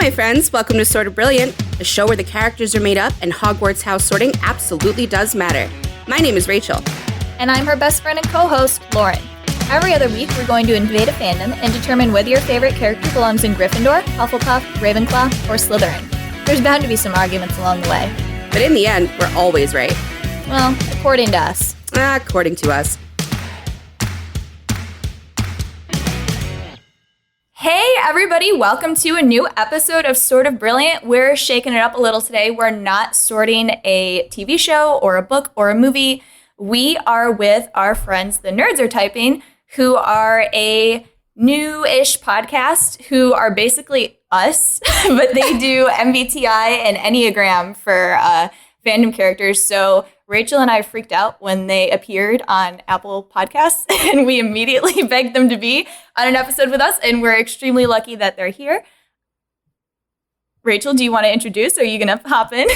my friends. Welcome to Sort of Brilliant, a show where the characters are made up and Hogwarts house sorting absolutely does matter. My name is Rachel. And I'm her best friend and co-host, Lauren. Every other week, we're going to invade a fandom and determine whether your favorite character belongs in Gryffindor, Hufflepuff, Ravenclaw, or Slytherin. There's bound to be some arguments along the way. But in the end, we're always right. Well, according to us. According to us. Hey everybody, welcome to a new episode of Sort of Brilliant. We're shaking it up a little today. We're not sorting a TV show or a book or a movie. We are with our friends, the Nerds Are Typing, who are a new-ish podcast who are basically us, but they do MBTI and Enneagram for fandom characters. So Rachel and I freaked out when they appeared on Apple Podcasts, and we immediately begged them to be on an episode with us, and we're extremely lucky that they're here. Rachel, do you want to introduce, or are you going to hop in?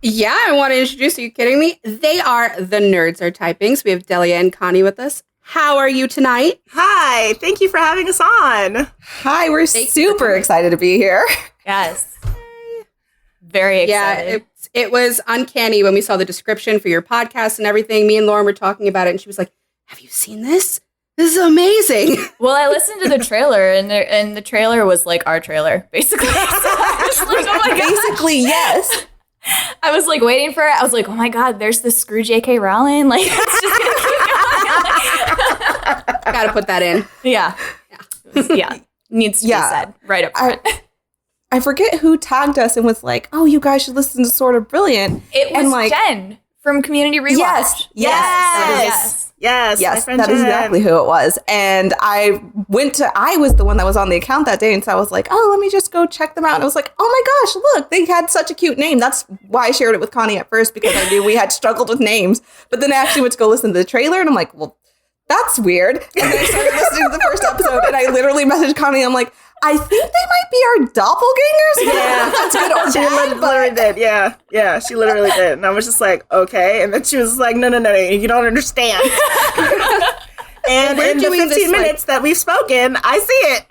Yeah, I want to introduce. Are you kidding me? They are the Nerds Are Typing. So we have Delia and Connie with us. How are you tonight? Hi, thank you for having us on. Hi, we're super excited to be here. Yes. Very excited. Yeah, it was uncanny when we saw the description for your podcast and everything. Me and Lauren were talking about it, and she was like, have you seen this? This is amazing. Well, I listened to the trailer, and the trailer was like our trailer, basically. So I was like, oh my God. Basically, yes. I was like waiting for it. I was like, oh my God, there's the Screw J.K. Rowling. Like, it's just going to keep going. Gotta put that in. Yeah. Needs to be said right up front. I forget who tagged us and was like, oh, you guys should listen to Sort of Brilliant. It was like, Jen from Community Rewatch. Yes, that is exactly who it was. And I was the one that was on the account that day, and so I was like, oh, let me just go check them out. And I was like, oh my gosh, look, they had such a cute name. That's why I shared it with Connie at first, because I knew we had struggled with names. But then I actually went to go listen to the trailer, and I'm like, well, that's weird. And then I started listening to the first episode, and I literally messaged Connie. I'm like, I think they might be our doppelgangers. Yeah, that's good or she bad, literally did. Yeah, she literally did. And I was just like, okay. And then she was like, no, you don't understand. And in the 15 minutes that we've spoken, I see it.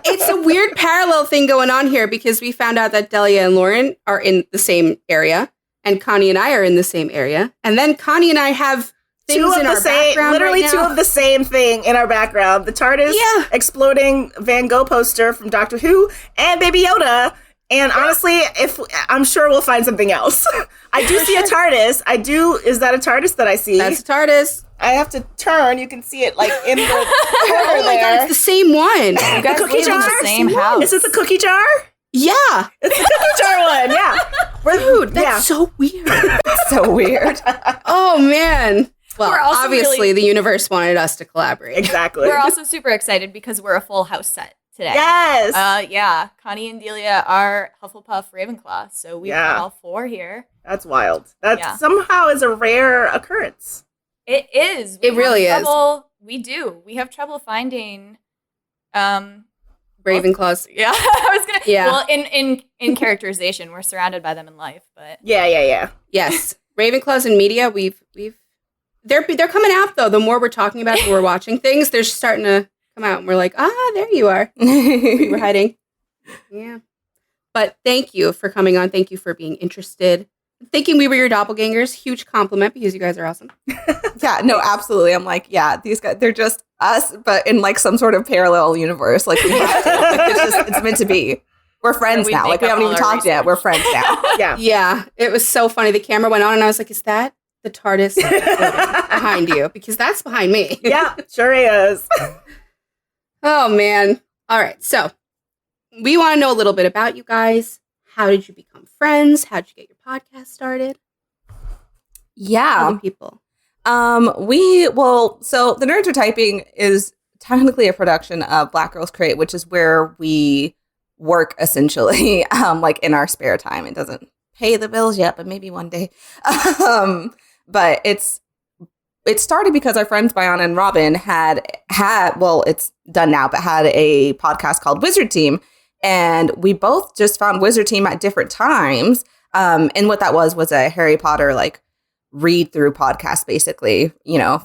It's a weird parallel thing going on here, because we found out that Delia and Lauren are in the same area, and Connie and I are in the same area. And then Connie and I have things in our background literally right two now. of the same thing in our background. The TARDIS exploding Van Gogh poster from Doctor Who and Baby Yoda. And honestly, I'm sure we'll find something else. I do see a TARDIS. Is that a TARDIS that I see? That's a TARDIS. I have to turn. You can see it like in the corner Oh my God, it's the same one. You guys cookie live in jar? the same house. Is it the cookie jar? Yeah. It's the cookie jar one, yeah. Dude, that's so weird. It's so weird. Oh, man. Well, obviously, really, the universe wanted us to collaborate. Exactly. We're also super excited because we're a full house set today. Yes. Connie and Delia are Hufflepuff Ravenclaw, so we've got all four here. That's wild. That somehow is a rare occurrence. It is. It really is. We do. We have trouble finding Ravenclaws. Yeah. I was gonna. Yeah. Well, in characterization, we're surrounded by them in life, but Yeah. Yes. Ravenclaws in media, they're coming out, though. The more we're talking about it, we're watching things, they're starting to come out, and we're like, there you are. We were hiding. Yeah. But thank you for coming on. Thank you for being interested. Thinking we were your doppelgangers. Huge compliment, because you guys are awesome. Yeah, no, absolutely. I'm like, yeah, these guys, they're just us, but in like some sort of parallel universe. Like, we have to. Like, it's meant to be. We're friends now. Like, we haven't even talked yet. We're friends now. Yeah. It was so funny. The camera went on, and I was like, is that the TARDIS behind you? Because that's behind me. Yeah, sure is. Oh, man. All right. So we want to know a little bit about you guys. How did you become friends? How did you get your podcast started? Yeah. Other people. So the Nerds Are Typing is technically a production of Black Girls Create, which is where we work essentially, like in our spare time. It doesn't pay the bills yet, but maybe one day. But it started because our friends Bayana and Robin had it's done now, but had a podcast called Wizard Team. And we both just found Wizard Team at different times. And what that was a Harry Potter, like, read through podcast, basically,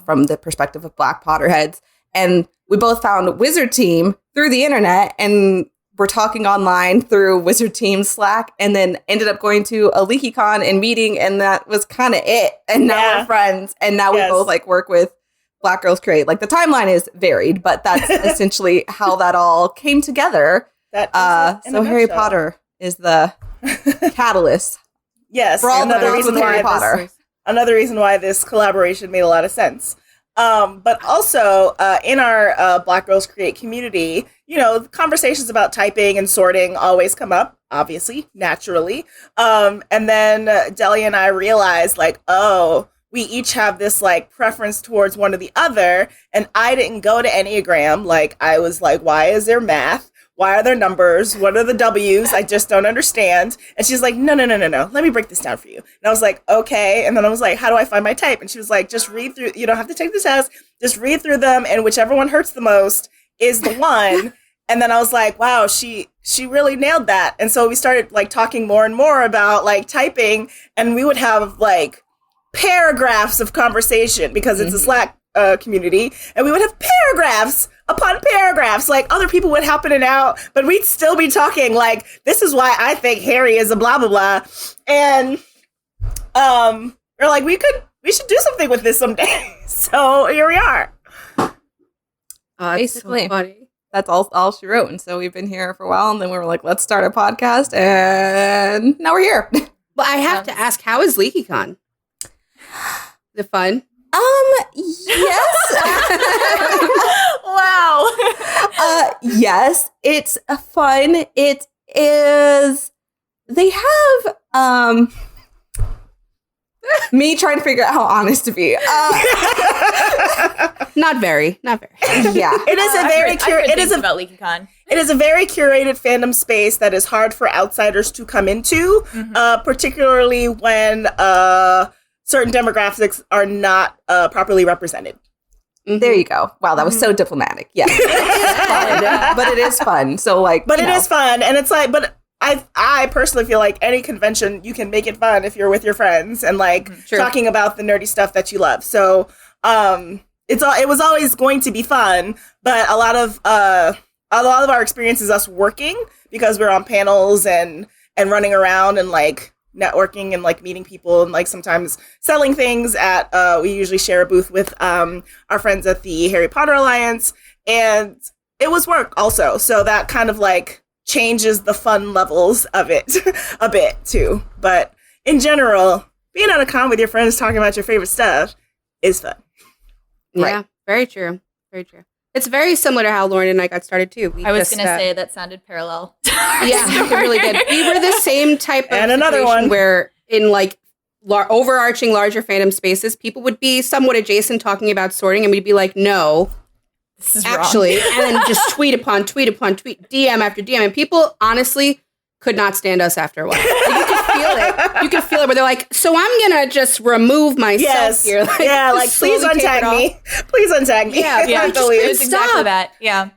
from the perspective of Black Potterheads. And we both found Wizard Team through the internet and were talking online through Wizard Team Slack, and then ended up going to a LeakyCon and meeting, and that was kind of it. And now we're friends, and now we both like work with Black Girls Create. Like the timeline is varied, but that's essentially how that all came together. So Harry Potter is the catalyst. Yes, for all another reason Harry Potter. Another reason why this collaboration made a lot of sense. But also in our Black Girls Create community, you know, conversations about typing and sorting always come up, obviously, naturally. And then Delia and I realized, like, oh, we each have this like preference towards one or the other. And I didn't go to Enneagram. Like, I was like, why is there math? Why are there numbers? What are the W's? I just don't understand. And she's like, no. Let me break this down for you. And I was like, okay. And then I was like, how do I find my type? And she was like, just read through. You don't have to take the test. Just read through them. And whichever one hurts the most is the one. And then I was like, wow, she really nailed that. And so we started like talking more and more about like typing. And we would have like paragraphs of conversation because it's a Slack community. And we would have paragraphs upon paragraphs, like other people would hop in and out, but we'd still be talking like, this is why I think Harry is a blah, blah, blah. And we're like, we should do something with this someday. So here we are. Basically, so funny. That's all she wrote. And so we've been here for a while, and then we were like, let's start a podcast, and now we're here. Well, I have to ask, how is LeakyCon? Is it fun? Yes. Wow. Yes, it's fun. It is. They have me trying to figure out how honest to be. Not very. Yeah, it is a very about LeakyCon. It is a very curated fandom space that is hard for outsiders to come into, particularly when certain demographics are not properly represented. There you go. Wow, that was so diplomatic. Yes, but it is fun. So like, but it is fun, and it's like, but I personally feel like any convention you can make it fun if you're with your friends and like talking about the nerdy stuff that you love. So it was always going to be fun, but a lot of our experience is us working because we're on panels and running around and like networking and like meeting people and like sometimes selling things at we usually share a booth with our friends at the Harry Potter Alliance, and it was work also, so that kind of like changes the fun levels of it a bit too. But in general, being on a con with your friends talking about your favorite stuff is fun. Yeah, right. Very true. It's very similar to how Lauren and I got started too. I was going to say that sounded parallel. Yeah, it really did. We were the same type of and another one where in like overarching larger fandom spaces, people would be somewhat adjacent talking about sorting, and we'd be like, no, this is actually, wrong. and then just tweet upon tweet, DM after DM, and people honestly could not stand us after a while. Like, you could feel it. You could feel it, where they're like, so I'm gonna just remove myself here. Like, like please untag me. Please untag me. Yeah, it was exactly that. Yeah.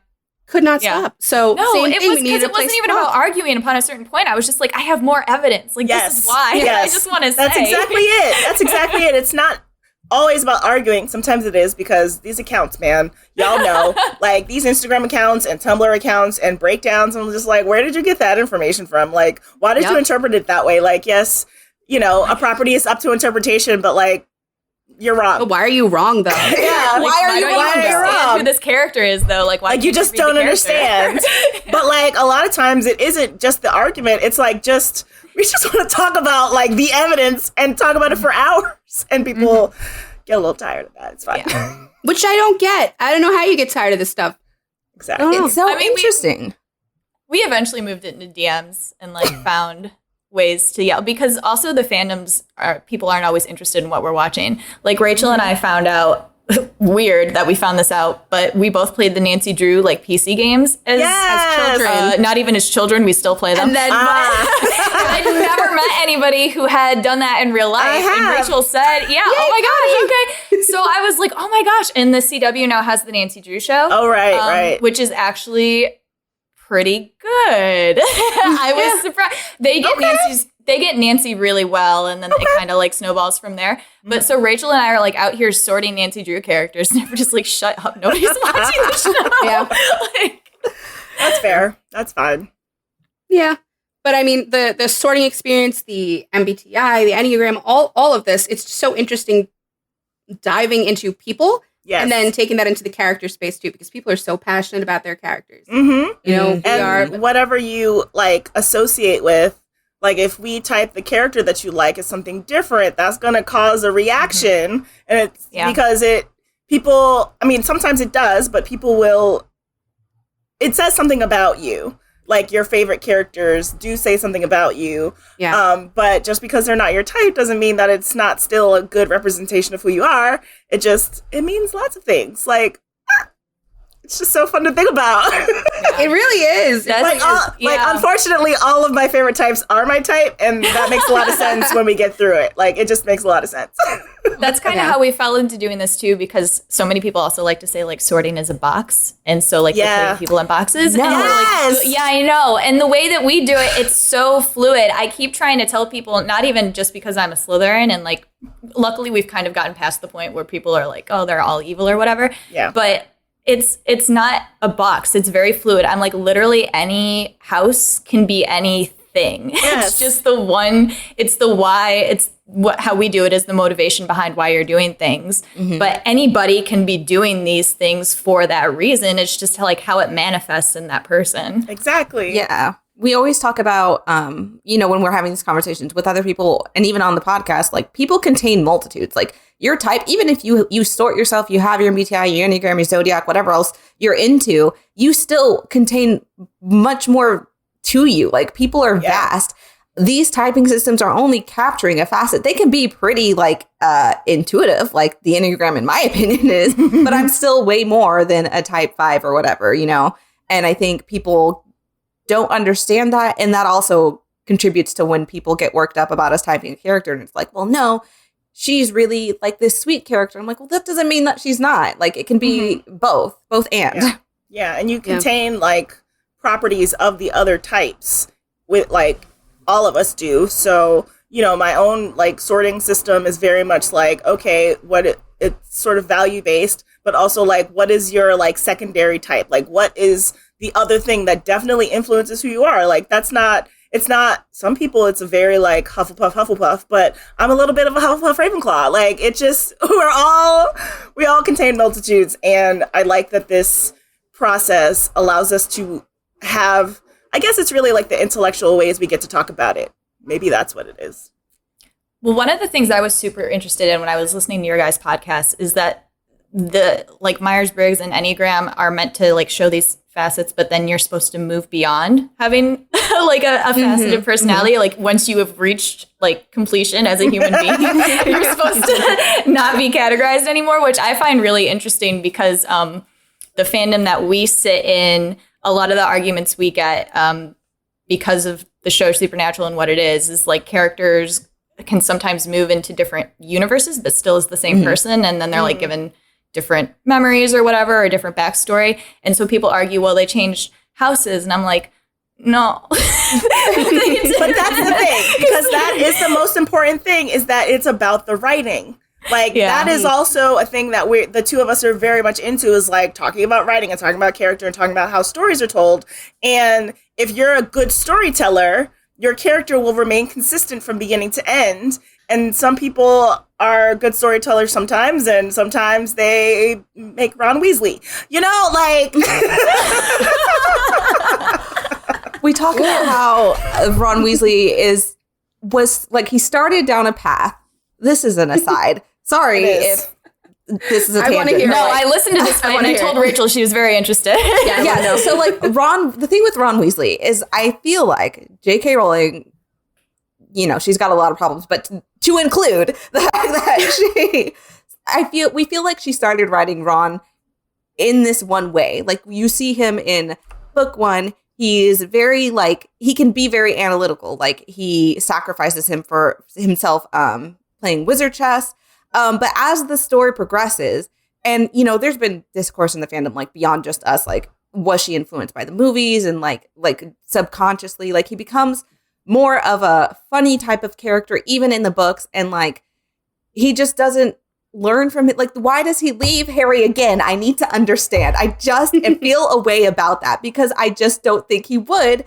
Could not stop. So no, same it thing. was because it wasn't even about arguing upon a certain point. I was just like, I have more evidence. Like, this is why. I just want to say. That's exactly it. It's not always about arguing. Sometimes it is, because these accounts, man, y'all know, like these Instagram accounts and Tumblr accounts and breakdowns. I'm just like, where did you get that information from? Like, why did you interpret it that way? Like, yes, you know, a property is up to interpretation, but like, you're wrong. But why are you wrong, though? Yeah, like, why are you wrong? Who this character is, though? Like, why? Like, you just don't understand. But like, a lot of times, it isn't just the argument. It's like we just want to talk about like the evidence and talk about it for hours, and people get a little tired of that. It's fine. Yeah. Which I don't get. I don't know how you get tired of this stuff. Exactly. It's so interesting. We eventually moved it into DMs and like found ways to yell, because also the fandoms people aren't always interested in what we're watching. Like Rachel and I found out, weird that we found this out, but we both played the Nancy Drew like PC games as children. Not even as children, we still play them. And then I'd never met anybody who had done that in real life. And Rachel said, oh my gosh, okay. So I was like, oh my gosh. And the CW now has the Nancy Drew show. Oh, right. Which is actually pretty good. I was surprised. They get Nancy really well, and then it kind of like snowballs from there. But so Rachel and I are like out here sorting Nancy Drew characters, and we're just like, shut up, nobody's watching the show. Yeah. That's fair. That's fine. Yeah. But I mean, the sorting experience, the MBTI, the Enneagram, all of this, it's so interesting diving into people and then taking that into the character space too, because people are so passionate about their characters. Mm-hmm. You know, whatever you like associate with, like if we type the character that you like as something different, that's going to cause a reaction. And it's because people, I mean, sometimes it does, but it says something about you. Like your favorite characters do say something about you. Yeah. But just because they're not your type doesn't mean that it's not still a good representation of who you are. It means lots of things. Like, it's just so fun to think about. It really is. Unfortunately, all of my favorite types are my type, and that makes a lot of sense when we get through it. Like, it just makes a lot of sense. That's kind of how we fell into doing this too, because so many people also like to say like sorting is a box, and so like we're putting people in boxes. Yes. And we're like, yeah, I know. And the way that we do it, it's so fluid. I keep trying to tell people, not even just because I'm a Slytherin, and like, luckily we've kind of gotten past the point where people are like, oh, they're all evil or whatever. Yeah. But it's not a box. It's very fluid. I'm like, literally any house can be anything. Yes. It's just the one. It's the why. It's how we do it is the motivation behind why you're doing things. Mm-hmm. But anybody can be doing these things for that reason. It's just like how it manifests in that person. Exactly. Yeah. We always talk about, when we're having these conversations with other people and even on the podcast, like people contain multitudes. Like your type, even if you sort yourself, you have your MBTI, your Enneagram, your Zodiac, whatever else you're into, you still contain much more to you. Like people are vast. These typing systems are only capturing a facet. They can be pretty like intuitive, like the Enneagram, in my opinion, is, but I'm still way more than a type 5 or whatever, And I think people don't understand that, and that also contributes to when people get worked up about us typing a character, and it's like, well, no, she's really like this sweet character. I'm like, well, that doesn't mean that she's not. Like, it can be both and. Yeah, and you contain like properties of the other types with like all of us do. So, my own like sorting system is very much like, okay, it's sort of value based, but also like, what is your like secondary type? Like, what is the other thing that definitely influences who you are? Like, it's not, some people, it's a very like Hufflepuff, but I'm a little bit of a Hufflepuff Ravenclaw. Like, it just, we all contain multitudes. And I like that this process allows us to have, I guess it's really like the intellectual ways we get to talk about it. Maybe that's what it is. Well, one of the things I was super interested in when I was listening to your guys' podcast is that the like Myers-Briggs and Enneagram are meant to like show these facets, but then you're supposed to move beyond having like a faceted personality. Like once you have reached like completion as a human being, you're supposed to not be categorized anymore, which I find really interesting because the fandom that we sit in, a lot of the arguments we get because of the show Supernatural and what it is like characters can sometimes move into different universes, but still is the same person. And then they're like given different memories or whatever, or different backstory. And so people argue, well, they changed houses. And I'm like, no. But that's the thing, because that is the most important thing, is that it's about the writing. Like, that is also a thing that the two of us are very much into, is like talking about writing and talking about character and talking about how stories are told. And if you're a good storyteller, your character will remain consistent from beginning to end. And some people are good storytellers sometimes, and sometimes they make Ron Weasley. Like... We talk about how Ron Weasley was like, he started down a path. This is an aside. Sorry if this is a tangent. I want to hear No, I listened to this and I told Rachel she was very interested. No. So like the thing with Ron Weasley is I feel like J.K. Rowling, she's got a lot of problems, but to include the fact that we feel like she started writing Ron in this one way. Like you see him in book 1, he's very like, he can be very analytical. Like he sacrifices himself playing wizard chess. But as the story progresses, and, there's been discourse in the fandom, like beyond just us, like, was she influenced by the movies and like subconsciously, like he becomes more of a funny type of character, even in the books. And like, he just doesn't learn from it. Like, why does he leave Harry again? I need to understand. I just feel a way about that because I just don't think he would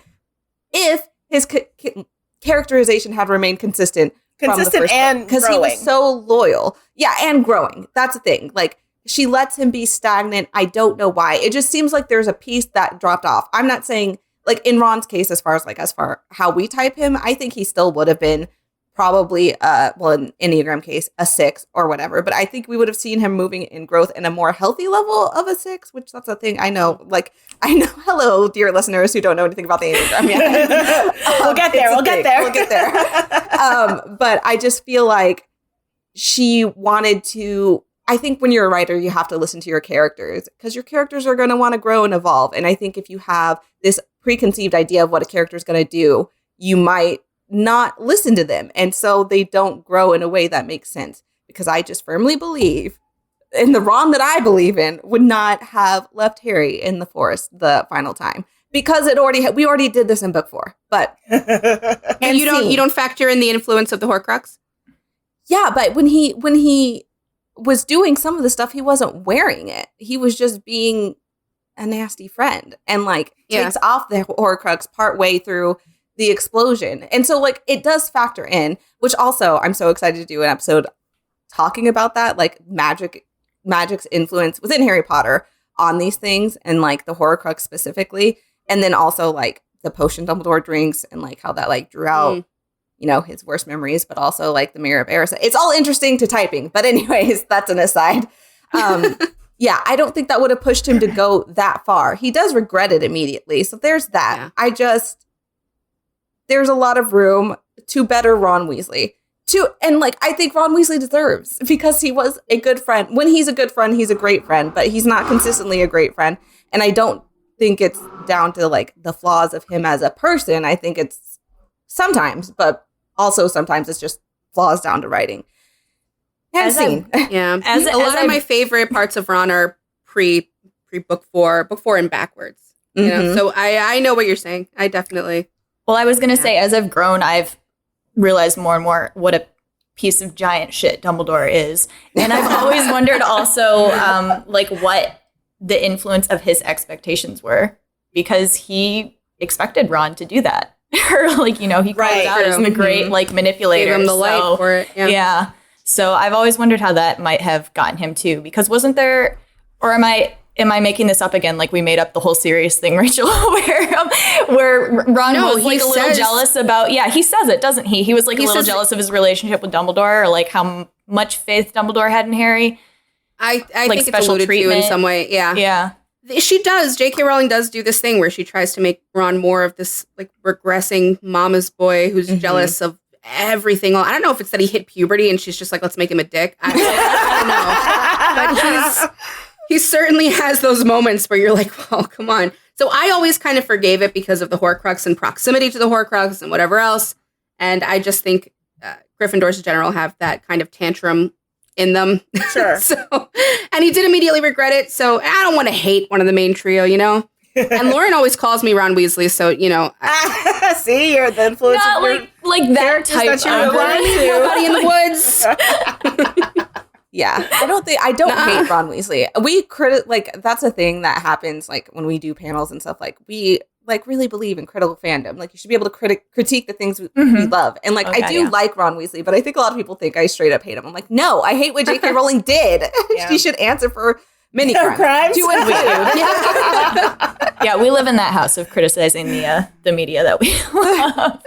if his characterization had remained consistent and because he was so loyal. Yeah, and growing. That's the thing. Like, she lets him be stagnant. I don't know why. It just seems like there's a piece that dropped off. I'm not saying, like, in Ron's case, as far how we type him, I think he still would have been probably, in Enneagram case, a 6 or whatever. But I think we would have seen him moving in growth in a more healthy level of a 6, which that's a thing I know. Like, hello, dear listeners who don't know anything about the Enneagram yet. We'll get there. But I just feel like she wanted to, I think when you're a writer, you have to listen to your characters because your characters are going to want to grow and evolve. And I think if you have this preconceived idea of what a character is going to do, you might not listen to them. And so they don't grow in a way that makes sense because I just firmly believe in the Ron that I believe in would not have left Harry in the forest the final time because we already did this in book 4. But and you don't factor in the influence of the Horcrux? Yeah, but when he was doing some of the stuff, he wasn't wearing it. He was just being a nasty friend and takes off the Horcrux partway through the explosion. And so it does factor in, which also I'm so excited to do an episode talking about that, like magic's influence within Harry Potter on these things and the Horcrux specifically. And then also the potion Dumbledore drinks and how that drew out, his worst memories, but also the Mirror of Eris. It's all interesting to typing. But anyways, that's an aside. Yeah, I don't think that would have pushed him to go that far. He does regret it immediately. So there's that. Yeah. There's a lot of room to better Ron Weasley. I think Ron Weasley deserves because he was a good friend. When he's a good friend, he's a great friend, but he's not consistently a great friend. And I don't think it's down to the flaws of him as a person. I think it's sometimes, but also sometimes it's just flaws down to writing. And scene. Yeah. A lot of my favorite parts of Ron are pre book 4 and backwards. You know, so I know what you're saying. I definitely. Well, I was going to say, as I've grown, I've realized more and more what a piece of giant shit Dumbledore is. And I've always wondered also, what the influence of his expectations were. Because he expected Ron to do that. Or, he called out as the great, manipulator. Gave him the light for it. Yeah. So I've always wondered how that might have gotten him, too. Because wasn't there, or am I making this up again? We made up the whole serious thing, Rachel, where Ron was a little jealous about. Yeah, he says it, doesn't he? He was a little jealous of his relationship with Dumbledore, or how much faith Dumbledore had in Harry. I think it's alluded to in some way. Yeah, yeah. She does. J.K. Rowling does do this thing where she tries to make Ron more of this regressing mama's boy who's jealous of everything. I don't know if it's that he hit puberty and she's just let's make him a dick. I don't know, but he certainly has those moments where you're well, come on. So I always kind of forgave it because of the Horcrux and proximity to the Horcrux and whatever else. And I just think Gryffindors in general have that kind of tantrum in them. Sure. And he did immediately regret it. So I don't want to hate one of the main trio, And Lauren always calls me Ron Weasley, so See, you're the influence of your that type of nobody in the woods. Yeah, I don't hate Ron Weasley. We that's a thing that happens when we do panels and stuff. We really believe in critical fandom. You should be able to critique the things we love. And I do like Ron Weasley, but I think a lot of people think I straight up hate him. I'm no, I hate what J.K. Rowling did. Yeah. She should answer for many crimes. To include. Yeah, we live in that house of criticizing the media that we love.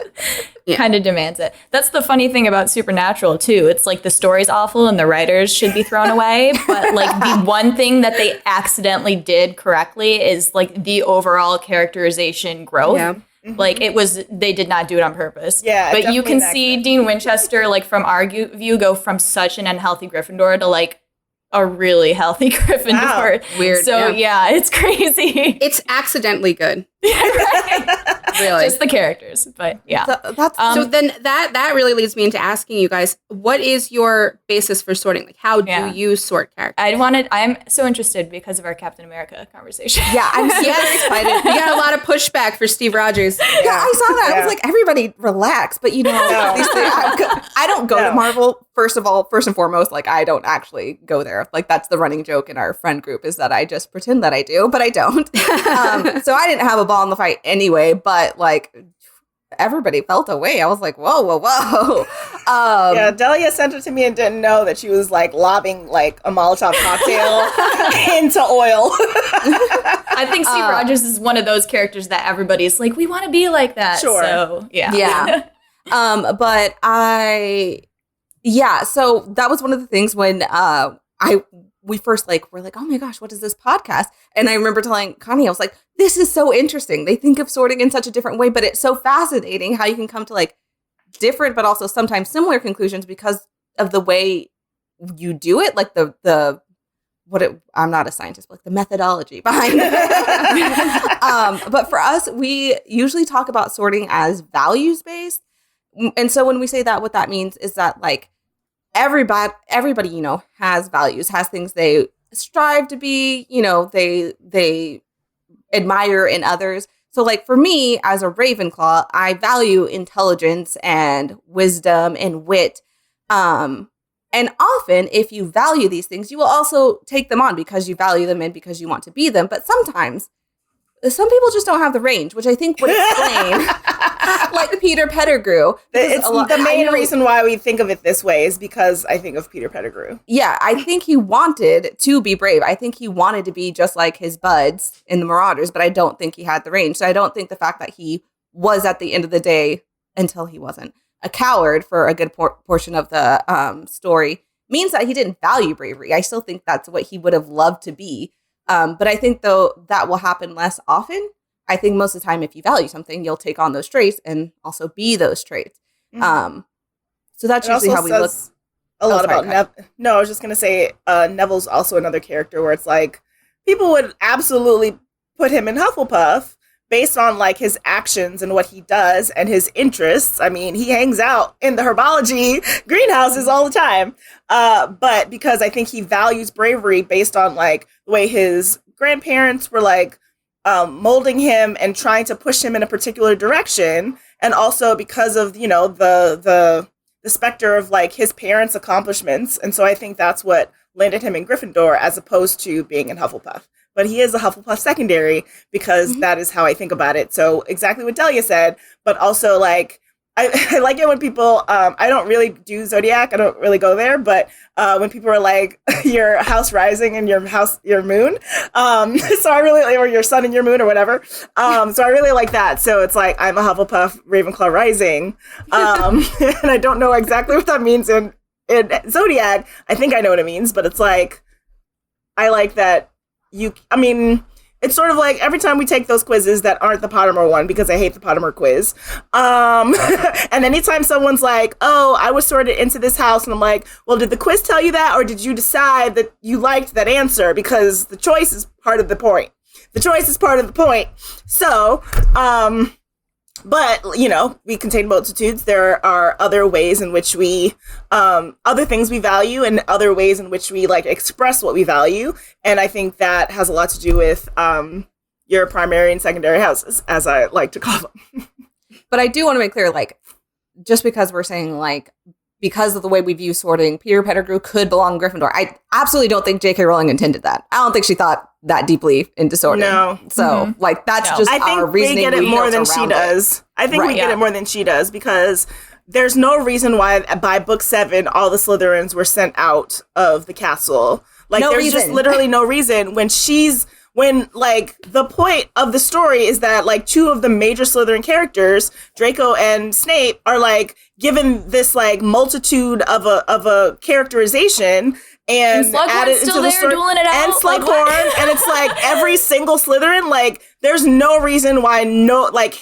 Kind of demands it. That's the funny thing about Supernatural, too. It's the story's awful and the writers should be thrown away. But the one thing that they accidentally did correctly is the overall characterization growth. Yeah. They did not do it on purpose. Yeah. But you can see Dean Winchester, from our view, go from such an unhealthy Gryffindor to a really healthy Gryffindor. Wow. Weird. So yeah, it's crazy. It's accidentally good. Right. Really. Just the characters. But yeah. So then that really leads me into asking you guys, what is your basis for sorting? How do you sort characters? I'm so interested because of our Captain America conversation. Yeah, I'm so excited. We got a lot of pushback for Steve Rogers. Yeah, I saw that. Yeah. I was everybody relax. But I don't go to Marvel first and foremost, like, I don't actually go there. Like, that's the running joke in our friend group, is that I just pretend that I do, but I don't. So I didn't have a ball in the fight anyway, but like, everybody felt away. I was like, whoa, whoa, whoa. Yeah, Delia sent it to me and didn't know that she was like lobbing like a Molotov cocktail into oil. I think Steve Rogers is one of those characters that everybody's like, we want to be like that. Sure. So, yeah. Yeah. So that was one of the things when we first like were like, oh my gosh, what is this podcast? And I remember telling Connie, I was like, this is so interesting. They think of sorting in such a different way, but it's so fascinating how you can come to like different but also sometimes similar conclusions because of the way you do it, like I'm not a scientist, but like the methodology behind it. But for us, we usually talk about sorting as values-based. And so when we say that, what that means is that like everybody, you know, has values, has things they strive to be, you know, they admire in others. So like for me as a Ravenclaw, I value intelligence and wisdom and wit. And often if you value these things, you will also take them on because you value them and because you want to be them. But sometimes some people just don't have the range, which I think would explain like Peter Pettigrew. It's the main reason why we think of it this way is because I think of Peter Pettigrew. Yeah, I think he wanted to be brave. I think he wanted to be just like his buds in the Marauders, but I don't think he had the range. So I don't think the fact that he was at the end of the day, until he wasn't, a coward for a good portion of the story means that he didn't value bravery. I still think that's what he would have loved to be. But I think, though, that will happen less often. I think most of the time, if you value something, you'll take on those traits and also be those traits. So that's usually how we look. A lot about Neville. No, I was just going to say Neville's also another character where it's like people would absolutely put him in Hufflepuff based on like his actions and what he does and his interests. I mean, he hangs out in the herbology greenhouses all the time. But because I think he values bravery based on like the way his grandparents were like molding him and trying to push him in a particular direction. And also because of, you know, the specter of like his parents' accomplishments. And so I think that's what landed him in Gryffindor as opposed to being in Hufflepuff. But he is a Hufflepuff secondary because that is how I think about it. So exactly what Delia said, but also like, I like it when people, I don't really do Zodiac. I don't really go there. But when people are like your house rising and your moon. So I really, or your sun and your moon or whatever. So I really like that. So it's like, I'm a Hufflepuff Ravenclaw rising. And I don't know exactly what that means in Zodiac. I think I know what it means, but it's like, I like that it's sort of like every time we take those quizzes that aren't the Pottermore one, because I hate the Pottermore quiz. And anytime someone's like, oh, I was sorted into this house, and I'm like, well, did the quiz tell you that? Or did you decide that you liked that answer? Because the choice is part of the point. So, but, you know, we contain multitudes. There are other ways in which we, other things we value and other ways in which we, like, express what we value. And I think that has a lot to do with your primary and secondary houses, as I like to call them. But I do want to make clear, like, just because we're saying, like, because of the way we view sorting, Peter Pettigrew could belong in Gryffindor. I absolutely don't think J.K. Rowling intended that. I don't think she thought that deeply into sorting. No. So, like, that's just our reasoning. I think we get it more than she does. I think we get it more than she does because there's no reason why by book 7, all the Slytherins were sent out of the castle. Like, there's just literally no reason when, like, the point of the story is that, like, 2 of the major Slytherin characters, Draco and Snape, are, like, given this, like, multitude of a characterization and Slughorn's still there dueling it out. And Slughorn, and it's, like, every single Slytherin, like, there's no reason why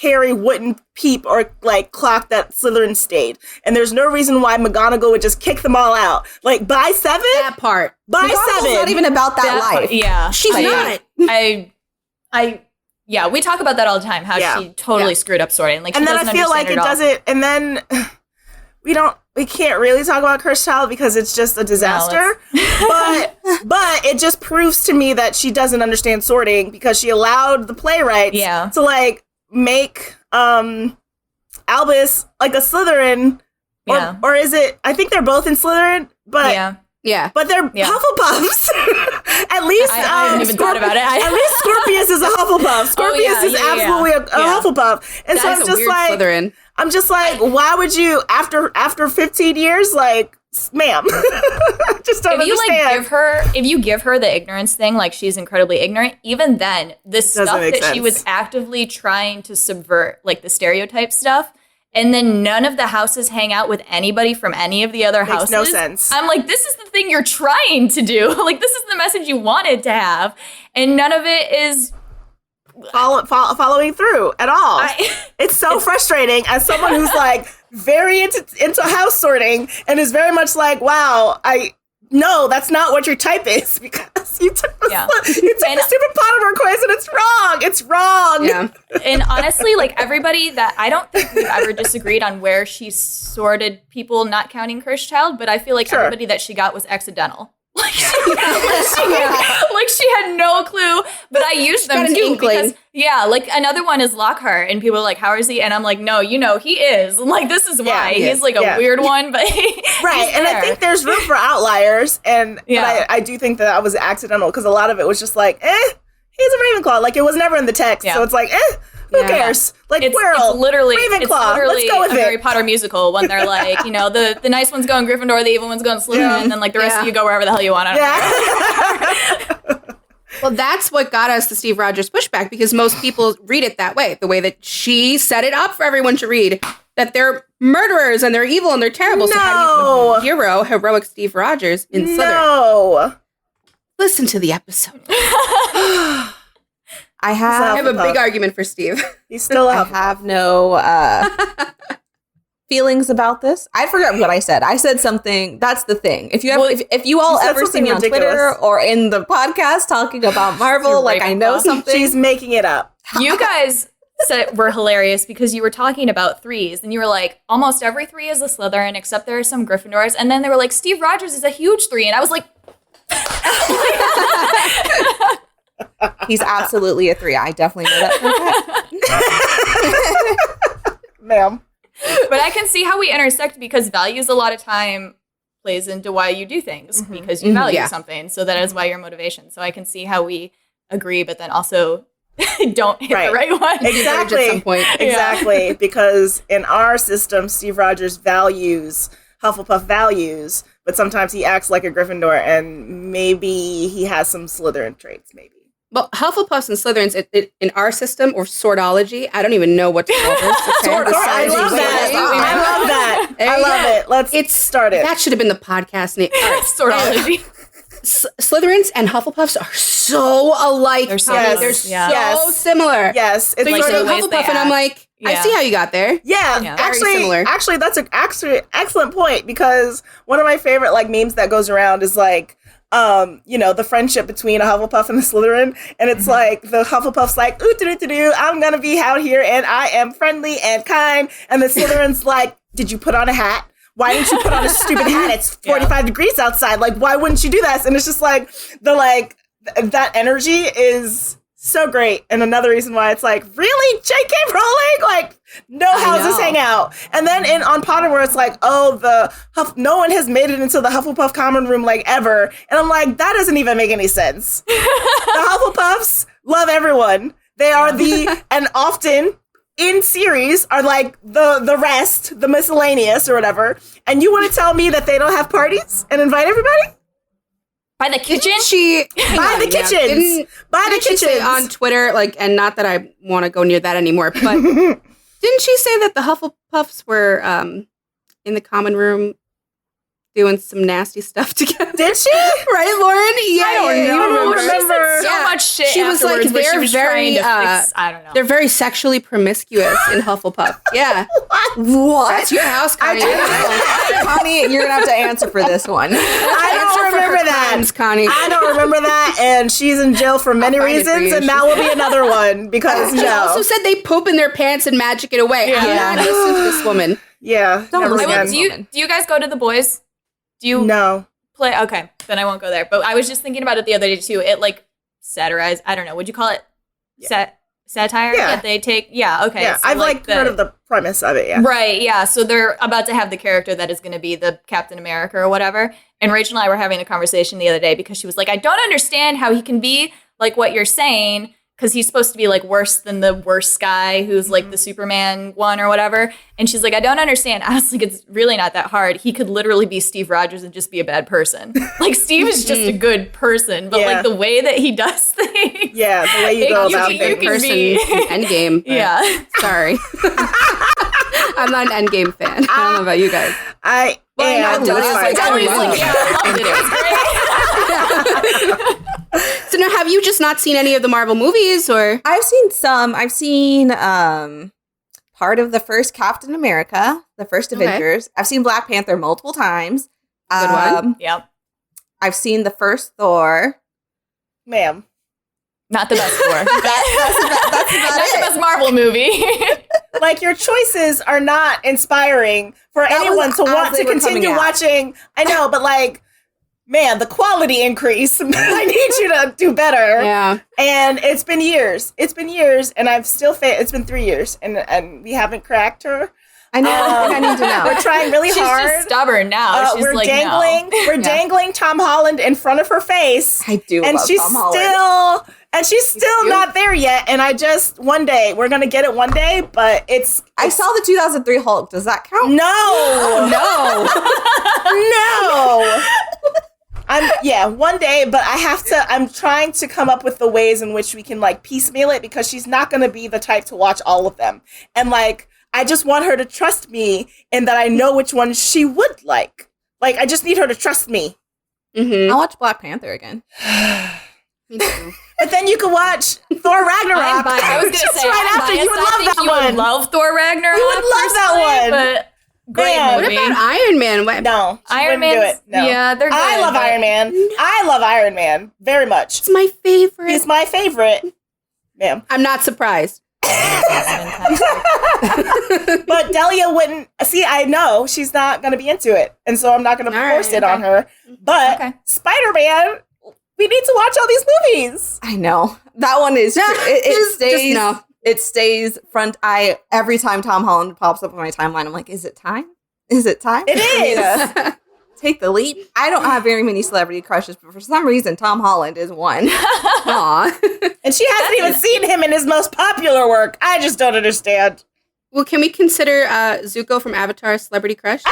Harry wouldn't peep or, like, clock that Slytherin stayed. And there's no reason why McGonagall would just kick them all out. Like, by 7? That part. By McGonagall's 7. not even about that life. Yeah. She's not. Yeah, we talk about that all the time, how she totally screwed up sorting. Like, and then I feel like it doesn't, and then we can't really talk about Cursed Child because it's just a disaster. But it just proves to me that she doesn't understand sorting because she allowed the playwrights to, like, make Albus, like, a Slytherin Yeah. Or is it? I think they're both in Slytherin, but Yeah. but they're Hufflepuffs. At least I haven't even thought about it. At least Scorpius is a Hufflepuff. Scorpius is absolutely a Hufflepuff. And so That is a weird Slytherin. I'm just like, why would you after 15 years, like, ma'am? I just don't understand. If you give her the ignorance thing, like she's incredibly ignorant, even then, the stuff that she was actively trying to subvert, like the stereotype stuff, and then none of the houses hang out with anybody from any of the other houses. Makes no sense. I'm like, this is the thing you're trying to do. Like, this is the message you wanted to have, and none of it is following through at all. It's so frustrating as someone who's like very into house sorting and is very much like, wow, no, that's not what your type is, because you took the stupid Pottermore quiz and it's wrong. It's wrong. Yeah. And honestly, like everybody that I don't think we've ever disagreed on where she sorted people, not counting Cursed Child, but I feel like everybody that she got was accidental. Like she had no clue, but I used them too because like another one is Lockhart, and people are like, how is he? And I'm like, no, he is. I'm like, this is why he's like a weird one, but right. And I think there's room for outliers, but I do think that was accidental, because a lot of it was just like, he's a Ravenclaw. Like, it was never in the text, so it's like, who cares? Like, it's Quirrell, literally Ravenclaw. Let's go with it. Harry Potter musical when they're like, the nice one's going Gryffindor, the evil one's going Slytherin, and then like the rest of you go wherever the hell you want. Well, that's what got us the Steve Rogers pushback, because most people read it that way, the way that she set it up for everyone to read, that they're murderers and they're evil and they're terrible. No. So how do you put heroic Steve Rogers in Slytherin? No. Listen to the episode. I have a big argument for Steve. He's still up. I have no feelings about this. I forgot what I said. I said something. That's the thing. If you have, if you all ever see me on Twitter or in the podcast talking about Marvel, like I know something. She's making it up. You guys were hilarious because you were talking about threes, and you were like, almost every three is a Slytherin, except there are some Gryffindors. And then they were like, Steve Rogers is a huge three, and I was like, he's absolutely a three. I definitely know that. Ma'am. But I can see how we intersect, because values a lot of time plays into why you do things, because you value something. So that is why your motivation. So I can see how we agree, but then also don't hit the right one. Exactly. At some point. Exactly. Because in our system, Steve Rogers values Hufflepuff values, but sometimes he acts like a Gryffindor, and maybe he has some Slytherin traits, maybe. Well, Hufflepuffs and Slytherins in our system, or sortology, I don't even know what to call this. Okay? I love that. I love it. Let's start it. That should have been the podcast name. All right. Sortology. Slytherins and Hufflepuffs are so alike. They're so similar. Yes. It's like you're Hufflepuff, and I'm like, I see how you got there. Yeah. Very similar. Actually, that's an excellent point, because one of my favorite memes that goes around is like, the friendship between a Hufflepuff and a Slytherin, and it's like the Hufflepuff's like, ooh, I'm gonna be out here and I am friendly and kind, and the Slytherin's like, did you put on a hat? Why didn't you put on a stupid hat? It's 45 degrees outside. Like, why wouldn't you do that? And it's just like that energy is so great. And another reason why it's like, really, J.K. Rowling? Like, no houses hang out. And then on Pottermore, it's like, no one has made it into the Hufflepuff common room like ever. And I'm like, that doesn't even make any sense. The Hufflepuffs love everyone. They are and often in series are like the rest, the miscellaneous or whatever. And you want to tell me that they don't have parties and invite everybody? By the kitchen? By the kitchens on Twitter, and not that I want to go near that anymore, but didn't she say that the Hufflepuffs were in the common room doing some nasty stuff together? Did she? Right, Lauren? Yeah, I don't remember. So much shit. She was like, they're very, I don't know. They're very sexually promiscuous in Hufflepuff. Yeah. What? That's your house, Connie. Connie, you're gonna have to answer for this one. I don't remember that. Crimes, Connie. I don't remember that, and she's in jail for many reasons, and that will be another one, because She also said they poop in their pants and magic it away. Yeah. I'm not listening to this woman. Yeah. Don't listen. Do you guys go to the boys? Do you play? Okay, then I won't go there. But I was just thinking about it the other day too. It satirized. I don't know. Would you call it satire? Yeah. That they take. Yeah. Okay. Yeah. So I've heard of the premise of it, yeah. Right, yeah. So they're about to have the character that is going to be the Captain America or whatever. And Rachel and I were having a conversation the other day because she was like, I don't understand how he can be like what you're saying, because he's supposed to be like worse than the worst guy who's like the Superman one or whatever. And she's like, I don't understand. I was like, it's really not that hard. He could literally be Steve Rogers and just be a bad person. Like Steve is just a good person, but like the way that he does things. Yeah, the way you go about Good things. person in Endgame. but Yeah. Sorry. I'm not an Endgame fan. I don't know about you guys. I am. know Delia's like, Delia's I like, love yeah, I loved it. It was great. So now, have you just not seen any of the Marvel movies, or? I've seen some. I've seen part of the first Captain America, the first Avengers. I've seen Black Panther multiple times. Good one. Yep. I've seen the first Thor. Ma'am. Not the best Thor. That's about Not the it. best Marvel movie. Like, your choices are not inspiring for anyone was to want as to they were continue coming out. watching. I know, but like, man, the quality increase. I need you to do better. Yeah. And it's been years. It's been years, and I've still it's been 3 years, and we haven't cracked her. I know. I need to know. We're trying really She's hard. just stubborn now. She's we're like, dangling. no. We're dangling Tom Holland in front of her face, I do and love she's Tom Holland. she's still not there yet. And I just one day we're gonna get it one day, but I saw the 2003 Hulk. Does that count? no, no. One day, but I'm trying to come up with the ways in which we can like piecemeal it, because she's not going to be the type to watch all of them. And like, I just want her to trust me and that I know which ones she would like. Like, I just need her to trust me. Mm-hmm. I'll watch Black Panther again. Me too. But then you can watch Thor Ragnarok. I was going to Just say, right I'm after. biased. You would I love think that you would one. love Thor Ragnarok. You would love that personally, one. But great Man. What movie. about Iron Man? What? No, she Iron wouldn't do Man's, it. No. yeah, they're good. I love but- Iron Man. I love Iron Man very much. It's my favorite. He's my favorite. Ma'am. I'm not surprised. But Delia wouldn't. See, I know she's not going to be into it. And so I'm not going to All force right, it on her. But Okay. Spider-Man, we need to watch all these movies. I know. That one is it Just stays no. it stays front eye every time Tom Holland pops up on my timeline. I'm like, is it time? Is it time? It for me is. to take the leap. I don't have very many celebrity crushes, but for some reason Tom Holland is one. Aw. And she hasn't even seen him in his most popular work. I just don't understand. Well, can we consider Zuko from Avatar a celebrity crush?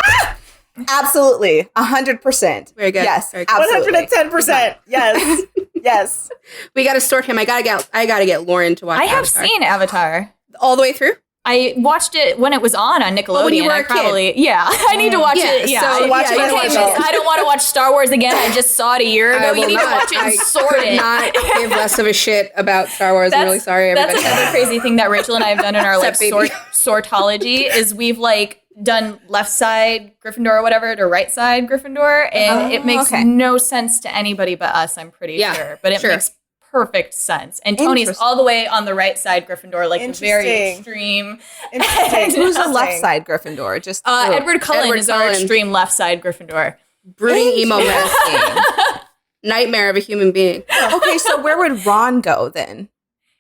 Absolutely. 100%. Very good. Yes. Very good. Absolutely. 110%. Yes. Yes. We got to sort him. I gotta get Lauren to watch. I have Avatar. seen Avatar. all the way through. I watched it when it was on Nickelodeon. when you were I a kid. probably, yeah. I need to watch it. Yeah. so watch it yeah, as you an can- adult. I don't want to watch Star Wars again. I just saw it a year ago. I You will need to not. watch it and I sort could it. not give less of a shit about Star Wars. I'm really sorry, everybody. That's another crazy thing that Rachel and I have done in our like Except baby. sortology is we've like done left side Gryffindor or whatever to right side Gryffindor, and it makes no sense to anybody but us. I'm pretty sure, but it makes perfect sense. And Tony's all the way on the right side Gryffindor, like the very extreme. Who's the left side Gryffindor? Just Edward Cullen Edward is our Cullen. extreme left side Gryffindor. Brooding emo mess. Nightmare of a human being. Okay, so where would Ron go then?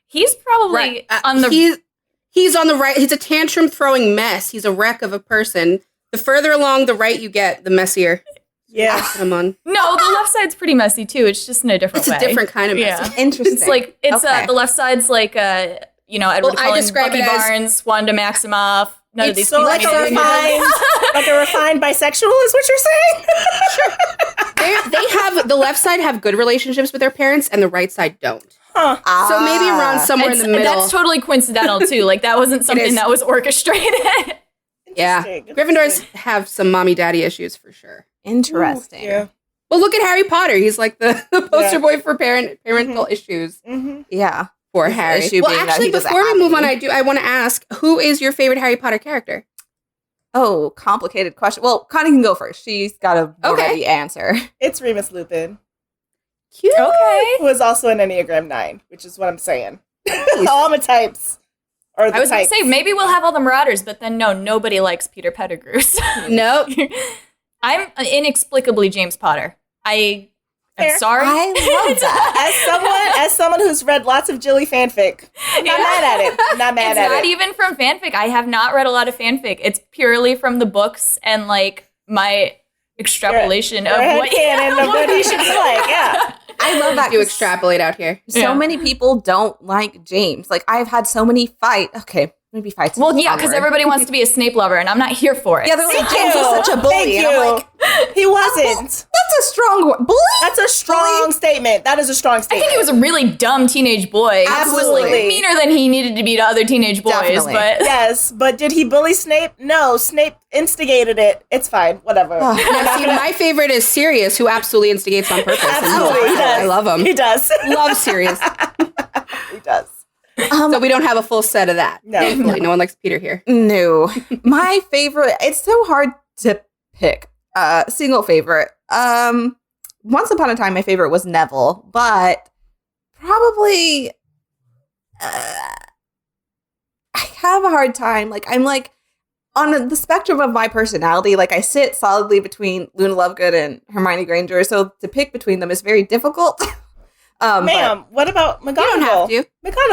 He's probably on the He's on the right. He's a tantrum throwing mess. He's a wreck of a person. The further along the right you get, the messier. Yeah. Come on. No, the left side's pretty messy too. It's just in a different way. It's a different kind of messy. Yeah. Interesting. It's like the left side's like Edward Cullen, describe Bucky it as- Barnes, Wanda Maximoff. None of these So people. like are a refined bisexual is what you're saying? They have the left side have good relationships with their parents, and the right side don't. Huh. So maybe Ron's somewhere in the middle. That's totally coincidental too. Like that wasn't something that was orchestrated. Yeah, Gryffindors have some mommy-daddy issues for sure. Interesting. Yeah. Well, look at Harry Potter. He's like the poster boy for parental issues. Mm-hmm. Yeah. For His Harry. issue Well, being that actually, he doesn't before we have move on, any. I want to ask, who is your favorite Harry Potter character? Oh, complicated question. Well, Connie can go first. She's got a ready answer. It's Remus Lupin, Cute. Okay. who is also an Enneagram 9, which is what I'm saying. All the types. Or the I was going to types. say maybe we'll have all the Marauders, but then no, nobody likes Peter Pettigrew. So. Nope. I'm inexplicably James Potter. I I'm sorry. I love that. As someone who's read lots of Jilly fanfic, I'm not mad at it. I'm not mad at it. It's not even from fanfic. I have not read a lot of fanfic. It's purely from the books and like my extrapolation of what he should be like. Yeah, I love that. You extrapolate out here. So many people don't like James. Like I've had so many fights. Okay, maybe fights. Well, yeah, because everybody wants to be a Snape lover, and I'm not here for it. Yeah, they're like, James was such a bully. Thank And you. I'm like, He wasn't. that's a strong word. Bully? That's a strong statement. That is a strong I statement. think he was a really dumb teenage boy. Absolutely. Who was like meaner than he needed to be to other teenage boys. Definitely. But Yes, but did he bully Snape? No, Snape instigated it. It's fine. Whatever. Now, see, my favorite is Sirius, who absolutely instigates on purpose. and Absolutely, he does. I love him. He does. Love Sirius. He does. So we don't have a full set of that. No. Thankfully, no one likes Peter here. No. My favorite, it's so hard to pick a single favorite. Once upon a time, my favorite was Neville, but probably I have a hard time. Like, I'm like, on the spectrum of my personality, like I sit solidly between Luna Lovegood and Hermione Granger, so to pick between them is very difficult. Ma'am, what about McGonagall? You don't have to.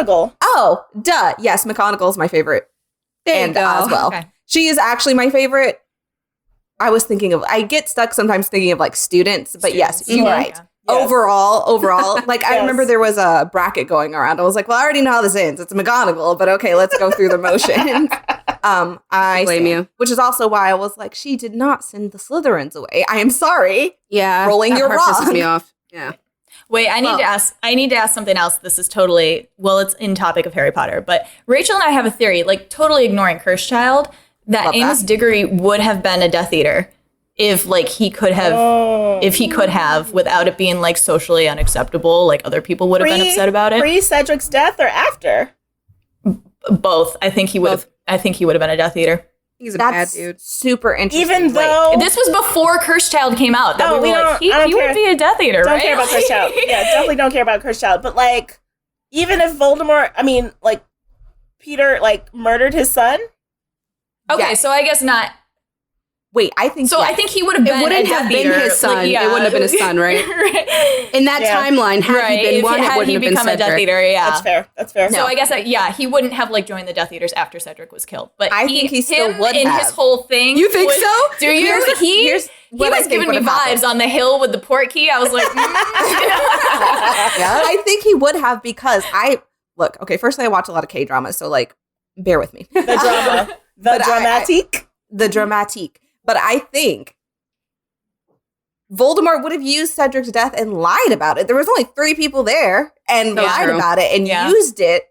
McGonagall. Oh, duh. Yes, McGonagall is my favorite. There you And go. as well. Okay. She is actually my favorite. I get stuck sometimes thinking of like students, but yes, you're Mhm. right. Yes. Overall, like I Yes. remember there was a bracket going around. I was like, well, I already know how this ends. It's McGonagall, but okay, let's go through the motions. I blame you. Which is also why I was like, she did not send the Slytherins away. I am sorry. Yeah. Rolling that your part pisses rock. me off. Yeah. Wait, I need to ask something else. This is totally, well, it's in topic of Harry Potter, but Rachel and I have a theory, like totally ignoring Cursed Child, that Love Amos that. Diggory would have been a Death Eater if like he could have without it being like socially unacceptable, like other people would have been upset about it. Pre Cedric's death or after? Both. I think he would have been a Death Eater. He's a bad That's dude. super interesting. Even Wait, though This was before Cursed Child came out. That Oh, we we were like, don't- he I don't would care. be a Death Eater, don't right? care about Cursed Child. Yeah, definitely don't care about Cursed Child. But like, even if Voldemort, I mean, like Peter, like murdered his son. Okay, Yes. so I guess not. Wait, I think So yes. I think he would have been It wouldn't a Death have been Eater. his son. Like, yeah. It wouldn't have been his son, right? Right. In that Yeah. timeline, had he been If one, it had wouldn't he have been become a Death Cedric. Eater, yeah. That's fair. That's fair. So I guess he wouldn't have like joined the Death Eaters after Cedric was killed. But I think he still him would in have. his whole thing. You think was- so? Do you? Here's He what I was think giving me would have vibes happened. on the hill with the port key. I was like, I think he would have because okay, firstly, I watch a lot of K-dramas, so like, bear with me. The drama, the But dramatique. The dramatique. But I think Voldemort would have used Cedric's death and lied about it. There was only 3 people there and That's lied true. about it and Yeah. used it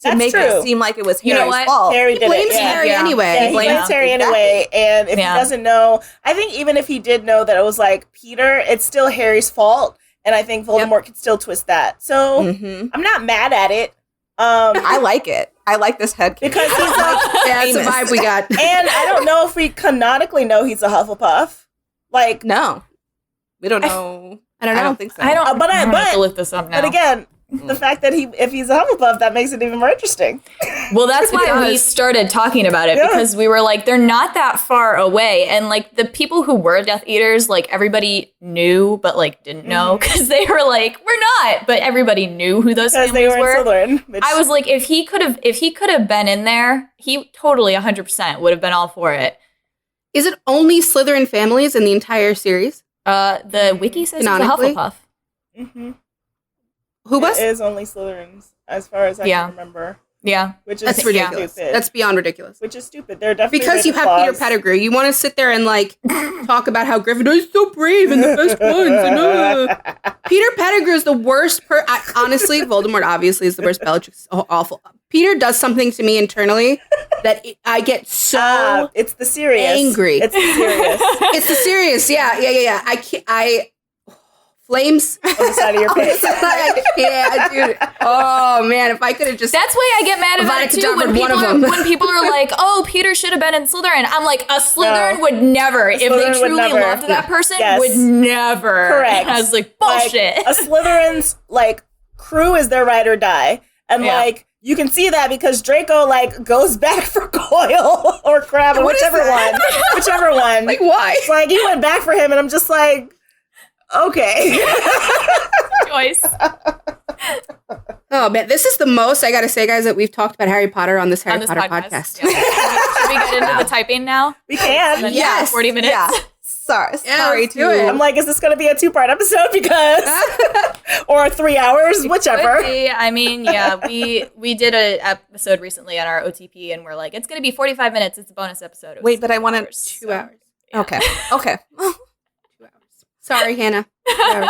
to That's make true. it seem like it was You know Harry's what? fault. Harry He did blames it. Yeah. Harry Yeah. anyway. Yeah, he blames blames Harry exactly. anyway, and if Yeah. he doesn't know, I think even if he did know that it was like Peter, it's still Harry's fault, and I think Voldemort could still twist that. So Mhm. I'm not mad at it. I like it. I like this head Because he's like, Yeah, that's the Amos. vibe we got. and I don't know if we canonically know he's a Hufflepuff. Like, No. We don't know. I don't know. I don't think so. I don't. But I have but to look this up now. but again, the fact that if he's a Hufflepuff, that makes it even more interesting. Well, that's why we does. started talking about it Yeah. because we were like, they're not that far away. And like the people who were Death Eaters, like everybody knew, but like didn't know because they were like, we're not. But everybody knew who those Because families they were in were. Slytherin. Which, I was like, if he could have been in there, he totally 100% would have been all for it. Is it only Slytherin families in the entire series? The wiki says he's a Canonically? Hufflepuff. Mhm. Who was? It is only Slytherins, as far as I Yeah. can remember. Yeah. Which is That's ridiculous. stupid. That's beyond ridiculous. Which is stupid. They're definitely Because you have Peter Pettigrew. You want to sit there and like talk about how Gryffindor is so brave and the best ones. And, Peter Pettigrew is the worst honestly, Voldemort obviously is the worst. Bellatrix is awful. Peter does something to me internally that I get so it's the serious. angry. It's the serious It's the serious. Yeah. I flames on the side of your face. Yeah, dude. Oh man, if I could have just That's why I get mad about it Vodka too Dumper, one of them. when people are like, "Oh, Peter should have been in Slytherin." I'm like, a Slytherin No. would never, if they Slytherin would truly never. loved that person, Yes. would never. Correct. I was like, Like, bullshit. a Slytherin's like crew is their ride or die, and Yeah. like you can see that because Draco like goes back for Goyle or Crabbe, or What is whichever that? one. like why? It's like he went back for him, and I'm just like, Okay. Choice. Oh man, this is the most I gotta say, guys, that we've talked about Harry Potter on this Harry Potter podcast. Yeah. Should we get into the typing now? We can. Then Yes. 40 minutes. Yeah. Sorry let's to do it. I'm like, is this going to be a 2-part episode? Because, or 3 hours, whichever. Could be. I mean, yeah, we did an episode recently on our OTP, and we're like, it's going to be 45 minutes. It's a bonus episode. It was Wait, but I wanted 2 hours. Yeah. Okay. 2 hours. Sorry, Hannah. 2 hours.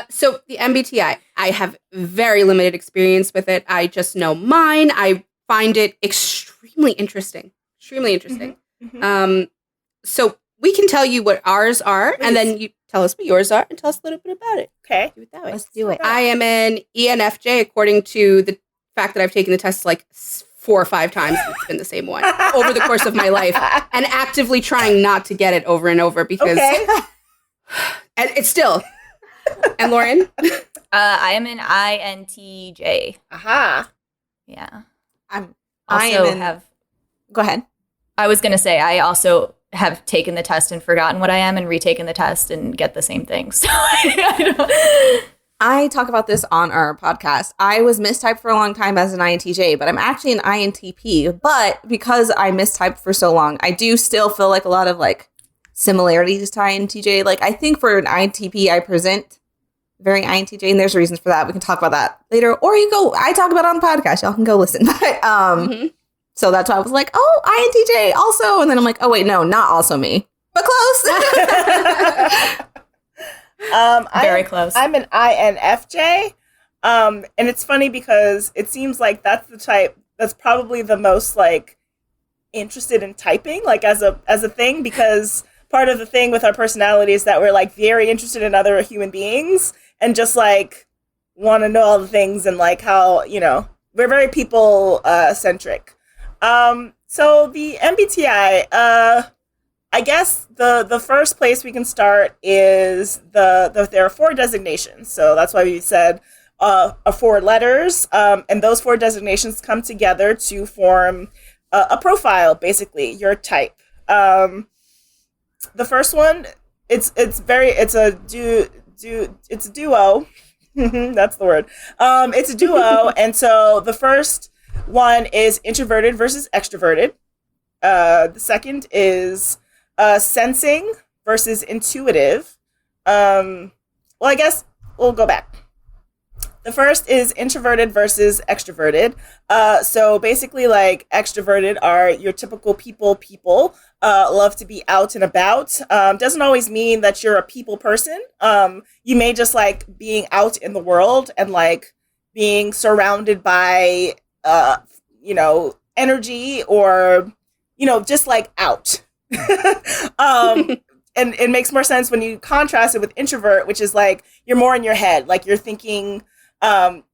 So the MBTI, I have very limited experience with it. I just know mine. I find it extremely interesting. Extremely interesting. Mm-hmm. So we can tell you what ours are, Please. and then you tell us what yours are, and tell us a little bit about it. Okay. Do it that way. Let's do it. I am an ENFJ, according to the fact that I've taken the test like 4 or 5 times. It's been the same one over the course of my life, and actively trying not to get it over and over because and it's still. And Lauren? I am an INTJ. Aha. Yeah. Go ahead. I was going to say, I also have taken the test and forgotten what I am and retaken the test and get the same thing. So I talk about this on our podcast. I was mistyped for a long time as an INTJ, but I'm actually an INTP. But because I mistyped for so long, I do still feel like a lot of like similarities to INTJ. Like I think for an INTP, I present very INTJ, and there's reasons for that. We can talk about that later. Or I talk about it on the podcast. Y'all can go listen. But so that's why I was like, oh, INTJ also. And then I'm like, oh, wait, no, not also me, but close. very close. I'm an INFJ. And it's funny because it seems like that's the type that's probably the most like interested in typing, like as a thing, because part of the thing with our personality is that we're like very interested in other human beings and just like want to know all the things and like how, we're very people centric. So the MBTI, I guess the first place we can start is there are 4 designations. So that's why we said 4 letters, and those 4 designations come together to form a profile, basically your type. The first one, it's a duo. That's the word. It's a duo, and so the first one is introverted versus extroverted. The second is sensing versus intuitive. Well, I guess we'll go back. The first is introverted versus extroverted. So basically, like, extroverted are your typical people, love to be out and about. Doesn't always mean that you're a people person. You may just like being out in the world and like being surrounded by, energy or, just like out. And it makes more sense when you contrast it with introvert, which is like, you're more in your head. Like you're thinking,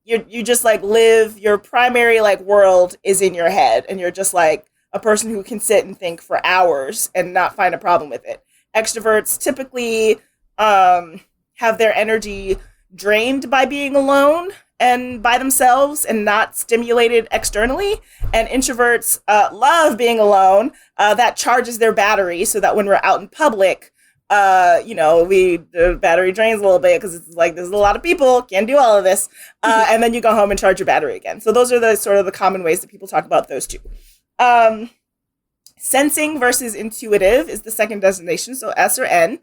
you just like live, your primary like world is in your head, and you're just like a person who can sit and think for hours and not find a problem with it. Extroverts typically have their energy drained by being alone and by themselves and not stimulated externally. And introverts love being alone. That charges their battery so that when we're out in public, the battery drains a little bit because it's like there's a lot of people, can't do all of this, and then you go home and charge your battery again. So those are the sort of the common ways that people talk about those two. Sensing versus intuitive is the second designation, so S or N.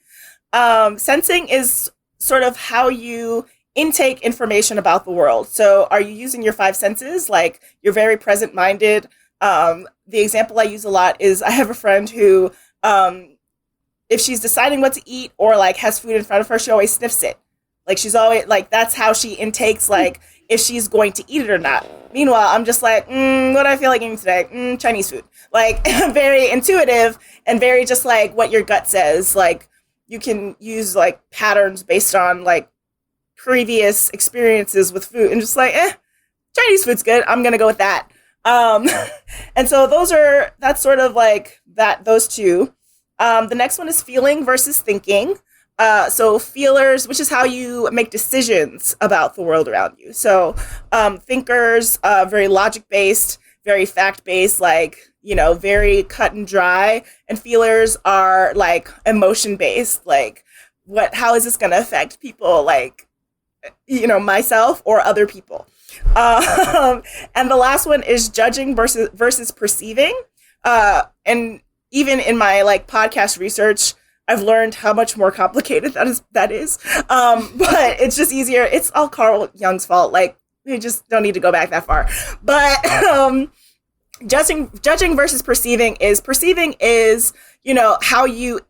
Sensing is sort of how you intake information about the world. So are you using your 5 senses? Like you're very present-minded. The example I use a lot is I have a friend who, if she's deciding what to eat or like has food in front of her, she always sniffs it. Like she's always like, that's how she intakes like if she's going to eat it or not. Meanwhile, I'm just like, what do I feel like eating today? Chinese food. Like very intuitive and very just like what your gut says. Like you can use like patterns based on like previous experiences with food and just like, Chinese food's good. I'm going to go with that. And so that's sort of like that, those two. The next one is feeling versus thinking. So feelers, which is how you make decisions about the world around you. So thinkers, very logic-based, very fact-based, like, very cut and dry. And feelers are like emotion-based, like how is this going to affect people, like, you know, myself or other people. And the last one is judging versus perceiving. And even in my like podcast research, I've learned how much more complicated that is. But it's just easier. It's all Carl Jung's fault. Like, we just don't need to go back that far. But judging versus perceiving is, you know, how you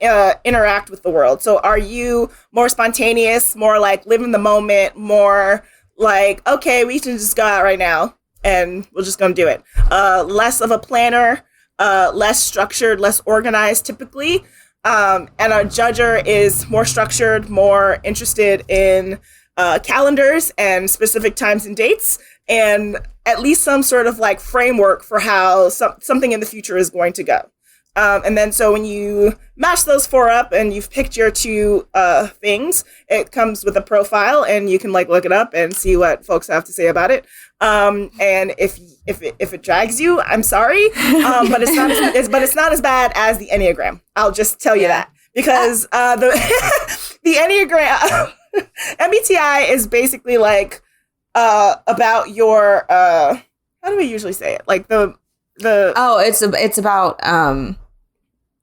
interact with the world. So are you more spontaneous, more like live in the moment, more like, okay, we can just go out right now and we're just going to do it. Less of a planner, less structured, less organized typically. And a judger is more structured, more interested in calendars and specific times and dates, and at least some sort of like framework for how something in the future is going to go. And then so when you match those four up and you've picked your two things, it comes with a profile and you can like look it up and see what folks have to say about it. And if it drags you, I'm sorry, but it's not as bad as the Enneagram. I'll just tell you that, because the Enneagram MBTI is basically like about your how do we usually say it? Like it's about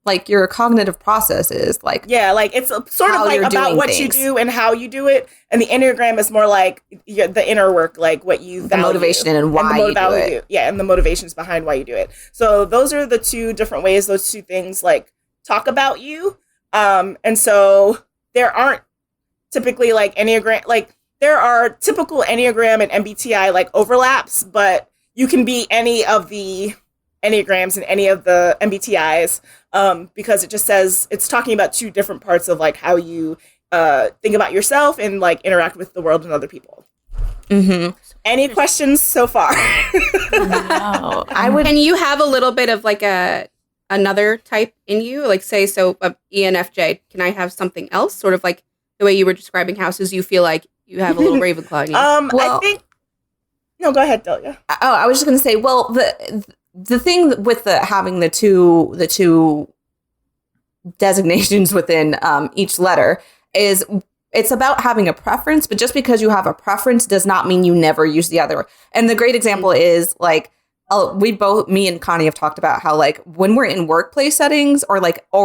like your cognitive processes, like, yeah, like it's sort of like about what things. You do and how you do it, and the Enneagram is more like the inner work, like what you value, the motivation and why you do it. Yeah, and the motivations behind why you do it. So those are the two different ways those two things like talk about you. And so there aren't typically like Enneagram, like there are typical Enneagram and MBTI like overlaps, but you can be any of the Enneagrams and any of the MBTIs, because it just says it's talking about two different parts of like how you think about yourself and like interact with the world and other people. Mm-hmm. Any questions so far? No. Can you have a little bit of like another type in you? Like say, so ENFJ, can I have something else? Sort of like the way you were describing houses, you feel like you have a little Ravenclaw in you. I think, no, go ahead, Delia. Oh, I was just going to say, well, the thing with having the two designations within each letter is it's about having a preference, but just because you have a preference does not mean you never use the other. And the great example is like, me and Connie have talked about how like when we're in workplace settings or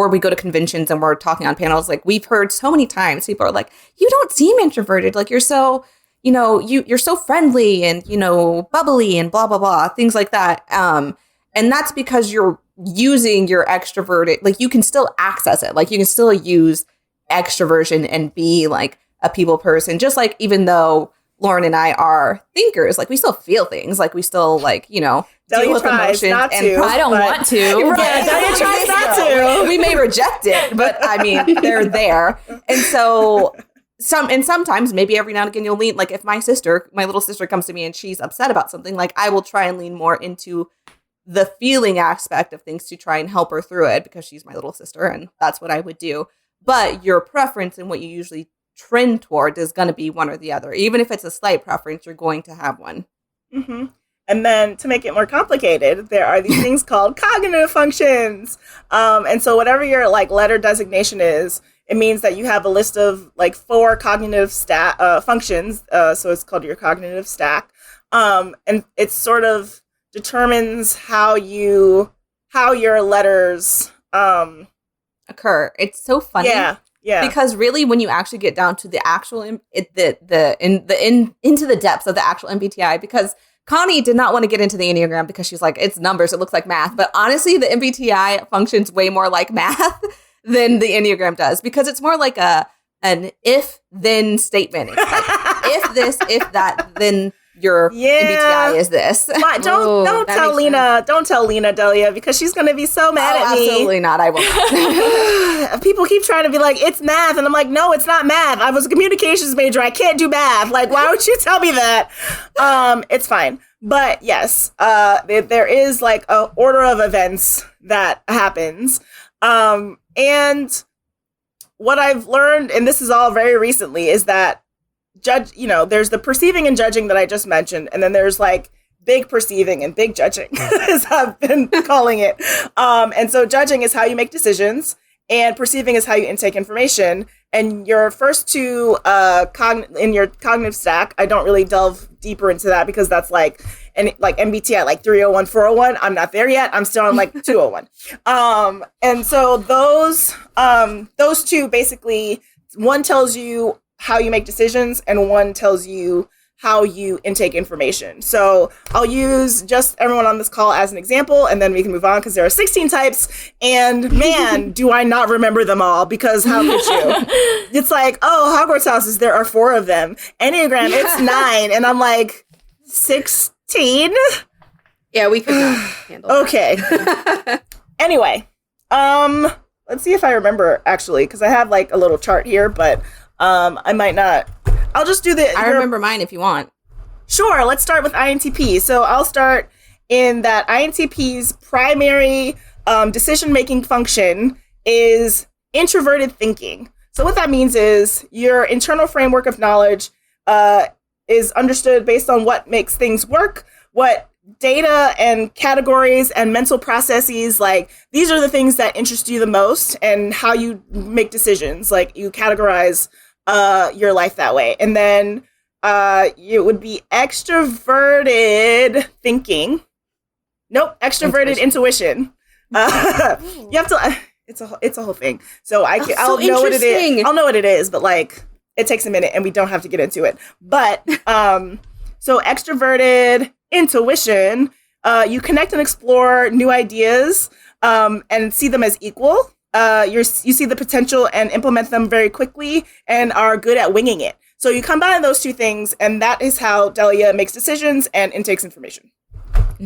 we go to conventions and we're talking on panels, like we've heard so many times people are like, you don't seem introverted. Like you're so, you know, you're so friendly and, you know, bubbly and blah, blah, blah, things like that. And that's because you're using your extroverted, like you can still access it. Like you can still use extroversion and be like a people person, just like even though Lauren and I are thinkers, like we still feel things, like we still like, you know, deal with emotions. I don't want to. Right. Delia tries not to. We may reject it, but I mean, they're there. And so sometimes maybe every now and again you'll lean, like if my little sister comes to me and she's upset about something, like I will try and lean more into the feeling aspect of things to try and help her through it because she's my little sister and that's what I would do. But your preference and what you usually trend toward is going to be one or the other. Even if it's a slight preference, you're going to have one. Mm-hmm. And then to make it more complicated, there are these things called cognitive functions. And so whatever your like letter designation is, it means that you have a list of like 4 cognitive functions. So it's called your cognitive stack. And it sort of determines how your letters occur. It's so funny. Yeah. Because really, when you actually get down to the actual into the depths of the actual MBTI, because Connie did not want to get into the Enneagram because she's like, it's numbers, it looks like math. But honestly, the MBTI functions way more like math than the Enneagram does, because it's more like an if-then statement. It's like, if this, if that, then your MBTI is this. Don't tell Lena, Delia, because she's going to be so mad at me. Absolutely not. I will not. People keep trying to be like, it's math. And I'm like, no, it's not math. I was a communications major. I can't do math. Like, why don't you tell me that? It's fine. But yes, there is like a order of events that happens. And what I've learned, and this is all very recently, is that there's the perceiving and judging that I just mentioned, and then there's like big perceiving and big judging, as I've been calling it. And so judging is how you make decisions, and perceiving is how you intake information. And your first two in your cognitive stack, I don't really delve deeper into that because that's like MBTI, like 301, 401. I'm not there yet. I'm still on like 201. And so those two basically, one tells you how you make decisions and one tells you how you intake information. So I'll use just everyone on this call as an example, and then we can move on because there are 16 types. And man, do I not remember them all, because how could you? It's like, oh, Hogwarts houses, there are 4 of them. Enneagram, it's 9. And I'm like, 16? Yeah, we could not handle that. Okay. Anyway, let's see if I remember, actually, because I have like a little chart here, but I might not. I'll just do I remember mine if you want. Sure, let's start with INTP. So I'll start in that INTP's primary decision-making function is introverted thinking. So what that means is your internal framework of knowledge is understood based on what makes things work, what data and categories and mental processes, like these are the things that interest you the most and how you make decisions. Like you categorize your life that way. And then it would be extroverted thinking. Nope, extroverted intuition. You have to. It's a whole thing. So I'll know what it is. I'll know what it is, but like it takes a minute, and we don't have to get into it. But so extroverted intuition, you connect and explore new ideas and see them as equal. You see the potential and implement them very quickly and are good at winging it. So you combine those two things, and that is how Delia makes decisions and intakes information.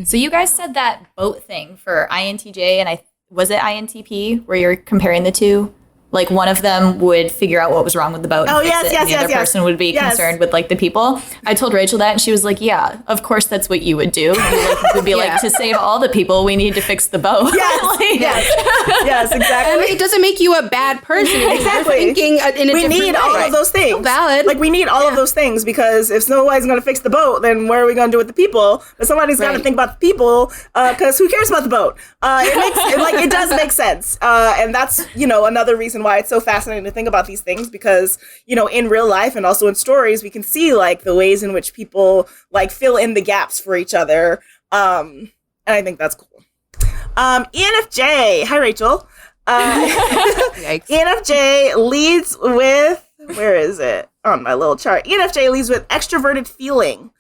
So you guys said that boat thing for INTJ, and was it INTP where you're comparing the two? Like one of them would figure out what was wrong with the boat and fix it, and the other person would be concerned with like the people. I told Rachel that, and she was like, yeah, of course that's what you would do. You would be like, to save all the people, we need to fix the boat. Yes, exactly. I mean, it doesn't make you a bad person. Exactly. You're thinking in a we different need way. all of those things. So valid. Like we need all of those things, because if nobody's going to fix the boat, then what are we going to do with the people? But somebody's got to think about the people, because who cares about the boat? It does make sense. And that's, another reason why it's so fascinating to think about these things, because, in real life and also in stories, we can see like the ways in which people like fill in the gaps for each other. And I think that's cool. ENFJ. Hi, Rachel. ENFJ leads with, where is it? On my little chart. ENFJ leads with extroverted feeling.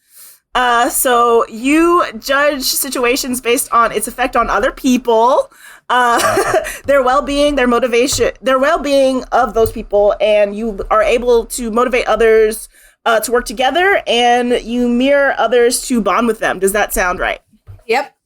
So you judge situations based on its effect on other people, their well-being, their motivation, their well-being of those people, and you are able to motivate others to work together, and you mirror others to bond with them. Does that sound right? Yep.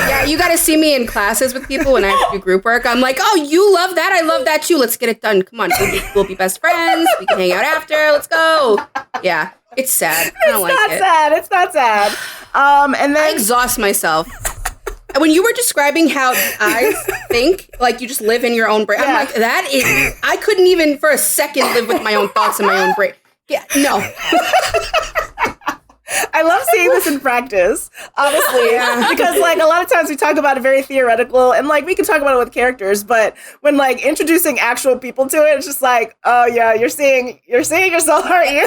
Yeah, you got to see me in classes with people when I have to do group work. I'm like, oh, you love that? I love that too. Let's get it done. Come on, we'll be best friends. We can hang out after. Let's go. Yeah, it's sad. I don't like it. It's not sad. And then I exhaust myself. When you were describing how I think, like you just live in your own brain, I'm like, I couldn't even for a second live with my own thoughts in my own brain. Yeah, no. I love seeing this in practice, honestly, because like a lot of times we talk about it very theoretical, and like we can talk about it with characters, but when like introducing actual people to it, it's just like, oh yeah, you're seeing yourself, aren't you?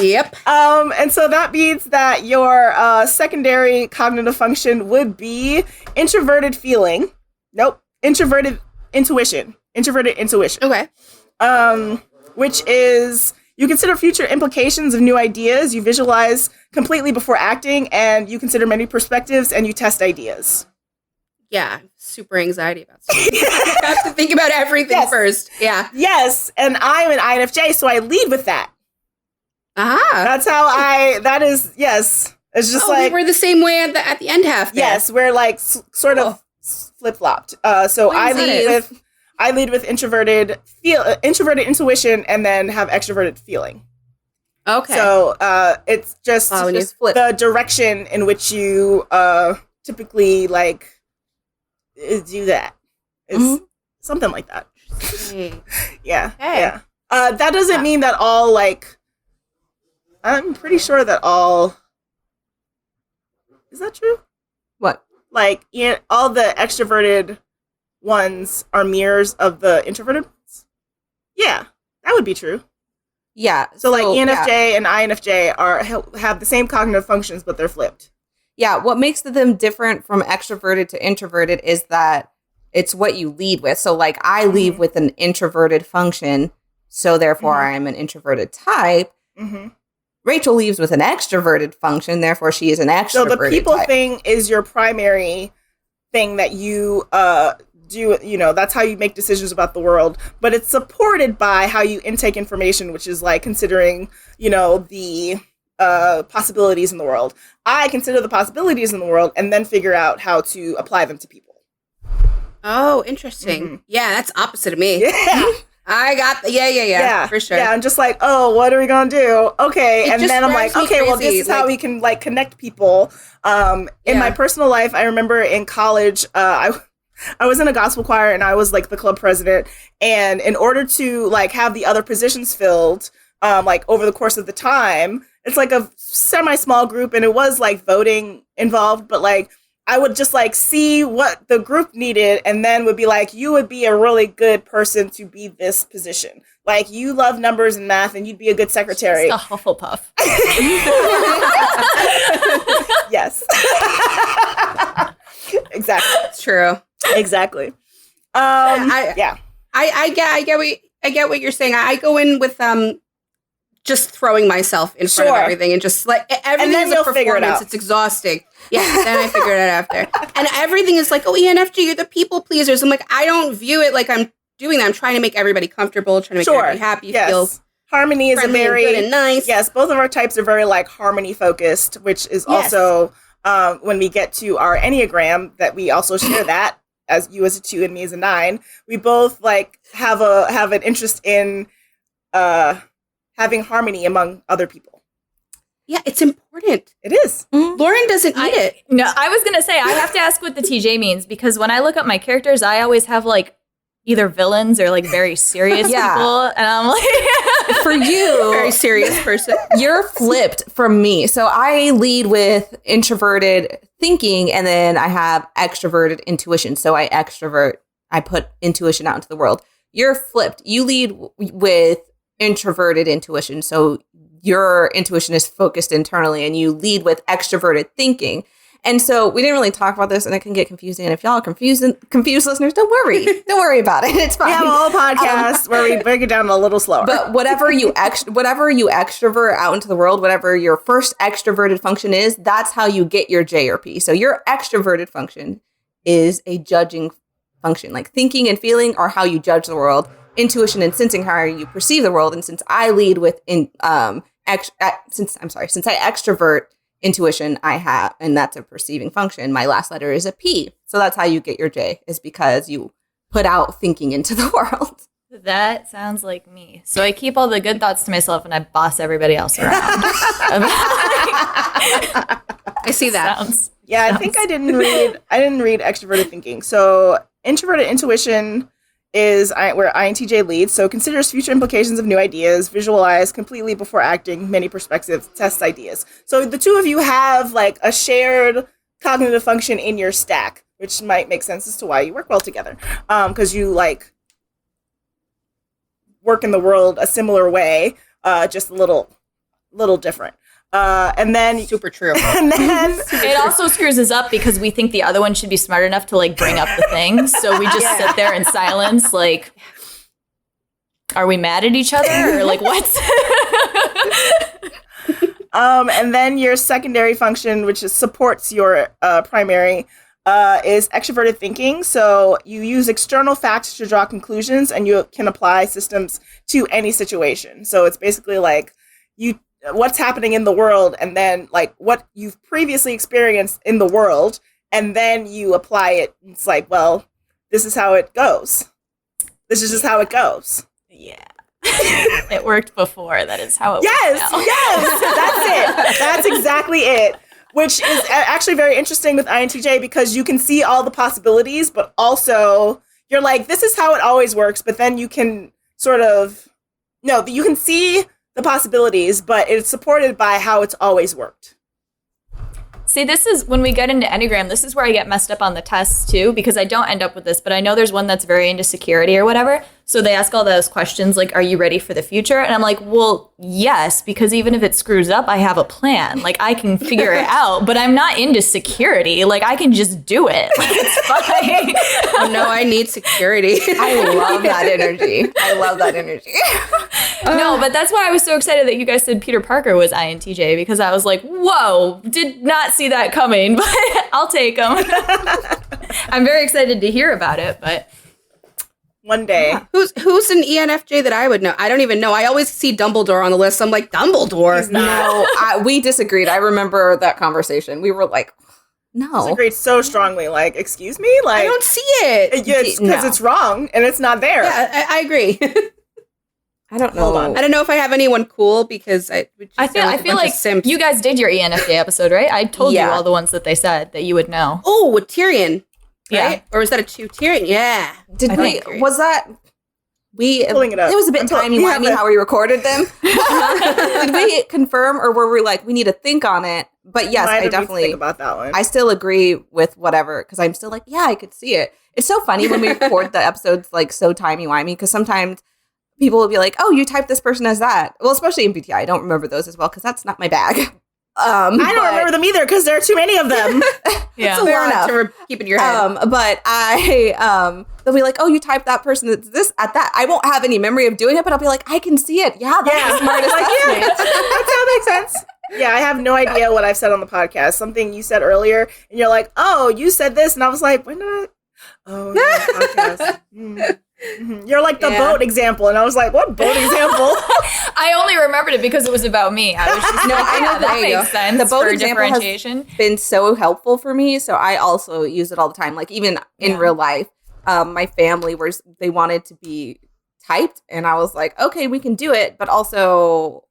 Yep. And so that means that your secondary cognitive function would be introverted feeling. Nope. Introverted intuition. Okay. Which is, you consider future implications of new ideas, you visualize completely before acting, and you consider many perspectives, and you test ideas. Yeah, super anxiety about stuff. You have to think about everything first. Yeah. Yes, and I'm an INFJ, so I lead with that. That's how yes. It's just like... we're the same way at the end half there. Yes, we're like sort of flip-flopped. So I lead with introverted intuition, and then have extroverted feeling. Okay. So it's just the direction in which you typically like do that. It's something like that. Yeah. Hey. Yeah. That doesn't mean that all like... I'm pretty sure that all... Is that true? What? Like, all the extroverted ones are mirrors of the introverted ones? Yeah, that would be true. Yeah. So like ENFJ and INFJ have the same cognitive functions, but they're flipped. Yeah. What makes them different from extroverted to introverted is that it's what you lead with. So like I lead with an introverted function, so therefore I am an introverted type. Rachel leaves with an extroverted function, therefore she is an extroverted So the people type. thing is your primary thing that you do, that's how you make decisions about the world, but it's supported by how you intake information, which is like considering, the possibilities in the world. I consider the possibilities in the world and then figure out how to apply them to people. Oh, interesting. Yeah, that's opposite of me. Yeah. I got yeah, for sure. Yeah, I'm just like, oh, what are we gonna do? Okay, and then I'm like, okay, well, this is how we can like connect people. In my personal life, I remember in college, I was in a gospel choir and I was like the club president. And in order to like have the other positions filled, like over the course of the time, it's like a semi-small group, and it was like voting involved, but like I would just like see what the group needed and then would be like, you would be a really good person to be this position. Like you love numbers and math and you'd be a good secretary. It's a Hufflepuff. Yes. Exactly. It's true. Exactly. I get what you're saying. I go in with just throwing myself in front of everything and just like everything is a performance. It's exhausting. Yeah, then I figure it out after. And everything is like, oh, ENFJ, you're the people pleasers. I'm like, I don't view it like I'm doing that. I'm trying to make everybody comfortable, trying to make everybody happy, feel harmony is friendly, very good and nice. Yes, both of our types are very like harmony focused, which is also when we get to our Enneagram that we also share that as you as a 2 and me as a 9. We both like have an interest in having harmony among other people. Yeah, it's important. It is. Lauren doesn't need it. No, I was going to say, I have to ask what the TJ means, because when I look up my characters, I always have like either villains or like very serious people. And I'm like, for you, very serious person. You're flipped from me. So I lead with introverted thinking, and then I have extroverted intuition. So I put intuition out into the world. You're flipped. You lead with introverted intuition. So your intuition is focused internally, and you lead with extroverted thinking. And so we didn't really talk about this, and it can get confusing. And if y'all are confused listeners, don't worry. Don't worry about it. It's fine. We have a whole podcast where we break it down a little slower. But whatever you extrovert out into the world, whatever your first extroverted function is, that's how you get your J or P. So your extroverted function is a judging function, like thinking and feeling are how you judge the world. Intuition and sensing how you perceive the world. And since I lead with since I extrovert intuition, I have, and that's a perceiving function. My last letter is a P. So that's how you get your J, is because you put out thinking into the world. That sounds like me. So I keep all the good thoughts to myself and I boss everybody else around. I see that. I think I didn't read extroverted thinking. So introverted intuition is where INTJ leads, so considers future implications of new ideas, visualize completely before acting, many perspectives, tests ideas. So the two of you have like a shared cognitive function in your stack, which might make sense as to why you work well together, because you like work in the world a similar way, just a little different. And then super true. And then it also screws us up because we think the other one should be smart enough to like bring up the things. So we just sit there in silence, like, are we mad at each other or like what? And then your secondary function, which supports your primary, is extroverted thinking. So you use external facts to draw conclusions, and you can apply systems to any situation. So it's basically like what's happening in the world, and then like what you've previously experienced in the world, and then you apply it. It's like, well, this is how it goes. This is just how it goes. Yeah. It worked before. That is how it works now. Yes, that's it. That's exactly it. Which is actually very interesting with INTJ, because you can see all the possibilities, but also you're like, this is how it always works. But then you can you can see the possibilities, but it's supported by how it's always worked. See, this is when we get into Enneagram, this is where I get messed up on the tests too, because I don't end up with this, but I know there's one that's very into security or whatever. So they ask all those questions like, are you ready for the future? And I'm like, well, yes, because even if it screws up, I have a plan. Like I can figure it out, but I'm not into security. Like I can just do it. Like it's fine. Oh no, I need security. I love that energy. I love that energy. No, but that's why I was so excited that you guys said Peter Parker was INTJ, because I was like, whoa, did not see that coming, but I'll take him. I'm very excited to hear about it, but one day. Yeah. Who's an ENFJ that I would know? I don't even know. I always see Dumbledore on the list. I'm like, Dumbledore. No, we disagreed. I remember that conversation. We were like, no. Disagreed so strongly. Like, excuse me? Like, I don't see it. Because it's wrong and it's not there. Yeah, I agree. I don't know. Hold on. I don't know if I have anyone cool because I feel like you guys did your ENFJ episode, right? I told you all the ones that they said that you would know. Oh, with Tyrion. Yeah. Right? Or was that a Tyrion? Yeah. Did we? Was that? Pulling it up. It was a bit timey-wimey how we recorded them. Did we confirm, or were we like, we need to think on it? But yes, I definitely think about that one. I still agree with whatever, because I'm still like, yeah, I could see it. It's so funny when we record the episodes like so timey-wimey, because sometimes people will be like, oh, you typed this person as that. Well, especially in MBTI. I don't remember those as well, because that's not my bag. I don't remember them either, because there are too many of them. Yeah, it's a lot to keep in your head. But they'll be like, oh, you typed that person that's this at that. I won't have any memory of doing it, but I'll be like, I can see it. Yeah, that's the smartest. Like, yeah, that makes sense. Yeah, I have no idea what I've said on the podcast. Something you said earlier, and you're like, oh, you said this, and I was like, when did I? Oh, yeah, podcast. Mm-hmm. You're like the boat example, and I was like, what boat example? I only remembered it because it was about me. I was just I know that makes sense. The boat for example differentiation has been so helpful for me, so I also use it all the time. Like even in real life, my family they wanted to be typed, and I was like, okay, we can do it, but also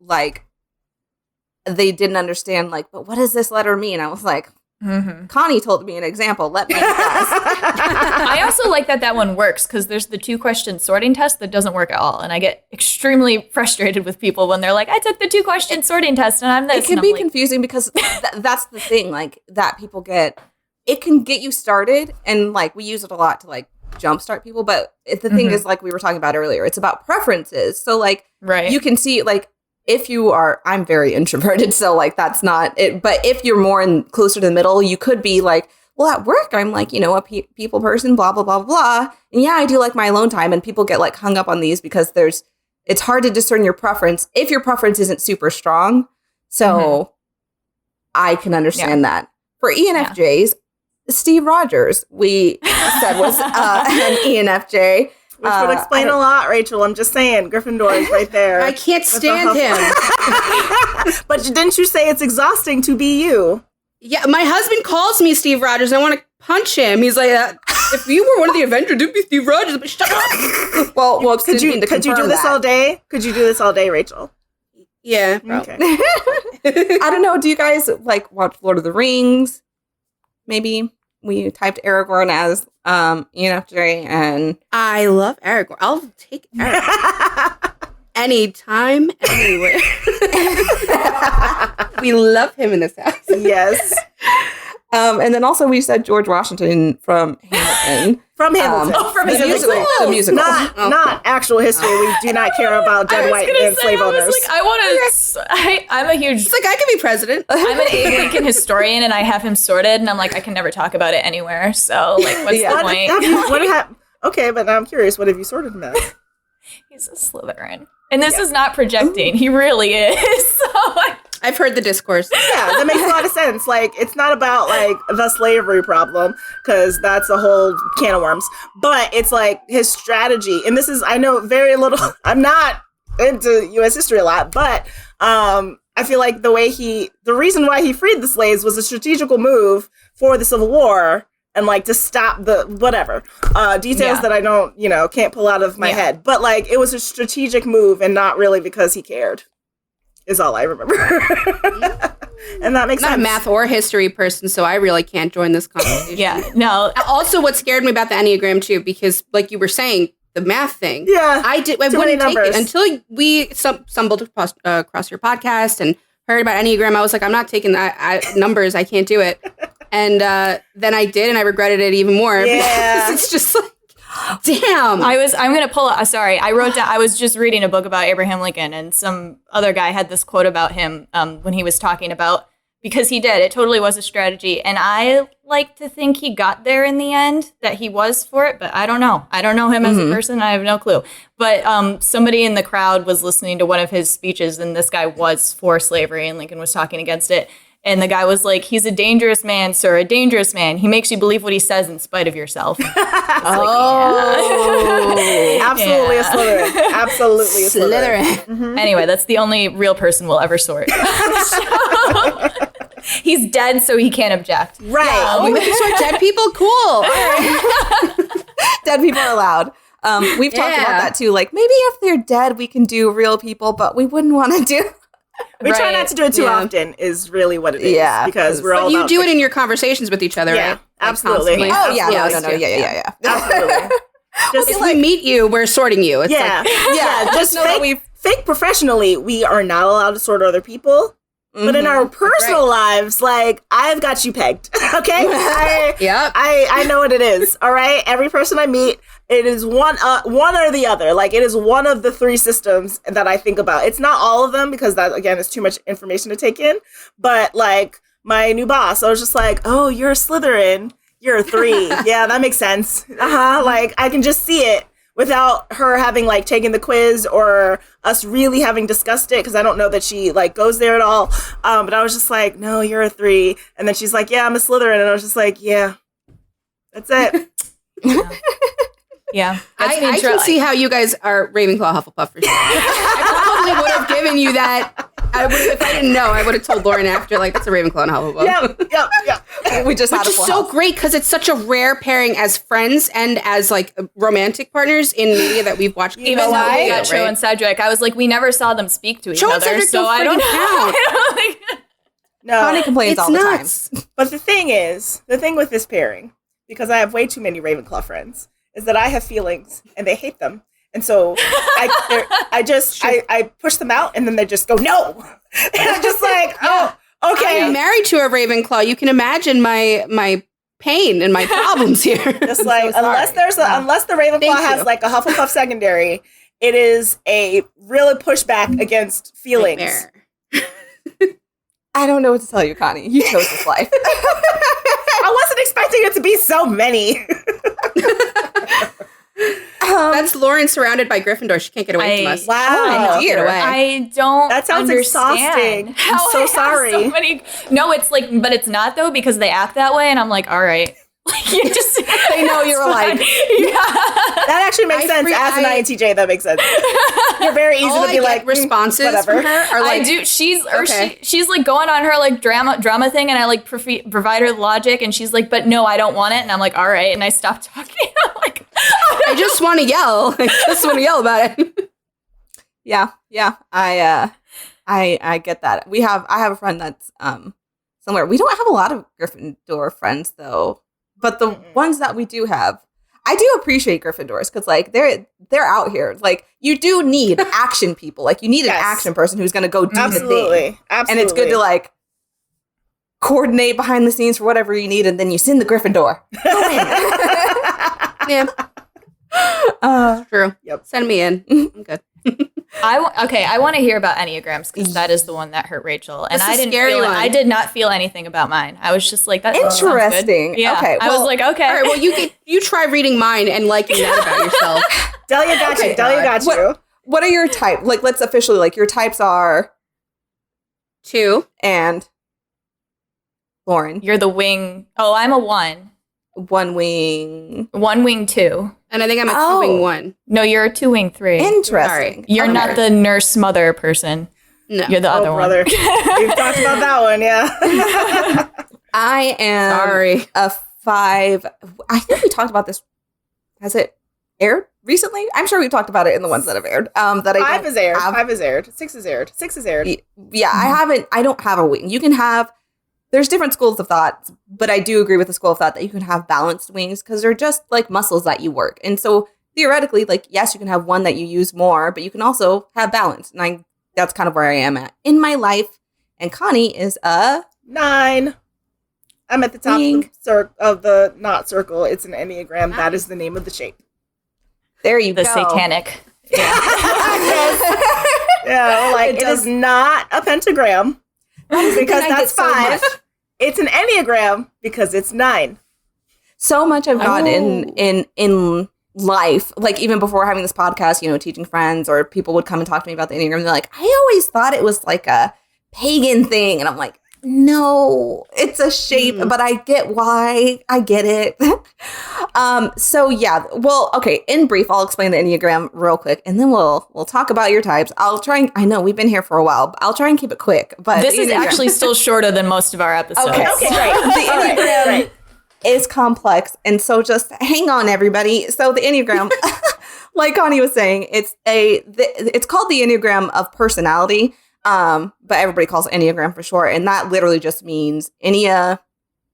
like they didn't understand. Like, but what does this letter mean? I was like. Mm-hmm. Connie told me an example. Let me guess. I also like that one works because there's the 2-question sorting test that doesn't work at all. And I get extremely frustrated with people when they're like, I took the 2-question sorting test and I'm this. It can be confusing because that's the thing, like that people get. It can get you started, and like we use it a lot to like jumpstart people. But the thing is, like we were talking about earlier, it's about preferences. So like you can see like. If you are, I'm very introverted, so like that's not it. But if you're more closer to the middle, you could be like, well, at work, I'm like, a people person, blah, blah, blah, blah. And yeah, I do like my alone time. And people get like hung up on these because it's hard to discern your preference if your preference isn't super strong. So I can understand that. For ENFJs, Steve Rogers, we said was an ENFJ. Which would explain a lot, Rachel. I'm just saying, Gryffindor is right there. I can't stand him. But didn't you say it's exhausting to be you? Yeah, my husband calls me Steve Rogers, and I want to punch him. He's like, if you were one of the Avengers, it'd be Steve Rogers. But shut up. Well, could you do this all day? Could you do this all day, Rachel? Yeah. Okay. I don't know. Do you guys like watch Lord of the Rings? Maybe we typed Aragorn as ENFJ, and I love Aragorn. I'll take Aragorn anytime, anywhere. We love him in this house. Yes. And then also we said George Washington from Hamilton. From Hamilton. From the musical. The musical. Not actual history. We do not care about dead white and slave owners. I'm a huge... It's like, I could be president. I'm an Abe Lincoln historian, and I have him sorted, and I'm like, I can never talk about it anywhere. So, like, what's the point? Okay, but now I'm curious. What have you sorted him as? He's a Slytherin. And this is not projecting. He really is. So, I've heard the discourse. Yeah, that makes a lot of sense. Like, it's not about, like, the slavery problem, because that's a whole can of worms. But it's, like, his strategy. And this is, I know very little. I'm not into U.S. history a lot, but I feel like the reason why he freed the slaves was a strategical move for the Civil War. And, like, to stop the whatever details that I don't, can't pull out of my head. But, like, it was a strategic move and not really because he cared, is all I remember. And that makes sense. I'm not a math or history person, so I really can't join this conversation. Yeah, no. Also, what scared me about the Enneagram, too, because, like you were saying, the math thing. Yeah. I wouldn't take it until we stumbled across your podcast and heard about Enneagram, I was like, I'm not taking numbers. I can't do it. And then I did, and I regretted it even more. Yeah. It's just like, damn. I'm going to pull up. Sorry. I wrote down, I was just reading a book about Abraham Lincoln, and some other guy had this quote about him when he was talking about, because he did. It totally was a strategy. And I like to think he got there in the end, that he was for it, but I don't know. I don't know him as a person. I have no clue. But somebody in the crowd was listening to one of his speeches, and this guy was for slavery, and Lincoln was talking against it. And the guy was like, he's a dangerous man, sir, a dangerous man. He makes you believe what he says in spite of yourself. Absolutely a Slytherin. Absolutely a Slytherin. Anyway, that's the only real person we'll ever sort. He's dead, so he can't object. Right. We can sort dead people? Cool. All right. Dead people are allowed. We've talked about that too. Like, maybe if they're dead, we can do real people, but we wouldn't want to do. We try not to do it too often is really what it is. Yeah. Because we're all But you about do it in your conversations with each other, Yeah, right? absolutely. Like, Oh, yeah. constantly. No. Yeah. Absolutely. Just If we meet you, we're sorting you. It's yeah. like, Yeah. Just know that fake professionally, we are not allowed to sort other people. But in our personal lives, like, I've got you pegged. Okay? Yep. I know what it is. All right? Every person I meet, it is one or the other. Like, it is one of the three systems that I think about. It's not all of them, because that, again, is too much information to take in. But, like, my new boss, I was just like, oh, you're a Slytherin. You're a 3. Yeah, that makes sense. Like, I can just see it without her having, like, taken the quiz or us really having discussed it, because I don't know that she, like, goes there at all. But I was just like, no, you're a 3. And then she's like, yeah, I'm a Slytherin. And I was just like, yeah, that's it. Yeah. I can see how you guys are Ravenclaw, Hufflepuff for sure. I probably would have given you that. If I didn't know, I would have told Lauren after, like, that's a Ravenclaw and Hufflepuff. Yep. We just Which had a is full so house. great, because it's such a rare pairing as friends and as, like, romantic partners in media that we've watched. Even though we got Cho and Cedric, I was like, we never saw them speak to each Cho and other, Cedric so don't I don't freaking know. No. Connie complains It's all the time. nuts. But the thing with this pairing, because I have way too many Ravenclaw friends, is that I have feelings and they hate them. And so I push them out, and then they just go, no. And I'm just like, oh, okay. I'm married to a Ravenclaw. You can imagine my pain and my problems here. Just like, unless the Ravenclaw has like a Hufflepuff secondary, it is a really pushback against feelings. Nightmare. I don't know what to tell you, Connie. You chose this life. I wasn't expecting it to be so many. That's Lauren surrounded by Gryffindor. She can't get away from us. Wow. Get away. I don't That sounds understand exhausting. I'm how so I have sorry. so many- No, it's like, but it's not though, because they act that way, and I'm like, all right. Like, you just They know you're alike. Yeah. That actually makes sense. As an INTJ, that makes sense. You're very easy to be like responses whatever. from her are like, I do. She's okay. she's like going on her like drama thing, and I like provide her logic, and she's like, but no, I don't want it, and I'm like, all right, and I stop talking. I'm like, I just want to yell. I just want to yell about it. Yeah. I get that. I have a friend that's somewhere. We don't have a lot of Gryffindor friends though, but the ones that we do have, I do appreciate Gryffindors, because like they're out here. Like, you do need action people. Like, you need an action person who's going to go do the thing. Absolutely. And it's good to like coordinate behind the scenes for whatever you need, and then you send the Gryffindor. Go in. Yeah. True. Yep. Send me in. I'm good. I want to hear about Enneagrams, because that is the one that hurt Rachel, and That's the scary one. I did not feel anything about mine. I was just like, that sounds good. Interesting. Yeah. Okay, I was well- like, okay. All right. Well, you try reading mine and liking that about yourself. Delia got you. Delia got you. What are your type? Like, let's officially, like, your types are 2. and Lauren. You're the wing. Oh, I'm a 1. One wing. 1 wing 2. And I think I'm a Oh. 2 wing 1. No, you're a 2 wing 3. Interesting. You're Okay. not the nurse mother person. No. You're the other Oh, one. brother. We've talked about that one, yeah. I am Sorry. a 5. I think we talked about this. Has it aired recently? I'm sure we've talked about it in the ones that have aired. That I 5 don't is aired. have. 5 is aired. 6 is aired. 6 is aired. Yeah, I don't have a wing. You can have, there's different schools of thought, but I do agree with the school of thought that you can have balanced wings, because they're just like muscles that you work. And so theoretically, like, yes, you can have one that you use more, but you can also have balance. And that's kind of where I am at in my life. And Connie is a 9. I'm at the top wing. of the not circle. It's an Enneagram. Nice. That is the name of the shape. There you go. The satanic. Yeah. Yeah, like it is not a pentagram because that's 5. So it's an Enneagram because it's 9. So much I've gotten in life, like even before having this podcast, you know, teaching friends or people would come and talk to me about the Enneagram. They're like, I always thought it was like a pagan thing. And I'm like, no, it's a shape, but I get why. I get it. So yeah, well, okay. In brief, I'll explain the Enneagram real quick, and then we'll talk about your types. I'll try. And, I know we've been here for a while, but I'll try and keep it quick. But this is actually still shorter than most of our episodes. Okay, great. The Enneagram is complex, and so just hang on, everybody. So the Enneagram, like Connie was saying, it's called the Enneagram of personality. But everybody calls it Enneagram for short, and that literally just means Ennea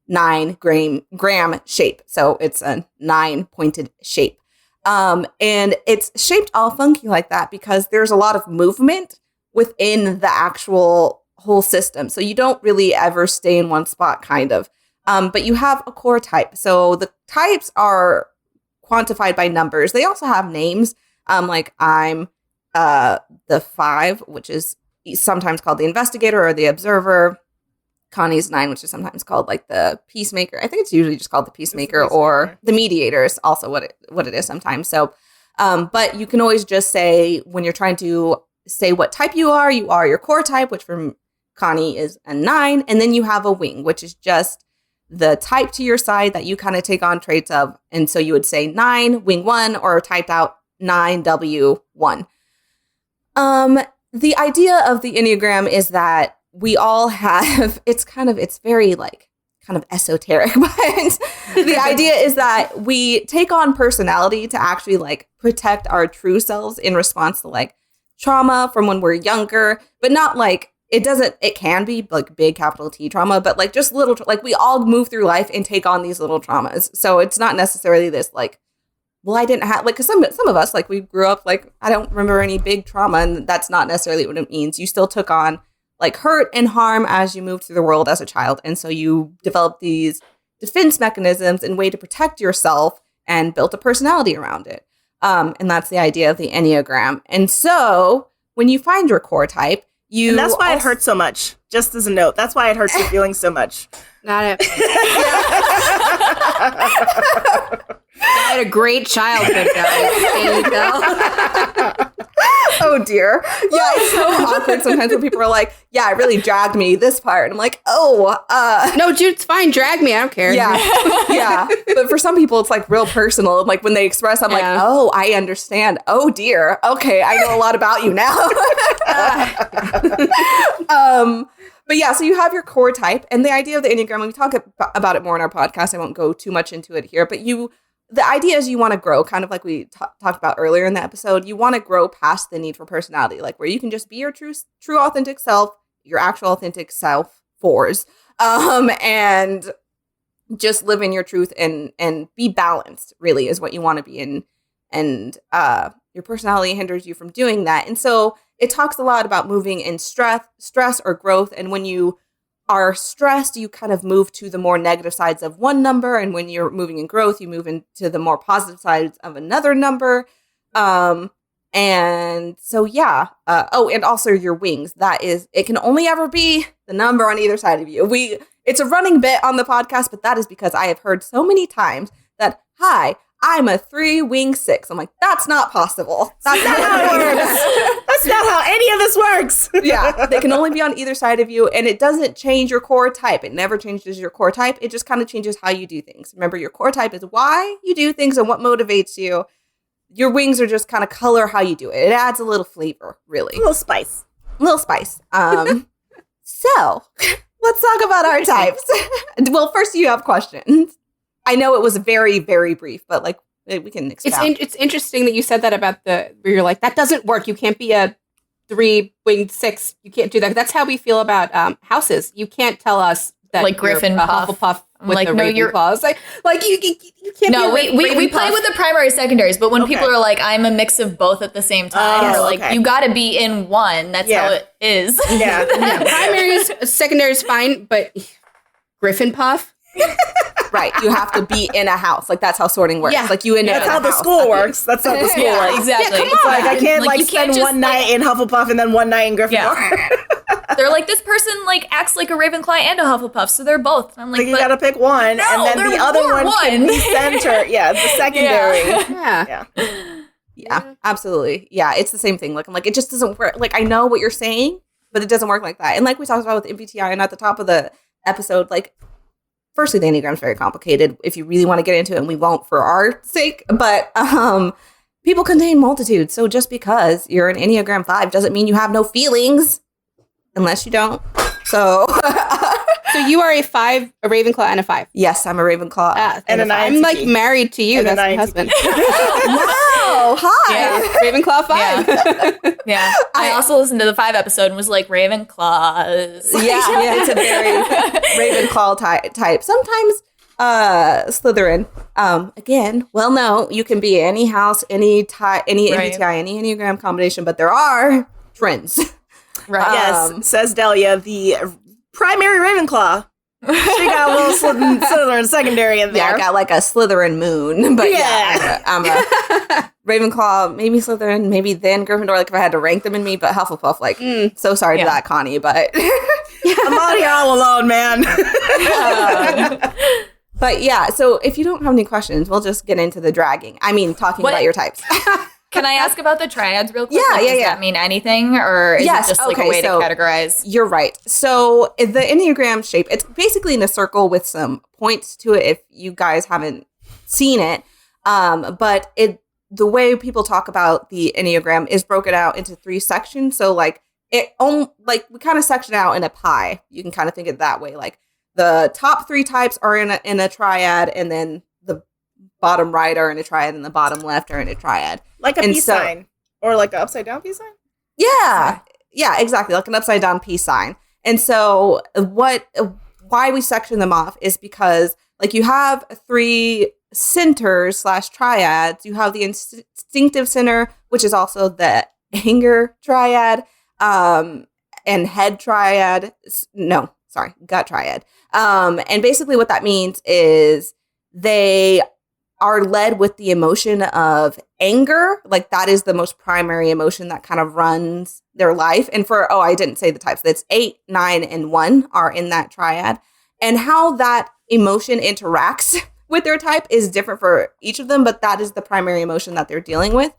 9 gram shape. So it's a 9-pointed shape. And it's shaped all funky like that because there's a lot of movement within the actual whole system. So you don't really ever stay in one spot, kind of. But you have a core type. So the types are quantified by numbers. They also have names. Like I'm the 5, which is sometimes called the investigator or the observer. Connie's 9, which is sometimes called like the peacemaker. I think it's usually just called the peacemaker, or the mediator is also what it is sometimes. So, but you can always just say, when you're trying to say what type you are your core type, which for Connie is a 9. And then you have a wing, which is just the type to your side that you kind of take on traits of. And so you would say 9, wing 1, or typed out 9W1. The idea of the Enneagram is that we all have, it's very like kind of esoteric, but the idea is that we take on personality to actually like protect our true selves in response to like trauma from when we're younger, but not like, it can be like big capital T trauma, but like just little, like we all move through life and take on these little traumas. So it's not necessarily this like, well, I didn't have, like, because some of us, like, we grew up, like, I don't remember any big trauma, and that's not necessarily what it means. You still took on, like, hurt and harm as you moved through the world as a child, and so you developed these defense mechanisms and way to protect yourself and built a personality around it. And that's the idea of the Enneagram. And so, when you find your core type, and that's why it hurts so much, just as a note. That's why it hurts your feelings so much. Not it. I had a great childhood, guys. There you go. Oh, dear. Yeah, it's so awkward sometimes when people are like, yeah, it really dragged me, this part. I'm like, no, dude, it's fine. Drag me. I don't care. Yeah. Yeah. But for some people, it's like real personal. Like when they express, I'm like, oh, I understand. Oh, dear. Okay, I know a lot about you now. But yeah, so you have your core type, and the idea of the Enneagram, when we talk about it more in our podcast, I won't go too much into it here, but the idea is you want to grow, kind of like we talked about earlier in the episode. You want to grow past the need for personality, like where you can just be your true authentic self, your actual authentic self, and just live in your truth and be balanced, really, is what you want to be in. And your personality hinders you from doing that. And so it talks a lot about moving in stress or growth. And when you are stressed, you kind of move to the more negative sides of one number. And when you're moving in growth, you move into the more positive sides of another number. And so, yeah. And also your wings. It can only ever be the number on either side of you. It's a running bit on the podcast, but that is because I have heard so many times that, hi, I'm a 3 wing 6. I'm like, that's not possible. That's not how it works. That's not how any of this works. Yeah, they can only be on either side of you, and it doesn't change your core type. It never changes your core type. It just kind of changes how you do things. Remember, your core type is why you do things and what motivates you. Your wings are just kind of color how you do it. It adds a little flavor, really. A little spice. So, let's talk about our types. Well, first you have questions. I know it was very, very brief, but like we can expound. It's interesting that you said that about where you're like, that doesn't work. You can't be a 3-winged 6. You can't do that. That's how we feel about houses. You can't tell us that like Griffin you're a Puff. Hufflepuff with like, the no, Ravenclaws. Like you can't. No, be we play with the primary secondaries, but when Okay. people are like, I'm a mix of both at the same time, or like, okay. you got to be in one. That's how it is. Yeah. Yeah, primaries, secondaries, fine, but Griffin Puff. Right. You have to be in a house. Like that's how sorting works. Yeah. Like you end up That's in how a the house. school works. That's how the school Yeah, works. exactly. Yeah, come It's like I can't Like, like you can't spend just, one night in Hufflepuff and then one night in Gryffindor. They're like, this person like acts like a Ravenclaw and a Hufflepuff, so they're both. And I'm like, Like you gotta pick one, No, and then the there other were one can one. be center. Yeah, the secondary. Yeah. Yeah. Yeah, absolutely. Yeah, it's the same thing. Like I'm like, it just doesn't work. Like I know what you're saying, but it doesn't work like that. And like we talked about with MBTI and at the top of the episode, like firstly, the Enneagram is very complicated if you really want to get into it, and we won't for our sake. But people contain multitudes. So just because you're an Enneagram 5 doesn't mean you have no feelings, unless you don't. So So you are a 5, a Ravenclaw, and a 5. yes, I'm a Ravenclaw. And an I'm INTP. like married to you. And an That's my INTP. husband. Wow, hi. Yeah, Ravenclaw 5. yeah. I also listened to the 5 episode and was like, Ravenclaws. Yeah, it's a very Ravenclaw type. Sometimes Slytherin. Again, well, no, you can be any house, any type, any Right. MBTI, any Enneagram combination, but there are trends. Right. Yes, says Delia, the primary Ravenclaw. She got a little Slytherin secondary in Yeah, there. I got like a Slytherin moon, but yeah, Yeah. I'm a Ravenclaw, maybe Slytherin, maybe then Gryffindor. Like if I had to rank them in me, but Hufflepuff. Like, so sorry to Yeah. that, Connie, but I'm out here all alone, man. but yeah. So if you don't have any questions, we'll just get into the dragging. I mean, talking What- about your types. Can I ask about the triads real quick? Yeah, Like, yeah, does yeah. that mean anything, or is Yes, it just like okay, a way so- to categorize? You're right. So the Enneagram shape, it's basically in a circle with some points to it if you guys haven't seen it. But the way people talk about the Enneagram is broken out into 3 sections. So like we kind of section out in a pie. You can kind of think of it that way. Like the top 3 types are in a triad, and then the bottom right are in a triad, and the bottom left are in a triad. Like a And peace so- sign. Or like an upside down peace sign? Yeah. Yeah, exactly. Like an upside down peace sign. And so why we section them off is because like you have 3 centers / triads. You have the instinctive center, which is also the anger triad, and head triad. No, sorry, gut triad. And basically what that means is they are led with the emotion of anger. Like that is the most primary emotion that kind of runs their life. And I didn't say the types. That's 8, 9, and 1 are in that triad. And how that emotion interacts with their type is different for each of them, but that is the primary emotion that they're dealing with.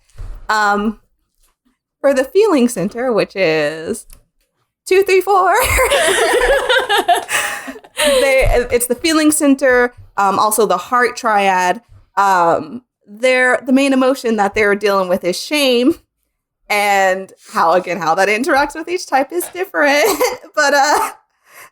For the feeling center, which is 2, 3, 4. It's the feeling center, also the heart triad. The main emotion that they're dealing with is shame, and how that interacts with each type is different. But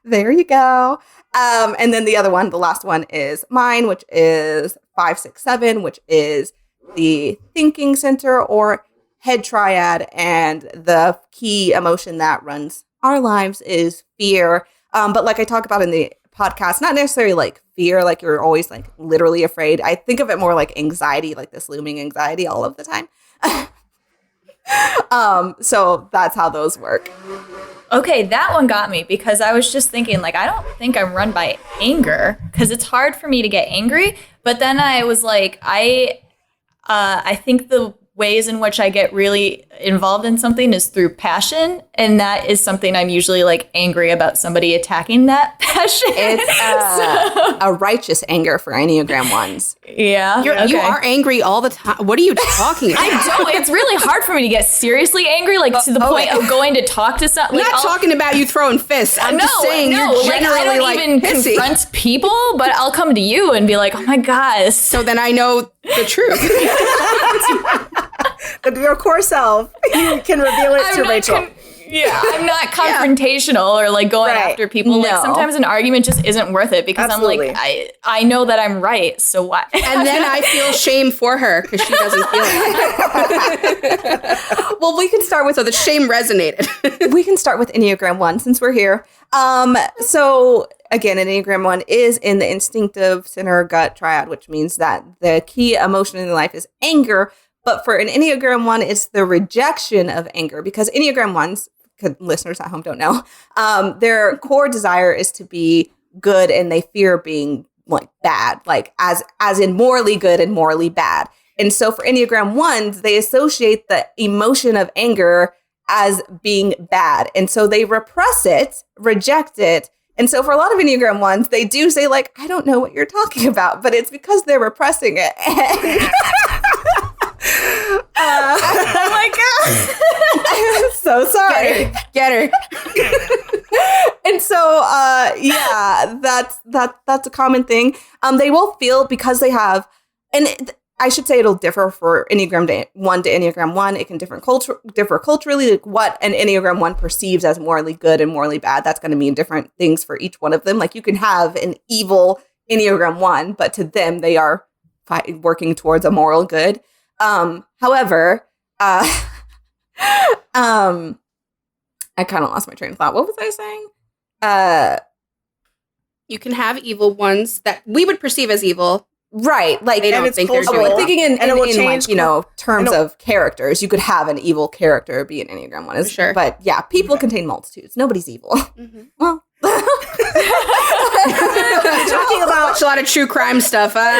there you go. And then the last one is mine, which is 5, 6, 7, which is the thinking center or head triad, and the key emotion that runs our lives is fear. But like I talk about in the podcast, not necessarily like fear, like you're always like literally afraid. I think of it more like anxiety, like this looming anxiety all of the time. So that's how those work. Okay, that one got me because I was just thinking, like, I don't think I'm run by anger because it's hard for me to get angry. But then I was like, I think the ways in which I get really involved in something is through passion, and that is something I'm usually like angry about somebody attacking that passion. It's a righteous anger for Enneagram 1s. Yeah, You are angry all the time. What are you talking about? I don't. It's really hard for me to get seriously angry, like to the point of going to talk to someone. I'm not talking about you throwing fists. I'm just saying you're like, generally I don't like even pissy. confront people, but I'll come to you and be like, "Oh my god!" So then I know the truth. Your core self, you can reveal it to Rachel. I'm not confrontational or like going Right. after people. Like No. sometimes an argument just isn't worth it because Absolutely. I'm like, I know that I'm right, so what? And then I feel shame for her because she doesn't feel it. Well, we can start with So the shame resonated. we can start with Enneagram 1 since we're here. So again, Enneagram 1 is in the instinctive center gut triad, which means that the key emotion in life is anger. But for an Enneagram 1, it's the rejection of anger, because Enneagram 1s, listeners at home don't know, their core desire is to be good, and they fear being like bad, like as in morally good and morally bad. And so for Enneagram 1s, they associate the emotion of anger as being bad. And so they repress it, reject it. And so for a lot of Enneagram 1s, they do say like, I don't know what you're talking about, but it's because they're repressing it. Oh my God. I'm so sorry. Get her. And so, yeah, that's a common thing. They will feel, because they have, I should say it'll differ for Enneagram 1 to Enneagram 1. It can differ culturally, like what an Enneagram 1 perceives as morally good and morally bad. That's going to mean different things for each one of them. Like you can have an evil Enneagram 1, but to them, they are working towards a moral good. However, I kind of lost my train of thought. What was I saying? You can have evil ones that we would perceive as evil. Right, like they don't think they're doing like thinking in change, like, terms of characters, you could have an evil character be an Enneagram 1. Sure. But yeah, people contain multitudes. Nobody's evil. Mm-hmm. Well, talking about a lot of true crime stuff. Yeah,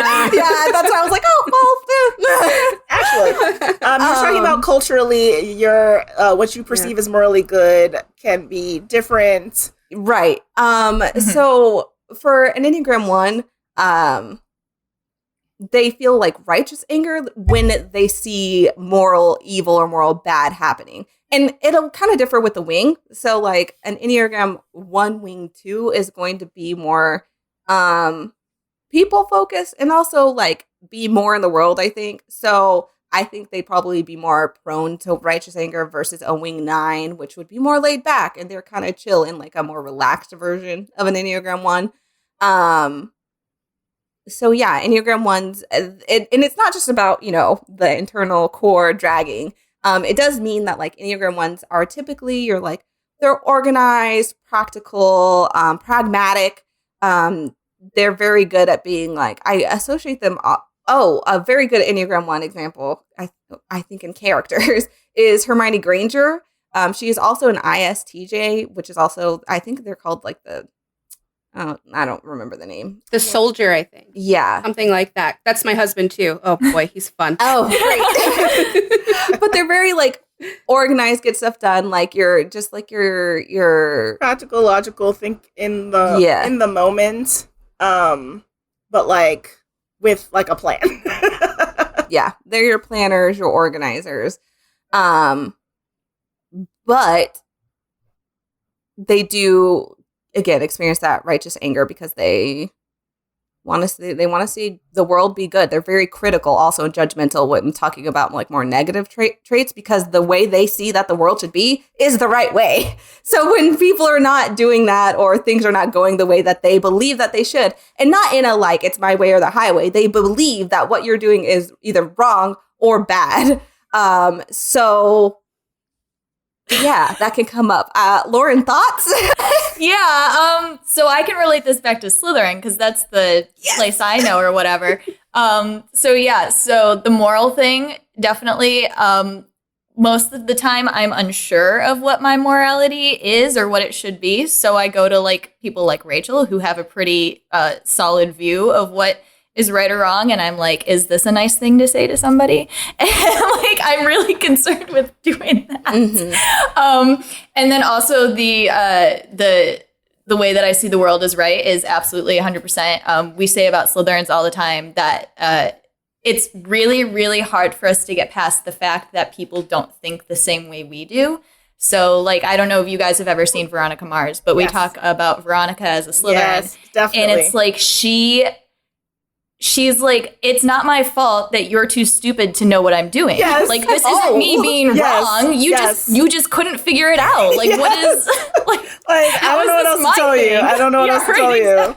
that's why I was like, oh, well. Actually, you're talking about culturally, your what you perceive as morally good can be different. Right. So for an Enneagram 1, they feel like righteous anger when they see moral evil or moral bad happening. And it'll kind of differ with the wing. So like an Enneagram 1 wing 2 is going to be more people focused and also like be more in the world, I think. So I think they'd probably be more prone to righteous anger versus a wing 9, which would be more laid back, and they're kind of chill in like a more relaxed version of an Enneagram 1. So yeah, Enneagram 1s, and it's not just about, the internal core dragging. It does mean that like Enneagram 1s are typically, they're organized, practical, pragmatic. They're very good at being like, I associate them. A very good Enneagram 1 example, I think in characters, is Hermione Granger. She is also an ISTJ, which is also, I think they're called like I don't remember the name. The soldier, I think. Yeah. Something like that. That's my husband, too. Oh, boy, he's fun. Oh, great. But they're very, like, organized, get stuff done. Like, you're just, like, you're practical, logical, think in the moment, but, like, with, like, a plan. Yeah. They're your planners, your organizers. But they do, again, experience that righteous anger because they want to see the world be good. They're very critical, also judgmental when I'm talking about like more negative traits, because the way they see that the world should be is the right way. So when people are not doing that or things are not going the way that they believe that they should, and not in a like it's my way or the highway, they believe that what you're doing is either wrong or bad. So yeah, that can come up. Lauren, thoughts? Yeah, so I can relate this back to Slytherin because that's the place I know or whatever. So the moral thing, definitely. Most of the time I'm unsure of what my morality is or what it should be. So I go to like people like Rachel who have a pretty solid view of what is right or wrong, and I'm like, is this a nice thing to say to somebody? And like, I'm really concerned with doing that. Mm-hmm. And then also the way that I see the world is right is absolutely 100%. We say about Slytherins all the time that it's really, really hard for us to get past the fact that people don't think the same way we do. So, like, I don't know if you guys have ever seen Veronica Mars, but we talk about Veronica as a Slytherin. Yes, definitely. And it's like she's like, it's not my fault that you're too stupid to know what I'm doing. Yes. Like, this isn't me being wrong. You just couldn't figure it out. Like, what is like I don't know what else to tell you. I don't know what else to tell you.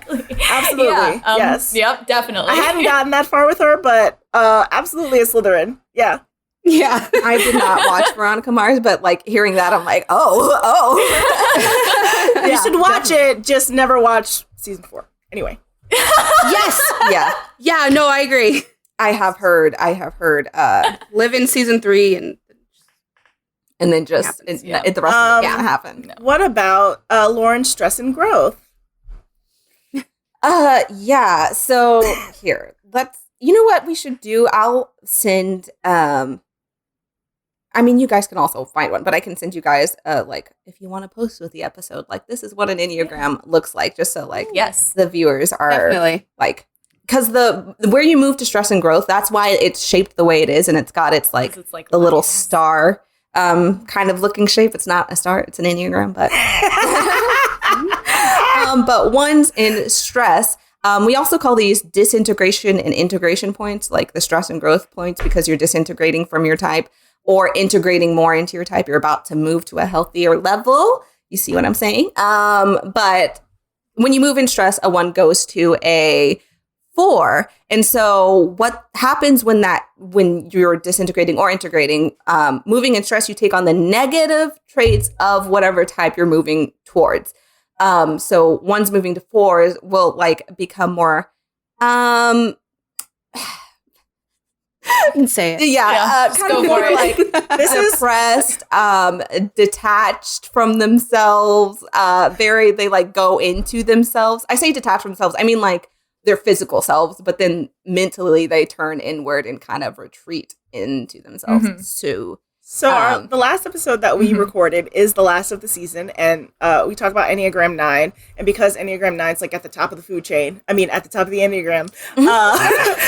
Absolutely. Yeah, yes. Yep, definitely. I hadn't gotten that far with her, but absolutely a Slytherin. Yeah. Yeah. I did not watch Veronica Mars, but like hearing that, I'm like, oh. You should watch it, just never watch season 4. Anyway. Yes. Yeah. Yeah. No, I agree. I have heard. Live in season 3 and then just happens, the rest of it doesn't happen. No. What about Lauren's stress and growth? Yeah. So here, you know what we should do? I'll send, I mean, you guys can also find one, but I can send you guys, like, if you want to post with the episode, like, this is what an Enneagram looks like, just so, like, Yes, the viewers are, definitely. like, because where you move to stress and growth, that's why it's shaped the way it is, and it's got its, like, the little star, kind of looking shape. It's not a star, it's an Enneagram, but, but one's in stress. We also call these disintegration and integration points, like the stress and growth points, because you're disintegrating from your type or integrating more into your type. You're about to move to a healthier level. You see what I'm saying? But when you move in stress, a 1 goes to a 4. And so what happens when you're disintegrating or integrating, moving in stress, you take on the negative traits of whatever type you're moving towards. So 1's moving to 4s will like become more, You can say it. kind of more like depressed, detached from themselves, they like go into themselves. I say detached from themselves, I mean like their physical selves, but then mentally they turn inward and kind of retreat into themselves. Mm-hmm. So the last episode that we recorded is the last of the season, and we talk about Enneagram 9, and because Enneagram 9 is like at the top of the food chain, I mean at the top of the Enneagram,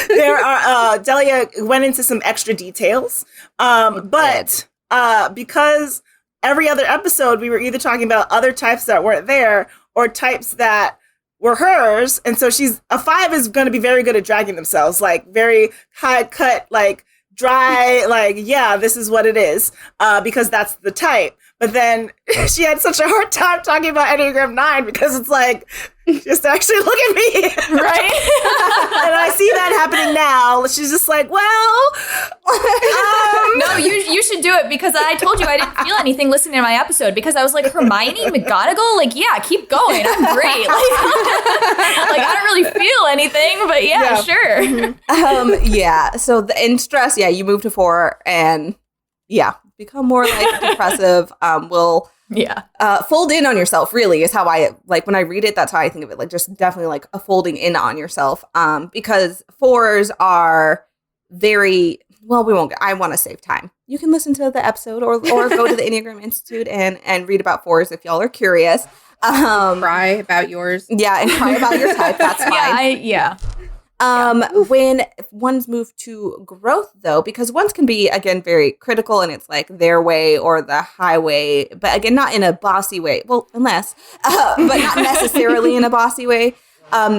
there are Delia went into some extra details, but because every other episode we were either talking about other types that weren't there or types that were hers, and so a 5 is going to be very good at dragging themselves, like very high cut, like dry, like, yeah, this is what it is, because that's the type. But then she had such a hard time talking about Enneagram 9 because it's like, just actually look at me. right? And I see that happening now. She's just like, well, No, you should do it because I told you I didn't feel anything listening to my episode because I was like, Hermione McGonagall? Like, yeah, keep going. I'm great. Like I don't really feel anything, but yeah. Sure. Yeah. So in stress, yeah, you move to 4 and become more like depressive. Will fold in on yourself, really, is how I like when I read it. That's how I think of it. Like just definitely like a folding in on yourself. Because 4s are very I want to save time. You can listen to the episode or go to the Enneagram Institute and read about 4s if y'all are curious. Cry about yours. Yeah, and cry about your type. That's fine. When 1s move to growth, though, because 1s can be, again, very critical and it's like their way or the highway, but again, not in a bossy way. Well, unless, but not necessarily in a bossy way.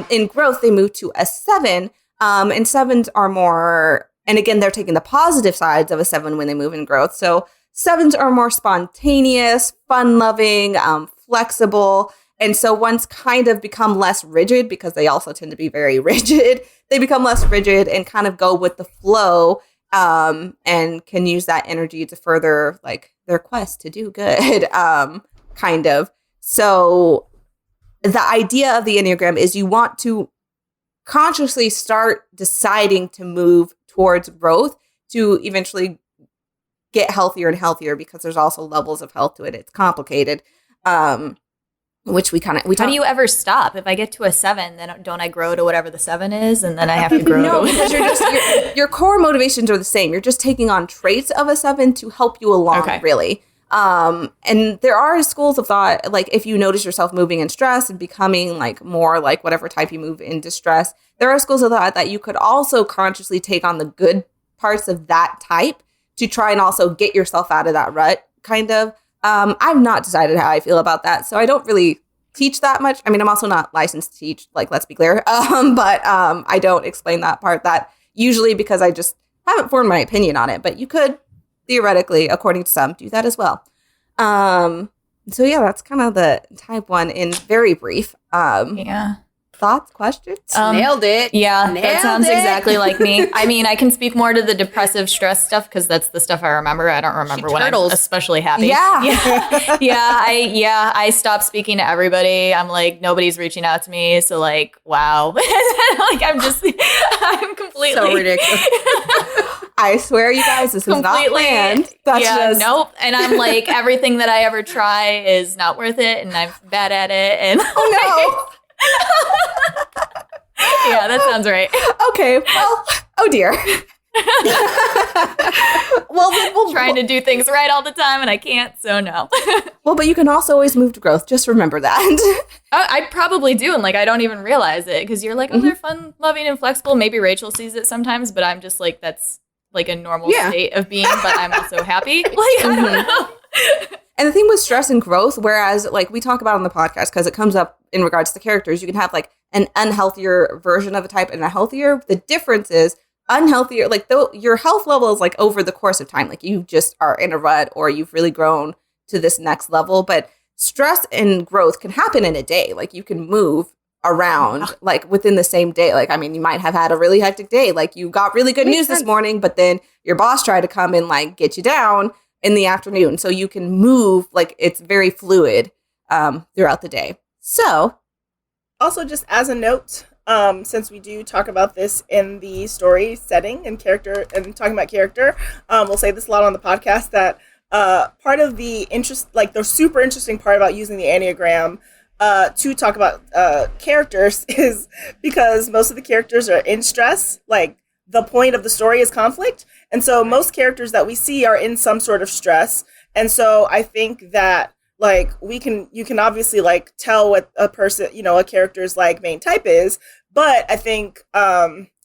In growth, they move to a 7, and 7s are more, and again, they're taking the positive sides of a 7 when they move in growth. So 7s are more spontaneous, fun-loving, flexible. And so 1s kind of become less rigid because they also tend to be very rigid. They become less rigid and kind of go with the flow, and can use that energy to further like their quest to do good, kind of. So the idea of the Enneagram is you want to consciously start deciding to move towards growth to eventually get healthier and healthier, because there's also levels of health to it. It's complicated. Which we talk. How do you ever stop? If I get to a 7, then don't I grow to whatever the 7 is, and then I have to grow? No, because your core motivations are the same. You're just taking on traits of a 7 to help you along, really. And there are schools of thought, like if you notice yourself moving in stress and becoming like more like whatever type you move into stress, there are schools of thought that you could also consciously take on the good parts of that type to try and also get yourself out of that rut, kind of. I've not decided how I feel about that, so I don't really teach that much. I mean, I'm also not licensed to teach, like, let's be clear. But I don't explain that part, that usually because I just haven't formed my opinion on it. But you could theoretically, according to some, do that as well. So yeah, that's kind of the type 1 in very brief. Thoughts, questions? Nailed it. Yeah, Nailed that sounds it. exactly like me. I mean, I can speak more to the depressive stress stuff because that's the stuff I remember. I don't remember when I'm especially happy. Yeah. I stopped speaking to everybody. I'm like, nobody's reaching out to me. So like, wow. Like I'm completely. So ridiculous. I swear, you guys, this was not planned. That's nope. And I'm like, everything that I ever try is not worth it, and I'm bad at it. And oh no. Yeah, that sounds right. Okay. Well, oh dear. well, trying to do things right all the time, and I can't. So no. Well, but you can also always move to growth. Just remember that. I probably do, and like I don't even realize it because you're like, oh, they're fun, loving, and flexible. Maybe Rachel sees it sometimes, but I'm just like, that's like a normal state of being. But I'm also happy. Like I don't know. And the thing with stress and growth, whereas like we talk about on the podcast, because it comes up in regards to characters, you can have like an unhealthier version of a type and a healthier. The difference is unhealthier, like though your health level is like over the course of time, like you just are in a rut or you've really grown to this next level. But stress and growth can happen in a day. Like you can move around like within the same day. Like, I mean, you might have had a really hectic day. Like you got really good news this morning, but then your boss tried to come and like get you down in the afternoon. So you can move, like it's very fluid throughout the day. So also just as a note, since we do talk about this in the story setting and character and talking about character, we'll say this a lot on the podcast that part of the interest, like the super interesting part about using the Enneagram to talk about characters is because most of the characters are in stress. Like the point of the story is conflict. And so most characters that we see are in some sort of stress. And so I think that like you can obviously like tell what a person, you know, a character's like main type is. But I think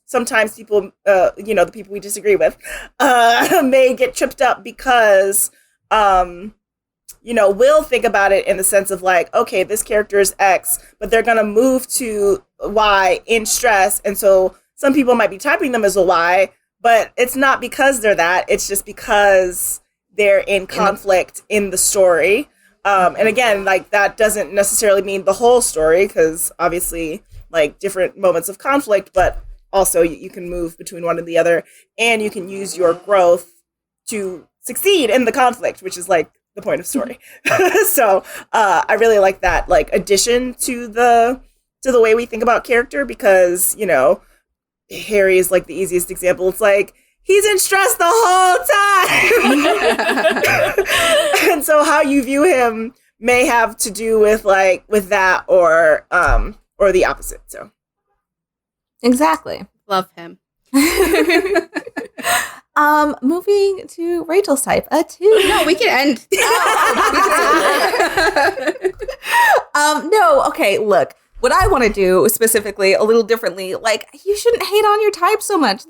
sometimes people, you know, the people we disagree with may get tripped up because, you know, we'll think about it in the sense of like, okay, this character is X, but they're going to move to Y in stress. And so some people might be typing them as a Y, but it's not because they're that. It's just because they're in conflict in the story. And again, like that doesn't necessarily mean the whole story because obviously like different moments of conflict, but also you can move between one and the other and you can use your growth to succeed in the conflict, which is like the point of story. So I really like that like addition to the way we think about character because, you know, Harry is like the easiest example. It's like he's in stress the whole time. And so how you view him may have to do with like with that or the opposite. So exactly. Love him. Moving to Rachel's type, a 2. No, we can end. No, okay, look. What I want to do specifically a little differently, like you shouldn't hate on your type so much.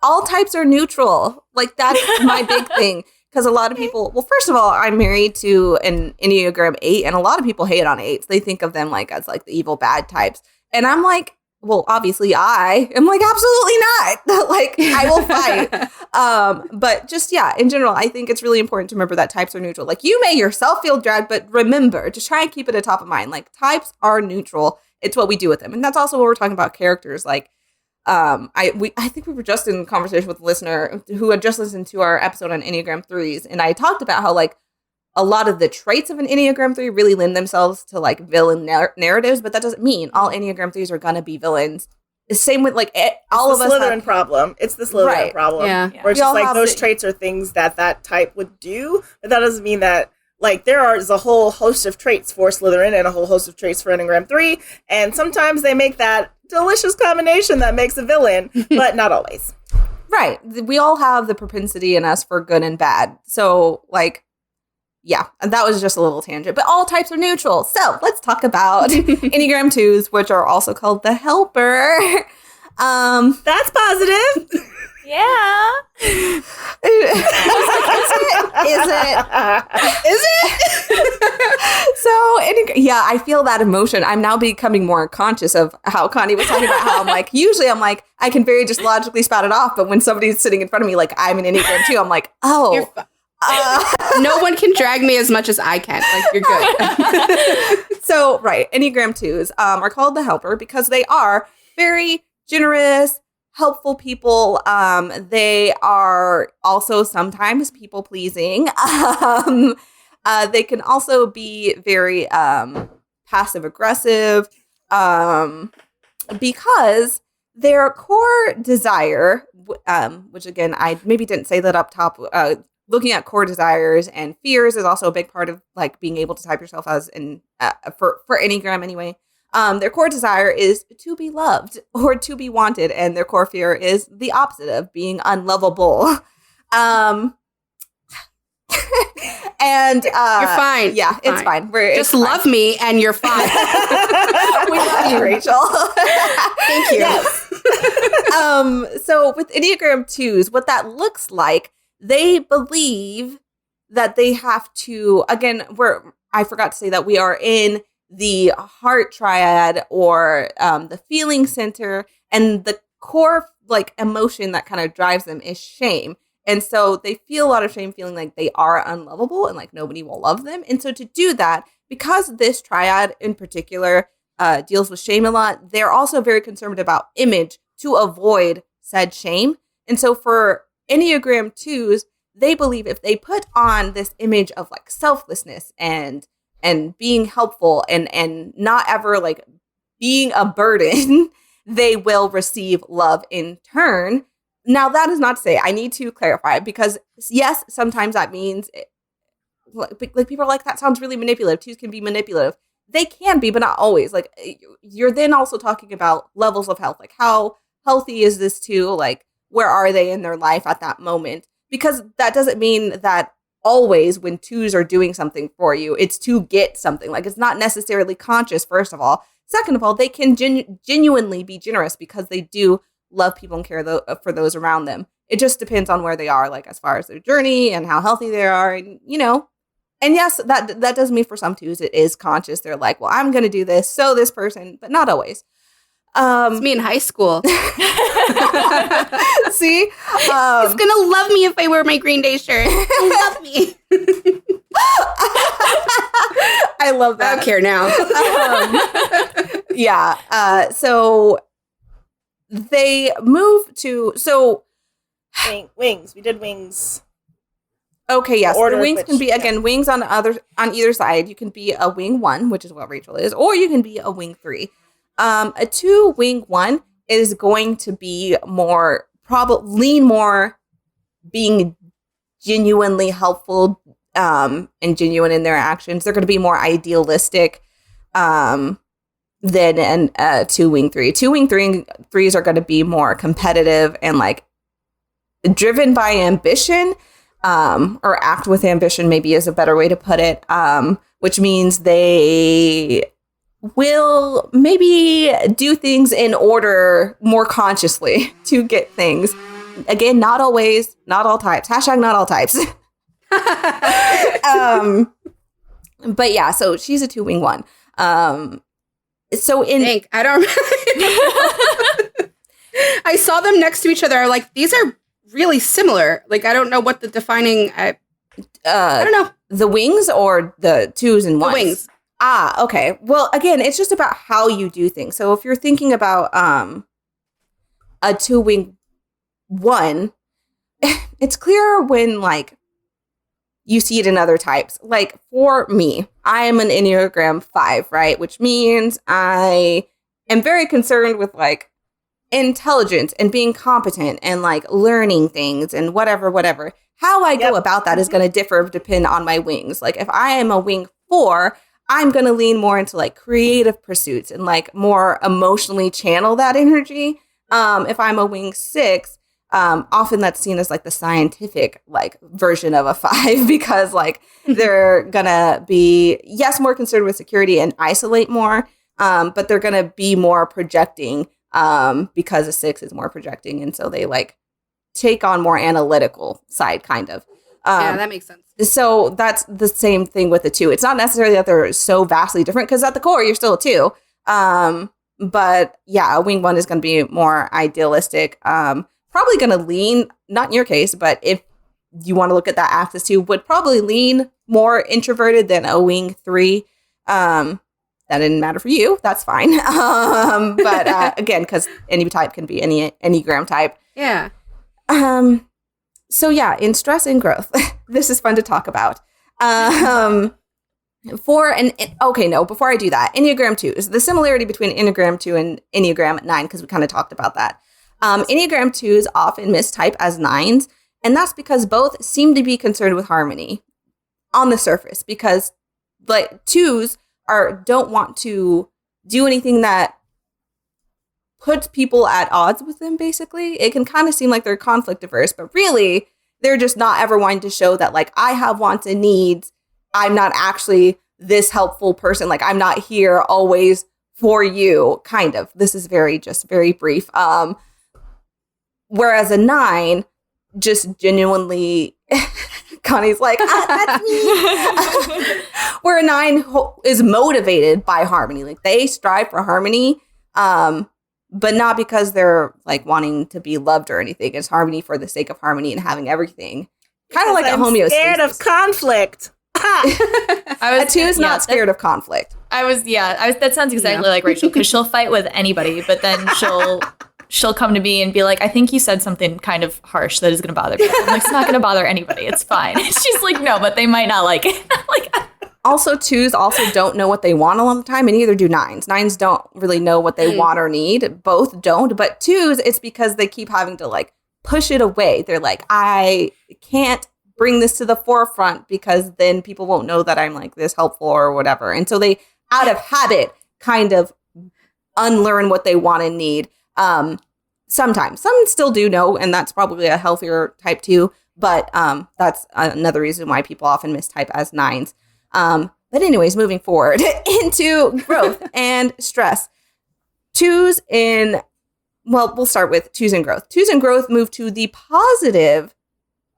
All types are neutral. Like that's my big thing. Because a lot of people, well, first of all, I'm married to an Enneagram 8, and a lot of people hate on 8s. They think of them like as like the evil bad types. And I'm like, well, obviously I am like, absolutely not. Like I will fight. But just, yeah, in general, I think it's really important to remember that types are neutral. Like you may yourself feel dragged, but remember, just try and keep it at top of mind. Like types are neutral. It's what we do with them. And that's also what we're talking about characters. Like, I think we were just in conversation with a listener who had just listened to our episode on Enneagram 3s. And I talked about how like a lot of the traits of an Enneagram 3 really lend themselves to like villain narratives, but that doesn't mean all Enneagram 3s are going to be villains. The same with like all of us. It's the Slytherin problem. It's the Slytherin problem. Yeah. Where it's just like those traits are things that type would do, but that doesn't mean that like there is a whole host of traits for Slytherin and a whole host of traits for Enneagram 3, and sometimes they make that delicious combination that makes a villain, but not always. Right. We all have the propensity in us for good and bad. So like, yeah, that was just a little tangent, but all types are neutral. So let's talk about Enneagram 2s, which are also called the helper. That's positive. Yeah. Is it? So, yeah, I feel that emotion. I'm now becoming more conscious of how Connie was talking about how I'm like, usually I'm like, I can very just logically spout it off. But when somebody's sitting in front of me, like I'm an Enneagram 2, I'm like, oh. No one can drag me as much as I can. Like, you're good. So, right, Enneagram 2s are called the helper because they are very generous, helpful people. They are also sometimes people pleasing. They can also be very passive aggressive because their core desire, which again, I maybe didn't say that up top. Looking at core desires and fears is also a big part of like being able to type yourself as for Enneagram anyway. Their core desire is to be loved or to be wanted, and their core fear is the opposite of being unlovable. And you're fine. Yeah, it's fine. Just love me and you're fine. We love you, Rachel. Thank you. Yes. So with Enneagram 2s, what that looks like, they believe that they have to, again, I forgot to say that we are in the heart triad or the feeling center, and the core like emotion that kind of drives them is shame. And so they feel a lot of shame, feeling like they are unlovable and like nobody will love them. And so to do that, because this triad in particular deals with shame a lot, they're also very concerned about image to avoid said shame. And so for Enneagram 2s, they believe if they put on this image of like selflessness and being helpful and not ever like being a burden, they will receive love in turn. Now, that is not to say, I need to clarify, because yes, sometimes that means like people are like, that sounds really manipulative. 2s can be manipulative. They can be, but not always. Like you're then also talking about levels of health. Like how healthy is this 2? Like where are they in their life at that moment? Because that doesn't mean that always when 2s are doing something for you, it's to get something. Like it's not necessarily conscious, first of all. Second of all, they can genuinely be generous because they do love people and care for those around them. It just depends on where they are, like as far as their journey and how healthy they are, and and yes, that does mean for some 2s it is conscious. They're like, well, I'm going to do this, so this person, but not always. It's me in high school. See, he's gonna love me if I wear my Green Day shirt. Love me. I love that. I don't care now. Yeah. So they move to wings. We did wings. Okay, yes. The the wings can be again wings on either side. You can be a wing 1, which is what Rachel is, or you can be a wing 3. A 2 wing 1 is going to be lean more being genuinely helpful and genuine in their actions. They're going to be more idealistic than a 2 wing 3. 2 wing 3s are going to be more competitive and like driven by ambition, or act with ambition, maybe is a better way to put it, which means they will maybe do things in order more consciously to get things. Again, not always, not all types. # not all types. But yeah, so she's a 2 wing 1. So I don't I saw them next to each other. I'm like, these are really similar. Like, I don't know what the defining I don't know. The wings or the 2s and 1s? The wings. Ah, okay. Well, again, it's just about how you do things. So if you're thinking about a 2 wing 1, it's clearer when like you see it in other types. Like for me, I am an Enneagram 5, right? Which means I am very concerned with like intelligence and being competent and like learning things and whatever. How I go about that is going to depend on my wings. Like if I am a wing 4, I'm going to lean more into like creative pursuits and like more emotionally channel that energy. If I'm a wing 6, often that's seen as like the scientific like version of a 5 because like they're going to be, yes, more concerned with security and isolate more, but they're going to be more projecting because a 6 is more projecting. And so they like take on more analytical side kind of. Yeah, that makes sense. So that's the same thing with the 2. It's not necessarily that they're so vastly different because at the core, you're still a 2. But yeah, a wing 1 is going to be more idealistic. Probably going to lean, not in your case, but if you want to look at that axis 2, would probably lean more introverted than a wing 3. that didn't matter for you. That's fine. But again, because any type can be any Enneagram type. Yeah. So yeah, in stress and growth, this is fun to talk about. Before I do that, Enneagram 2 is the similarity between Enneagram 2 and Enneagram 9, because we kind of talked about that. Enneagram 2s often mistype as 9s, and that's because both seem to be concerned with harmony on the surface, because like 2s don't want to do anything that puts people at odds with them, basically. It can kind of seem like they're conflict averse, but really, they're just not ever wanting to show that, like, I have wants and needs. I'm not actually this helpful person. Like, I'm not here always for you, kind of. This is very brief. Whereas a 9 just genuinely, Connie's like, that's me. Where a 9 is motivated by harmony. Like, they strive for harmony, but not because they're like wanting to be loved or anything. It's harmony for the sake of harmony and having everything. Kind of like a homeostasis. Scared of conflict. A 2 is not scared of conflict. That sounds exactly like Rachel, because she'll fight with anybody, but then she'll come to me and be like, I think you said something kind of harsh that is going to bother people. I'm like, it's not going to bother anybody. It's fine. She's like, no, but they might not like it. Like, also, 2s also don't know what they want a lot of the time, and neither do 9s. 9s don't really know what they want or need. Both don't. But 2s, it's because they keep having to, like, push it away. They're like, I can't bring this to the forefront because then people won't know that I'm, like, this helpful or whatever. And so they, out of habit, kind of unlearn what they want and need. Sometimes. Some still do know, and that's probably a healthier type 2. But that's another reason why people often mistype as 9s. But anyways, moving forward into growth and stress. 2s we'll start with 2s and growth. 2s and growth move to the positive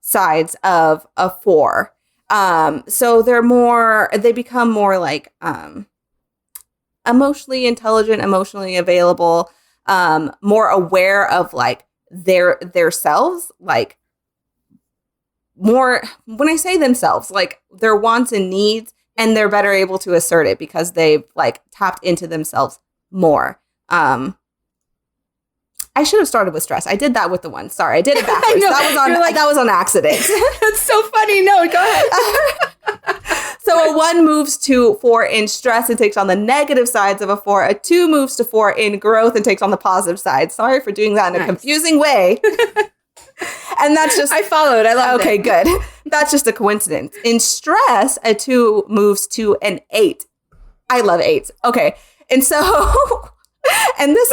sides of a 4. So they become more like emotionally intelligent, emotionally available, more aware of like their selves, like more, when I say themselves, like their wants and needs, and they're better able to assert it because they've like tapped into themselves more. I should have started with stress. I did that with the one. Sorry, I did it backwards. That was on accident. That's so funny. No, go ahead. So a 1 moves to 4 in stress and takes on the negative sides of a 4. A 2 moves to 4 in growth and takes on the positive side. Sorry for doing that in a confusing way. And that's just... I followed. I love it. Okay, good. That's just a coincidence. In stress, a 2 moves to an 8. I love 8s. Okay. And so... and this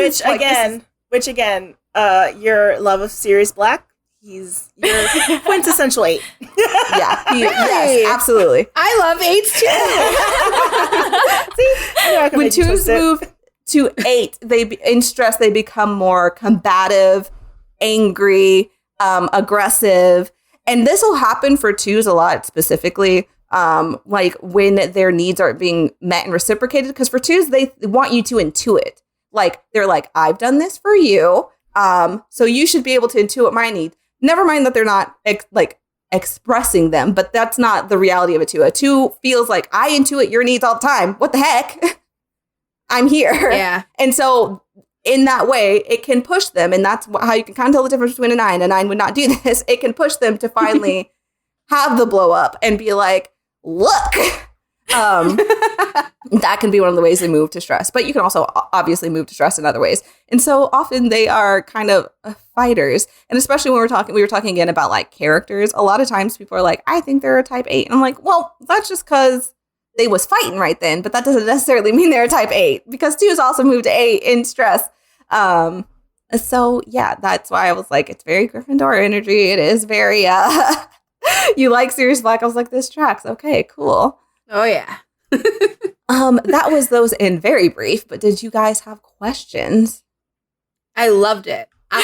Which again, your love of Sirius Black, he's your quintessential 8. Yes, absolutely. I love 8s too. See? When 2s move to 8, in stress, they become more combative, angry, aggressive. And this will happen for 2s a lot specifically, like when their needs aren't being met and reciprocated. Because for 2s, they want you to intuit. Like, they're like, I've done this for you, so you should be able to intuit my needs. Never mind that they're not expressing them, but that's not the reality of a 2. A 2 feels like, I intuit your needs all the time. What the heck? I'm here. Yeah. And so in that way, it can push them. And that's how you can kind of tell the difference between a 9. A 9 would not do this. It can push them to finally have the blow up and be like, look. That can be one of the ways they move to stress. But you can also obviously move to stress in other ways. And so often they are kind of fighters. And especially when we were talking again about like characters. A lot of times people are like, I think they're a type 8. And I'm like, well, that's just because they was fighting right then. But that doesn't necessarily mean they're a type 8. Because 2s also move to 8 in stress. So yeah, that's why I was like, it's very Gryffindor energy. It is very, you like Sirius Black. I was like, this tracks. Okay, cool. Oh yeah. That was those in very brief, but did you guys have questions? I loved it. I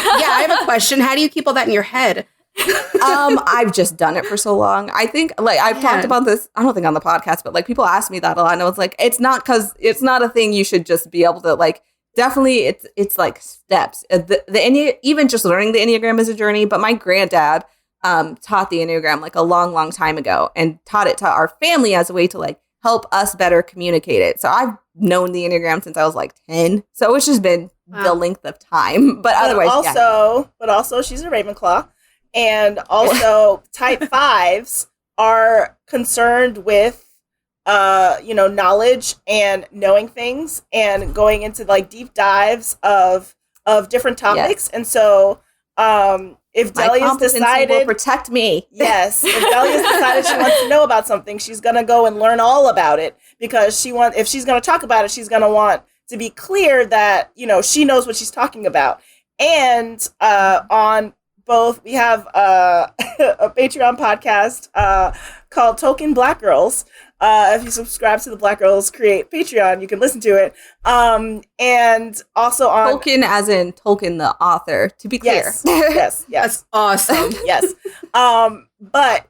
have a question. How do you keep all that in your head? I've just done it for so long. I think like I've talked about this, I don't think on the podcast, but like people ask me that a lot. And I was like, it's not a thing you should just be able to like, definitely it's like steps. Even just learning the Enneagram is a journey, but my granddad taught the Enneagram like a long, long time ago and taught it to our family as a way to like help us better communicate it. So I've known the Enneagram since I was like 10. So it's just been the length of time. But otherwise, but also she's a Ravenclaw. And also type 5s are concerned with knowledge and knowing things and going into like deep dives of different topics. Yes. And so if Delia's decided will protect me. Yes. If Delia's decided she wants to know about something, she's gonna go and learn all about it because if she's gonna talk about it, she's gonna want to be clear that, she knows what she's talking about. And on both, we have a Patreon podcast called Token Black Girls. If you subscribe to the Black Girls Create Patreon, you can listen to it. And also on Tolkien, as in Tolkien the author, to be clear. Yes. That's awesome. Yes. But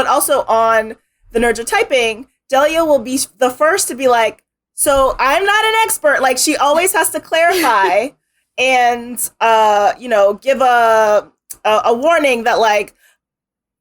also on The Nerds Are Typing, Delia will be the first to be like, so I'm not an expert. Like, she always has to clarify and give a warning that like,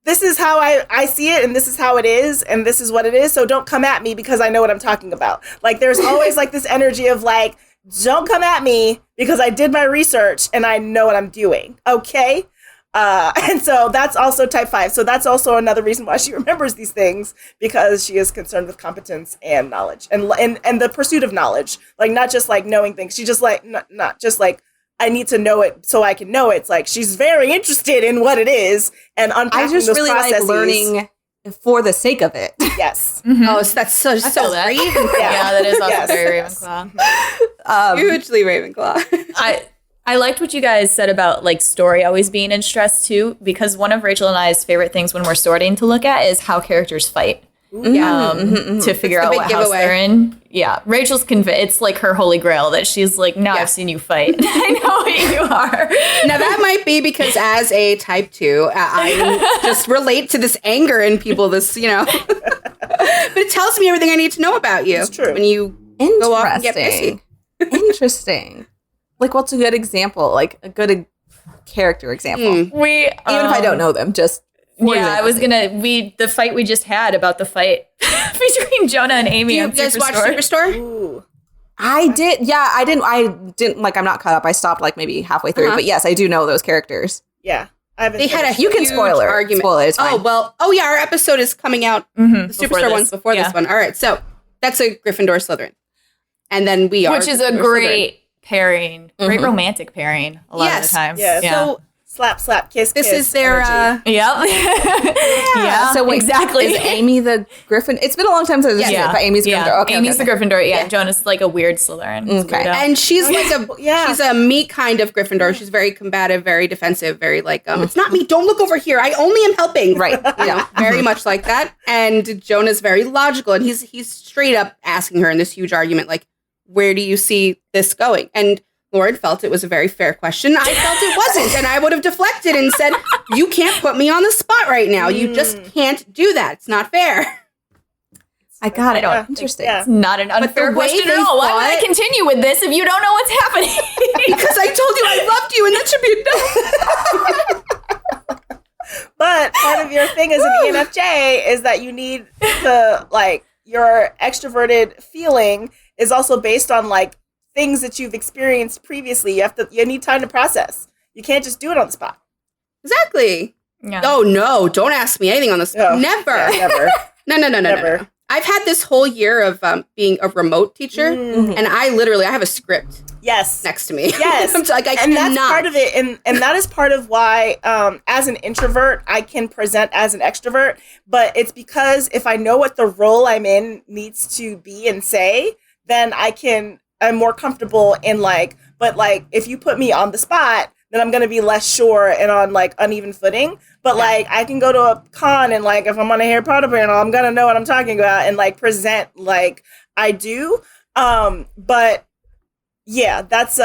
this is how I see it, and this is how it is, and this is what it is, so don't come at me because I know what I'm talking about. Like, there's always, like, this energy of, like, don't come at me because I did my research and I know what I'm doing, okay? And so that's also type 5. So that's also another reason why she remembers these things, because she is concerned with competence and knowledge, and the pursuit of knowledge. Like, not just, like, knowing things. She just, like, not just, like, I need to know it so I can know it. It's like she's very interested in what it is and unpacking those processes. I just really like learning for the sake of it. Yes. Mm-hmm. Oh, so that's so Ravenclaw. Yeah, that is also very Ravenclaw. Hugely Ravenclaw. I liked what you guys said about like story always being in stress too, because one of Rachel and I's favorite things when we're sorting to look at is how characters fight. To figure out what house they're in. Yeah. Rachel's convinced. It's like her holy grail that she's like, now I've seen you fight. I know what you are. Now that might be because as a type 2, I just relate to this anger in people, but it tells me everything I need to know about you. It's true. When you go off and get pissy. Interesting. Like, what's a good example? Like a good character example? Even if I don't know them, just... I was the fight we just had about the fight between Jonah and Amy. You guys watch Superstore? Ooh. I did. Yeah, I didn't like, I'm not caught up. I stopped like maybe halfway through, but yes, I do know those characters. Yeah. They had a you can spoil it. Argument. Spoil it. It's fine. Our episode is coming out. The Superstore one's before this one. All right. So that's a Gryffindor Slytherin. And then we are. Which is a great pairing. Great romantic pairing a lot of the times. Yes. Yeah. So, slap, kiss. This is their. So exactly. Is Amy the Griffin? It's been a long time since I've seen it, but Amy's Gryffindor. Okay, Amy's the Gryffindor. Yeah. Jonah's like a weird Slytherin. Okay. And she's like she's a me kind of Gryffindor. She's very combative, very defensive, very like, it's not me. Don't look over here. I only am helping. Right. Very much like that. And Jonah's very logical, and he's straight up asking her in this huge argument, like, where do you see this going? And Lauren felt it was a very fair question. I felt it wasn't. And I would have deflected and said, you can't put me on the spot right now. You just can't do that. It's not fair. I got it. Interesting. It's not an unfair question at all. Why would I continue with this if you don't know what's happening? Because I told you I loved you, and that should be enough. But part of your thing as an ENFJ is that you need to, like, your extroverted feeling is also based on, like, things that you've experienced previously. You need time to process. You can't just do it on the spot. Exactly. Yeah. Oh no, don't ask me anything on the spot. Never. Yeah, never. No. Never. I've had this whole year of being a remote teacher, and I have a script. Yes. Next to me. Yes. I'm like, I and cannot. That's part of it. And that is part of why, as an introvert, I can present as an extrovert. But it's because if I know what the role I'm in needs to be and say, then I'm more comfortable in but if you put me on the spot, then I'm going to be less sure and on like uneven footing. But I can go to a con and if I'm on a Harry Potter panel, I'm going to know what I'm talking about and present like I do. But yeah, that's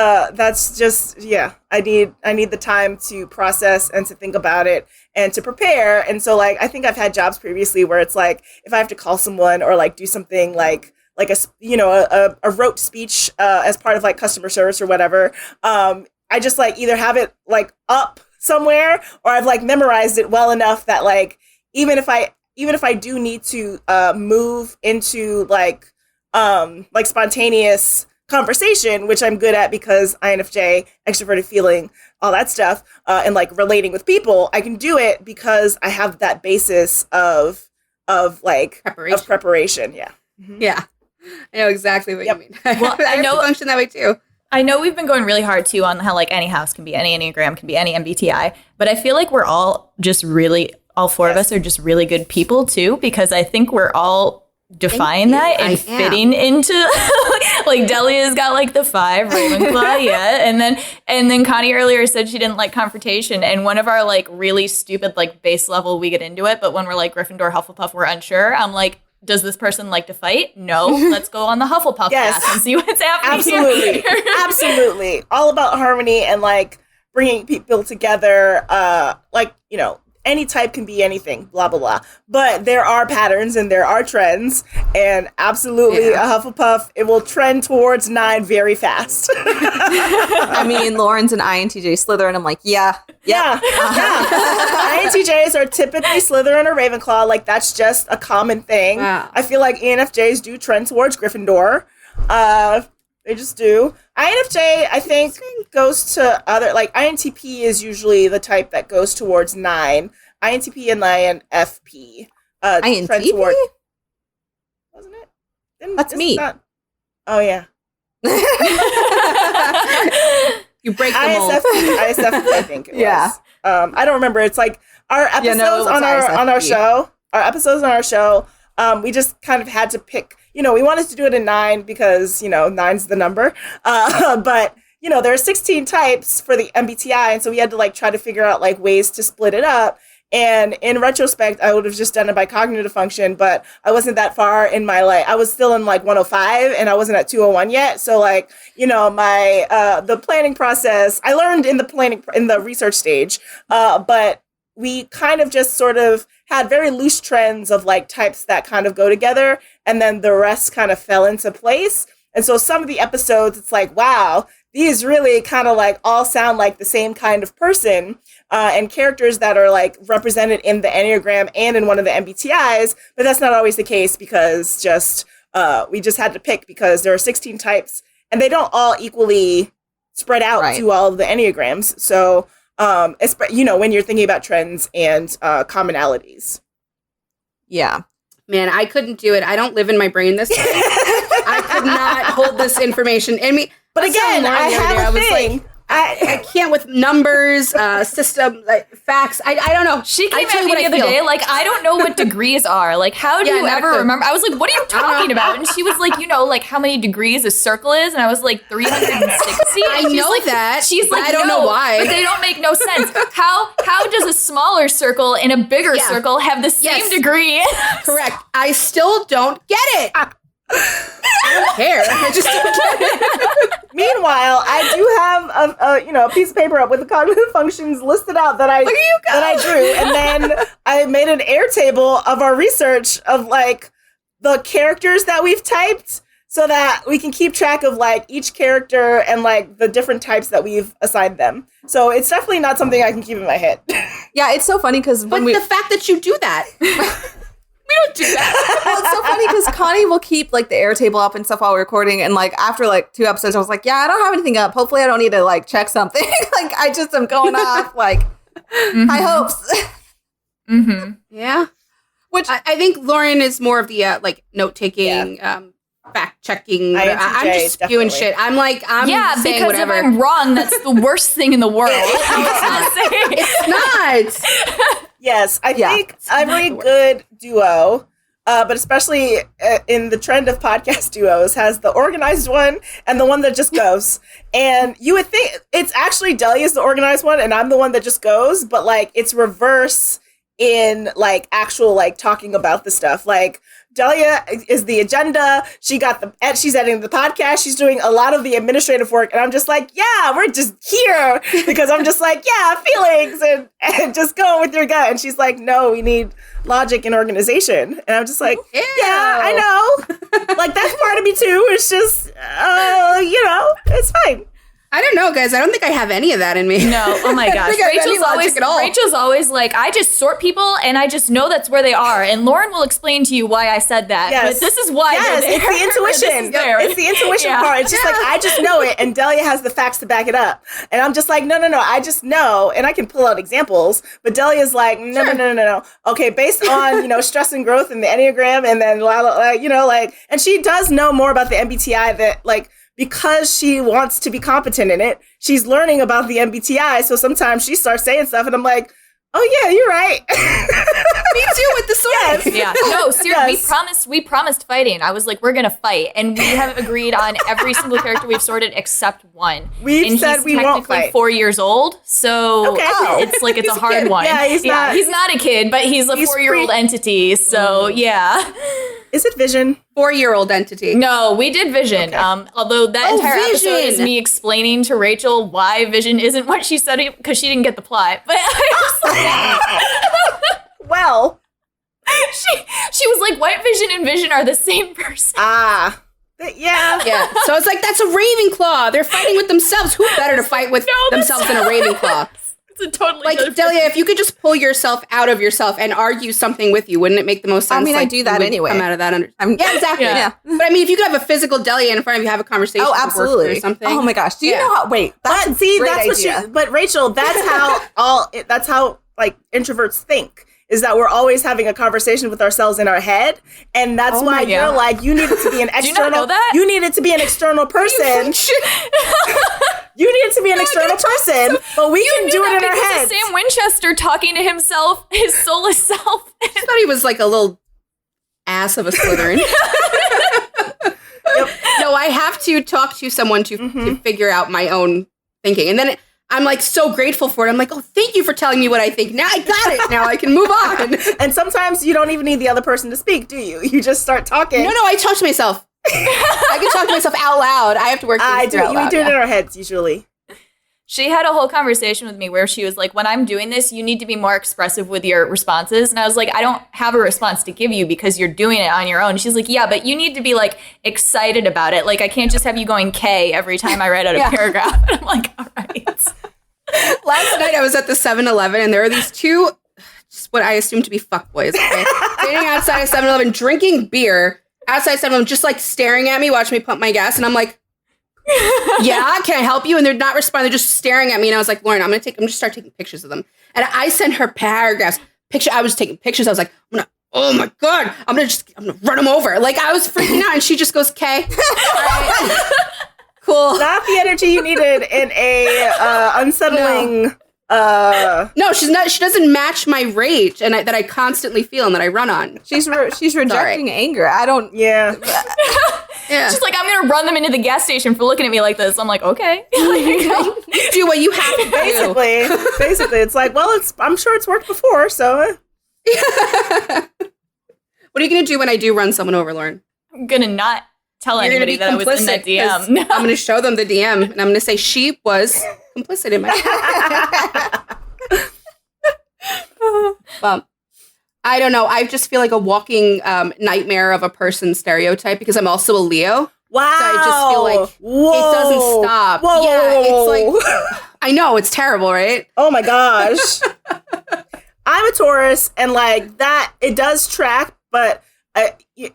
just, I need the time to process and to think about it and to prepare. And so I think I've had jobs previously where it's if I have to call someone or do something like a rote speech as part of customer service or whatever. I just either have it up somewhere or I've memorized it well enough that even if even if I do need to move into like spontaneous conversation, which I'm good at because INFJ, extroverted feeling, all that stuff, and like relating with people, I can do it because I have that basis of preparation. Yeah. Mm-hmm. Yeah. I know exactly what you mean. Well, I know function that way too. I know we've been going really hard too on how like any house can be any Enneagram, can be any MBTI, but I feel like we're all just really, all four of us are just really good people too, because I think we're all define that and fitting into like Delia's got like the 5 Ravenclaw, and then Connie earlier said she didn't like confrontation, and one of our like really stupid like base level we get into it, but when we're like Gryffindor, Hufflepuff, we're unsure. I'm like, does this person like to fight? No. Let's go on the Hufflepuff path and see what's happening. Absolutely. Absolutely. All about harmony and like bringing people together. Like, you know, any type can be anything, blah, blah, blah. But there are patterns and there are trends. And absolutely, a Hufflepuff, it will trend towards 9 very fast. I mean, Lauren's an INTJ Slytherin. I'm like, yeah. INTJs are typically Slytherin or Ravenclaw. Like, that's just a common thing. Wow. I feel like ENFJs do trend towards Gryffindor. They just do. INFJ, I think, goes to other, like, INTP is usually the type that goes towards 9. INTP and INFP. INTP? Wasn't it? That's me. Oh, yeah. You break the mold. ISFP, I think it was. Yeah. I don't remember. It's like our episodes on our show. Our episodes on our show, we just kind of had to pick. You know, we wanted to do it in 9 because, you know, 9's the number. But, you know, there are 16 types for the MBTI. And so we had to like try to figure out like ways to split it up. And in retrospect, I would have just done it by cognitive function, but I wasn't that far in my life. I was still in like 105 and I wasn't at 201 yet. So like, you know, my, the planning process, I learned in the research stage, but we kind of just sort of had very loose trends of like types that kind of go together. And then the rest kind of fell into place. And so some of the episodes, it's like, wow, these really kind of like all sound like the same kind of person, and characters that are like represented in the Enneagram and in one of the MBTIs. But that's not always the case because we just had to pick because there are 16 types and they don't all equally spread out to all of the Enneagrams. So, you know, when you're thinking about trends and commonalities. Yeah. Man, I couldn't do it. I don't live in my brain this way. I could not hold this information in me. But again, I have a thing. Like, I can't with numbers, system, like facts. I don't know. She came at me the other day, like, I don't know what degrees are. Like, how do you ever remember? I was like, what are you talking about? And she was like, you know, like how many degrees a circle is? And I was like, 360. I know like, that. She's like, I don't know why. But they don't make no sense. How does a smaller circle and a bigger circle have the same degree? Correct. I still don't get it. I don't care. I just don't get it. Meanwhile, I do have a piece of paper up with the cognitive functions listed out that I drew, and then I made an Airtable of our research of like the characters that we've typed, so that we can keep track of like each character and like the different types that we've assigned them. So it's definitely not something I can keep in my head. Yeah, it's so funny because the fact that you do that. We don't do that. Well, it's so funny because Connie will keep like the Airtable up and stuff while we're recording. And like after like 2 episodes, I was like, yeah, I don't have anything up. Hopefully I don't need to like check something. Like I just am going off like high hopes. Mm-hmm. Yeah. Which I think Lauren is more of the like note taking, fact checking. I'm just spewing shit. I'm like, I'm saying because whatever. If I'm wrong, that's the worst thing in the world. It's not. Yes, I think every good duo, but especially in the trend of podcast duos, has the organized one and the one that just goes. And you would think it's actually Delia's the organized one and I'm the one that just goes, but like it's reverse in like actual like talking about the stuff. Like Delia is the agenda. She's editing the podcast. She's doing a lot of the administrative work. And I'm just like, yeah, we're just here because I'm just like, yeah, feelings and just going with your gut. And she's like, no, we need logic and organization. And I'm just like, yeah, I know. Like that's part of me too. It's just, it's fine. I don't know, guys. I don't think I have any of that in me. No, oh my gosh. Rachel's always like, I just sort people and I just know that's where they are. And Lauren will explain to you why I said that. Yes. But this is why they're there. It's the intuition. It's the intuition part. It's just like, I just know it, and Delia has the facts to back it up. And I'm just like, no, I just know. And I can pull out examples, but Delia's like, no. Okay, based on, stress and growth and the Enneagram, and then, and she does know more about the MBTI that, like, because she wants to be competent in it, she's learning about the MBTI. So sometimes she starts saying stuff, and I'm like, oh yeah, you're right. Me too with the sorting. Yes. Yeah. No, seriously, we promised fighting. I was like, we're gonna fight, and we have agreed on every single character we've sorted except one. We've said we won't fight. He's 4 years old, so it's a hard one. Yeah, he's not a kid, but he's a 4-year-old entity. So yeah. Is it Vision? 4-year-old entity. No, we did Vision. Okay. Although that entire Vision. episode is me explaining to Rachel why Vision isn't what she said because she didn't get the plot. But well, she was like, White Vision and Vision are the same person. Yeah. Yeah. So it's like, that's a Ravenclaw. They're fighting with themselves. Who better to fight with themselves than a Ravenclaw? It's a totally like, Delia, if you could just pull yourself out of yourself and argue something with you, wouldn't it make the most sense? I mean, I do that anyway. Come out of that. Yeah, exactly. Yeah. But I mean, if you could have a physical Delia in front of you, have a conversation. Oh, absolutely. Or something. Oh my gosh. Do you know how? Wait. That's But Rachel, that's how like introverts think. Is that we're always having a conversation with ourselves in our head, and that's why you're like, you needed to be an external. Do you not know that? You needed to be an external person. You needed to be an external person, but we can do it in our heads. Sam Winchester talking to himself, his soulless self. I thought he was like a little ass of a Slytherin. No, I have to talk to someone to figure out my own thinking, and then I'm like so grateful for it. I'm like, oh, thank you for telling me what I think. Now I got it. Now I can move on. And sometimes you don't even need the other person to speak, do you? You just start talking. No, I talk to myself. I can talk to myself out loud. I have to work things through out loud. We do it in our heads usually. She had a whole conversation with me where she was like, when I'm doing this, you need to be more expressive with your responses. And I was like, I don't have a response to give you because you're doing it on your own. She's like, yeah, but you need to be like excited about it. Like, I can't just have you going K every time I read out a paragraph. And I'm like, all right. Last night I was at the 7-Eleven and there were these two, just what I assume to be fuckboys, okay? Standing outside of 7-Eleven, drinking beer outside 7-Eleven, just like staring at me, watching me pump my gas. And I'm like, yeah, can I help you? And they're not responding. They're just staring at me. And I was like, Lauren, I'm just start taking pictures of them. And I sent her paragraphs. I was taking pictures. I was like, oh my God, I'm gonna run them over. Like, I was freaking out. And she just goes, okay. Right. Cool. Not the energy you needed in a unsettling. No, she's not. She doesn't match my rage and that I constantly feel and that I run on. She's rejecting anger. I don't. Yeah. Yeah. She's like, I'm gonna run them into the gas station for looking at me like this. I'm like, okay. Do what you have to do. Basically, it's like, well, I'm sure it's worked before, so. What are you gonna do when I do run someone over, Lauren? I'm gonna not tell anybody that I was in that DM. No. I'm gonna show them the DM and I'm gonna say she was complicit in my. Well, I don't know. I just feel like a walking nightmare of a person stereotype because I'm also a Leo. Wow. So I just feel like it doesn't stop. Whoa. Yeah, it's like, I know, it's terrible, right? Oh my gosh. I'm a Taurus and like that, it does track, but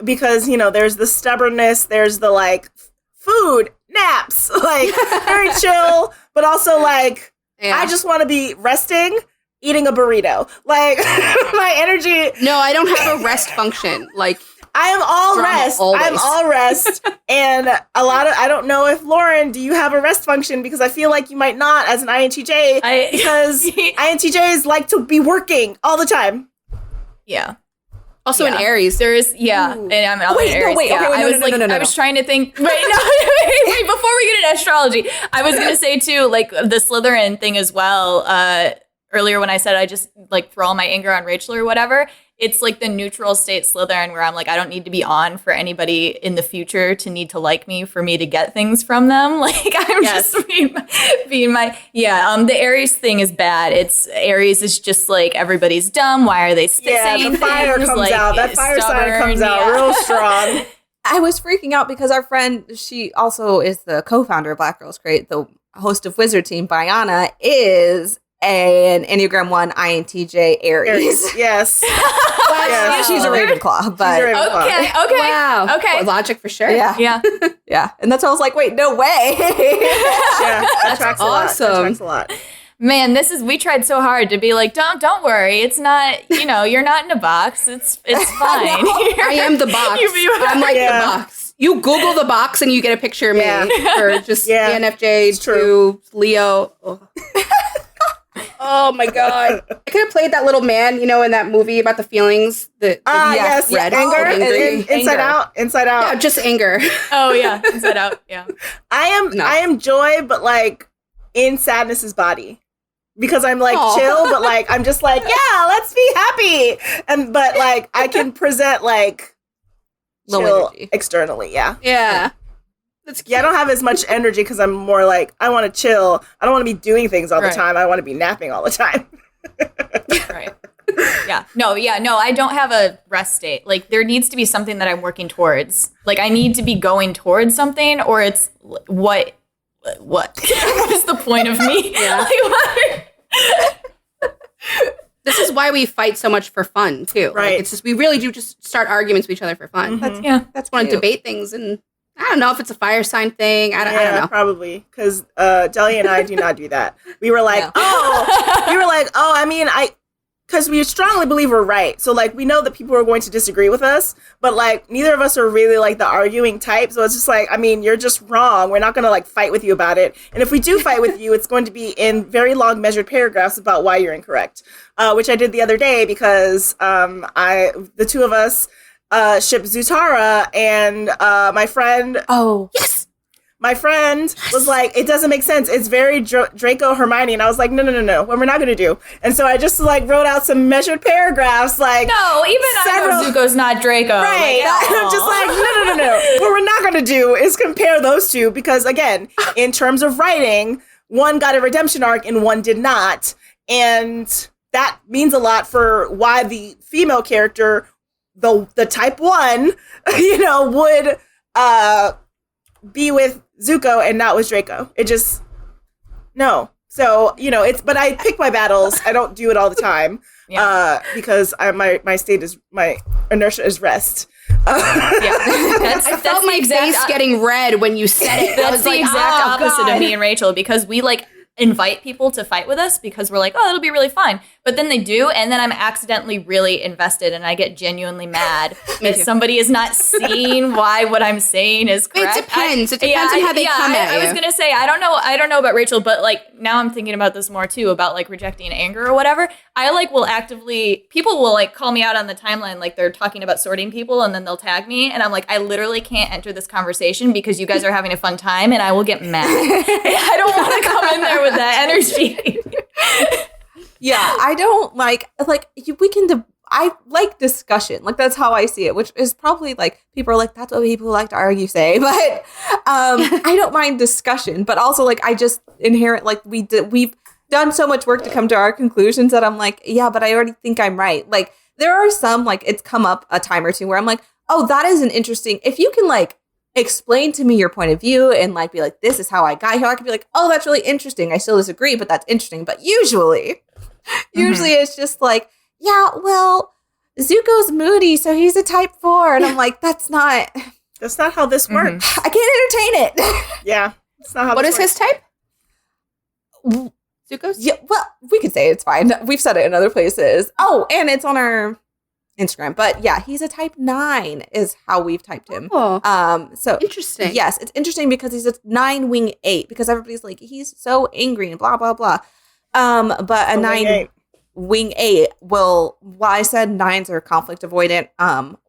because, there's the stubbornness, there's the like food, naps, like very chill, but also like, I just want to be resting. Eating a burrito. Like, my energy. No, I don't have a rest function. Like, I am all rest. Always. I'm all rest. And I don't know if, Lauren, do you have a rest function? Because I feel like you might not as an INTJ. Because INTJs like to be working all the time. Yeah. Also in Aries. There is, and I'm an Aries. I was trying to think. Wait, before we get into astrology, I was going to say, too, like, the Slytherin thing as well. Earlier when I said I just like throw all my anger on Rachel or whatever, it's like the neutral state Slytherin where I'm like, I don't need to be on for anybody in the future to need to like me for me to get things from them. Like I'm just being my the Aries thing is bad. Aries is just like everybody's dumb. Why are they saying the fire things? Comes like, out. That fire sign comes out real strong. I was freaking out because our friend, she also is the co-founder of Black Girls Create, the host of Wizard Team, Bayana, is an Enneagram 1 INTJ Aries. Yes. Wow. She's a Ravenclaw, but Okay. Wow. Okay. Well, logic for sure. Yeah. yeah. And that's why I was like, wait, no way. Yeah, that tracks awesome. a lot. That tracks a lot. Man, we tried so hard to be like, don't worry. It's not, you're not in a box. It's fine. I am the box. I'm like the box. You Google the box and you get a picture of me. Or just ENFJ to Leo. Oh my God. I could have played that little man, in that movie about the feelings. Yes. Red. Anger. Inside Out. Inside Out. Yeah, just anger. Oh, yeah. Inside Out. Yeah. I am joy, but like in sadness's body. Because I'm like chill, but like I'm just like, yeah, let's be happy. But like I can present like chill externally, Yeah. That's cute. Yeah, I don't have as much energy because I'm more like, I want to chill. I don't want to be doing things all the time. I want to be napping all the time. Right. Yeah. No, I don't have a rest state. Like there needs to be something that I'm working towards. Like I need to be going towards something, or it's what is the point of me? Yeah. This is why we fight so much for fun too. Right. Like, it's just we really do just start arguments with each other for fun. Mm-hmm. That's want to debate things, and I don't know if it's a fire sign thing. I don't know. Probably because Delia and I do not do that. We were like, because we strongly believe we're right. So like we know that people are going to disagree with us, but like neither of us are really like the arguing type. So it's just like, you're just wrong. We're not going to like fight with you about it. And if we do fight with you, it's going to be in very long measured paragraphs about why you're incorrect, which I did the other day because the two of us shipped Zutara, and my friend. Oh yes. My friend was like, it doesn't make sense. It's very Draco Hermione. And I was like, no. What we're not going to do. And so I just like wrote out some measured paragraphs. Like, no, even I know Zuko's not Draco. Right. Like, I'm just like, no. What we're not going to do is compare those two. Because again, in terms of writing, one got a redemption arc and one did not. And that means a lot for why the female character, the type 1, would be with Zuko and not with Draco. It just no. So but I pick my battles. I don't do it all the time because my inertia is rest. I felt my face getting red when you said it. That's the exact opposite of me and Rachel, because we like invite people to fight with us because we're like, oh, it'll be really fun. But then they do, and then I'm accidentally really invested, and I get genuinely mad that somebody is not seeing why what I'm saying is correct. It depends on how they come at you. I was gonna say, I don't know about Rachel, but like now I'm thinking about this more too, about like rejecting anger or whatever. I like will actively, people will like call me out on the timeline, like they're talking about sorting people, and then they'll tag me, and I'm like, I literally can't enter this conversation because you guys are having a fun time, and I will get mad. I don't want to come in there with that energy. Yeah, I don't like I like discussion. Like that's how I see it, which is probably like people are like, that's what people like to argue say. But I don't mind discussion, but also like I just inherent like we've done so much work to come to our conclusions that I'm like, yeah, but I already think I'm right. Like there are some like it's come up a time or two where I'm like, oh, that is an interesting, if you can like explain to me your point of view and like be like, this is how I got here, I could be like, oh, that's really interesting. I still disagree, but that's interesting. But usually it's just like, yeah, well, Zuko's moody, so he's a type 4. And I'm like, that's not how this works. I can't entertain it. Yeah. That's not how What this is works. his type? Zuko's? Yeah, well, we could say it's fine. We've said it in other places. Oh, and it's on our Instagram. But yeah, he's a type 9 is how we've typed him. Oh, so interesting. Yes, it's interesting because he's a 9 wing 8 because everybody's like, he's so angry and blah, blah, blah. But a 9 wing 8 will, while I said 9s are conflict avoidant,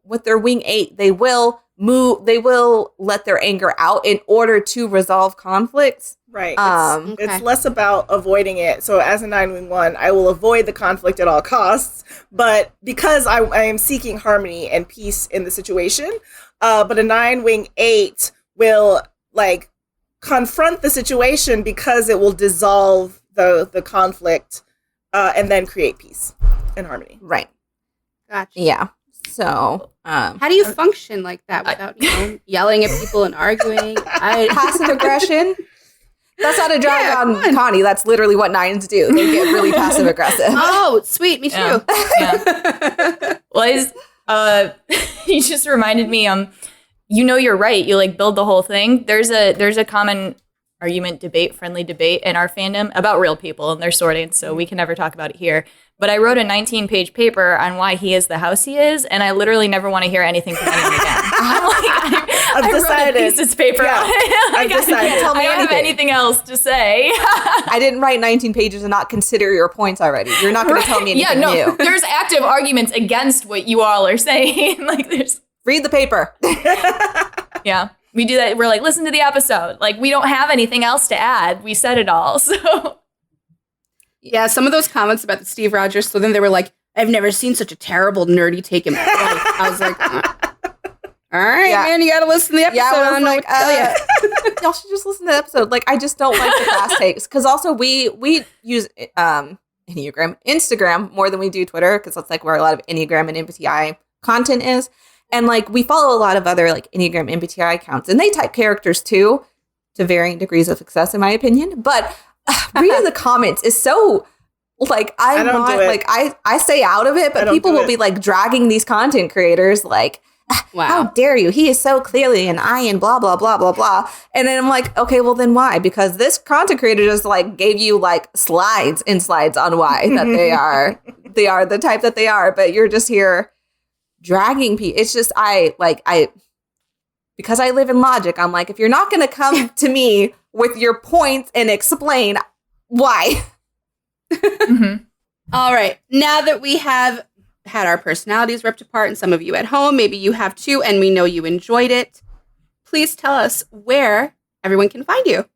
with their wing 8, they will let their anger out in order to resolve conflicts. Right. It's less about avoiding it. So as a 9 wing 1, I will avoid the conflict at all costs. But because I am seeking harmony and peace in the situation, but a 9 wing 8 will like confront the situation because it will dissolve the conflict and then create peace and harmony. Right. Gotcha. Yeah. So, how do you function like that without yelling at people and arguing? Passive aggression. That's not a drag on Connie. That's literally what 9s do. They get really passive aggressive. Oh, sweet. Me too. Yeah. Well, you just reminded me. You're right. You like build the whole thing. There's a common argument, friendly debate in our fandom about real people and their sorting. So we can never talk about it here. But I wrote a 19-page paper on why he is the house he is, and I literally never want to hear anything from anyone again. I wrote a thesis paper on it. I've decided. I don't have anything else to say. I didn't write 19 pages and not consider your points already. You're not going to tell me anything new. There's active arguments against what you all are saying. Read the paper. Yeah. We do that. We're like, listen to the episode. Like, we don't have anything else to add. We said it all. So, yeah, some of those comments about the Steve Rogers, so then they were like, I've never seen such a terrible nerdy take in my life. I was like, all right, man, you got to listen to the episode. Yeah, I was know what to tell you. Y'all should just listen to the episode. Like, I just don't like the fast takes. Because also, we use Enneagram, Instagram more than we do Twitter, because that's like where a lot of Enneagram and MBTI content is. And like we follow a lot of other like Enneagram MBTI accounts, and they type characters too, to varying degrees of success, in my opinion. But reading the comments is so like I stay out of it, but people will be like dragging these content creators like, wow, how dare you? He is so clearly an I and blah blah blah blah blah. And then I'm like, okay, well then why? Because this content creator just like gave you like slides on why that they are the type that they are, but you're just here dragging people. It's just because I live in logic, I'm like, if you're not going to come to me with your points and explain why. Mm-hmm. All right. Now that we have had our personalities ripped apart, and some of you at home, maybe you have too, and we know you enjoyed it, please tell us where everyone can find you.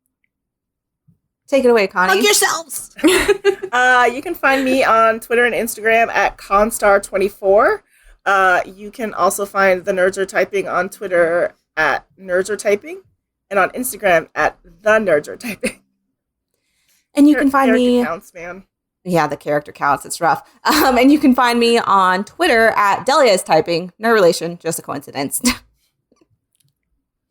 Take it away, Connie. Plug yourselves. You can find me on Twitter and Instagram at Constar24. You can also find the Nerds Are Typing on Twitter at Nerds Are Typing, and on Instagram at the Nerds Are Typing. And you can find me. Counts, man. Yeah, the character counts. It's rough. And you can find me on Twitter at Delia is Typing. No relation, just a coincidence.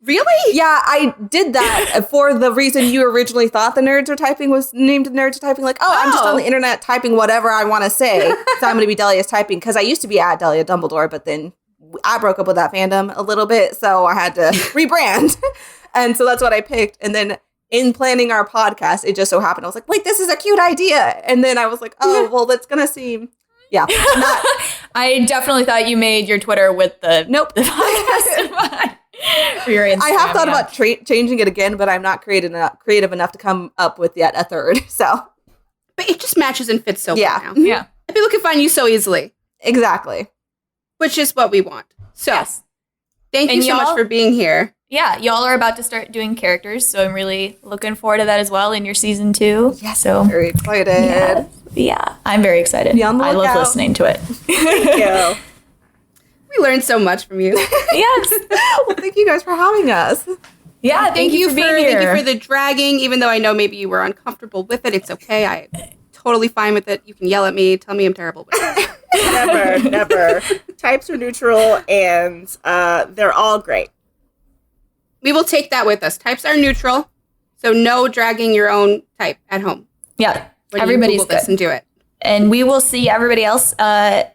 Really? Yeah, I did that for the reason you originally thought the Nerds Are Typing was named Nerds Are Typing. Like, I'm just on the internet typing whatever I want to say. So I'm going to be Delia is Typing, because I used to be at Delia Dumbledore, but then I broke up with that fandom a little bit, so I had to rebrand. And so that's what I picked. And then in planning our podcast, it just so happened, I was like, wait, this is a cute idea. And then I was like, oh, well, that's going to seem... Yeah. I definitely thought you made your Twitter with the podcast in mind. I have thought about changing it again, but I'm not creative enough to come up with yet a third. So, but it just matches and fits so well now. Yeah, people can find you so easily. Exactly, which is what we want. So, yes. Thank you so much for being here. Yeah, y'all are about to start doing characters, so I'm really looking forward to that as well in your season 2. Yes, so very excited. Yes. Yeah, I'm very excited. I love listening to it. Thank you. We learned so much from you. Yes. Well, thank you guys for having us. Yeah, thank you for being here. Thank you for the dragging, even though I know maybe you were uncomfortable with it. It's okay. I'm totally fine with it. You can yell at me, tell me I'm terrible. Never. Types are neutral, and they're all great. We will take that with us. Types are neutral, so no dragging your own type at home. Yeah, everybody's good. And do it. And we will see everybody else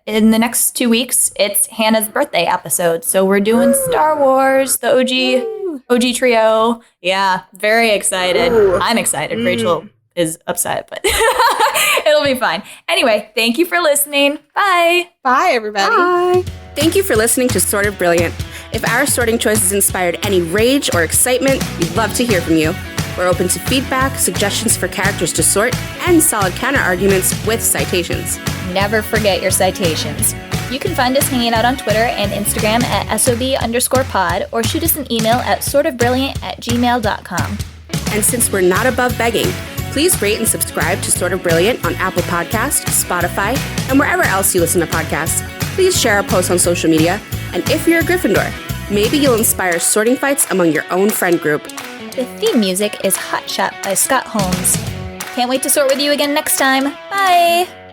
in the next 2 weeks. It's Hannah's birthday episode. So we're doing Star Wars, the OG trio. Yeah, very excited. Ooh. I'm excited. Rachel is upset, but it'll be fine. Anyway, thank you for listening. Bye. Bye, everybody. Bye. Thank you for listening to Sort of Brilliant. If our sorting choices inspired any rage or excitement, we'd love to hear from you. We're open to feedback, suggestions for characters to sort, and solid counter-arguments with citations. Never forget your citations. You can find us hanging out on Twitter and Instagram at SOB_pod, or shoot us an email at sortofbrilliant@gmail.com. And since we're not above begging, please rate and subscribe to Sort of Brilliant on Apple Podcasts, Spotify, and wherever else you listen to podcasts. Please share our posts on social media, and if you're a Gryffindor, maybe you'll inspire sorting fights among your own friend group. The theme music is Hot Shot by Scott Holmes. Can't wait to sort with you again next time. Bye!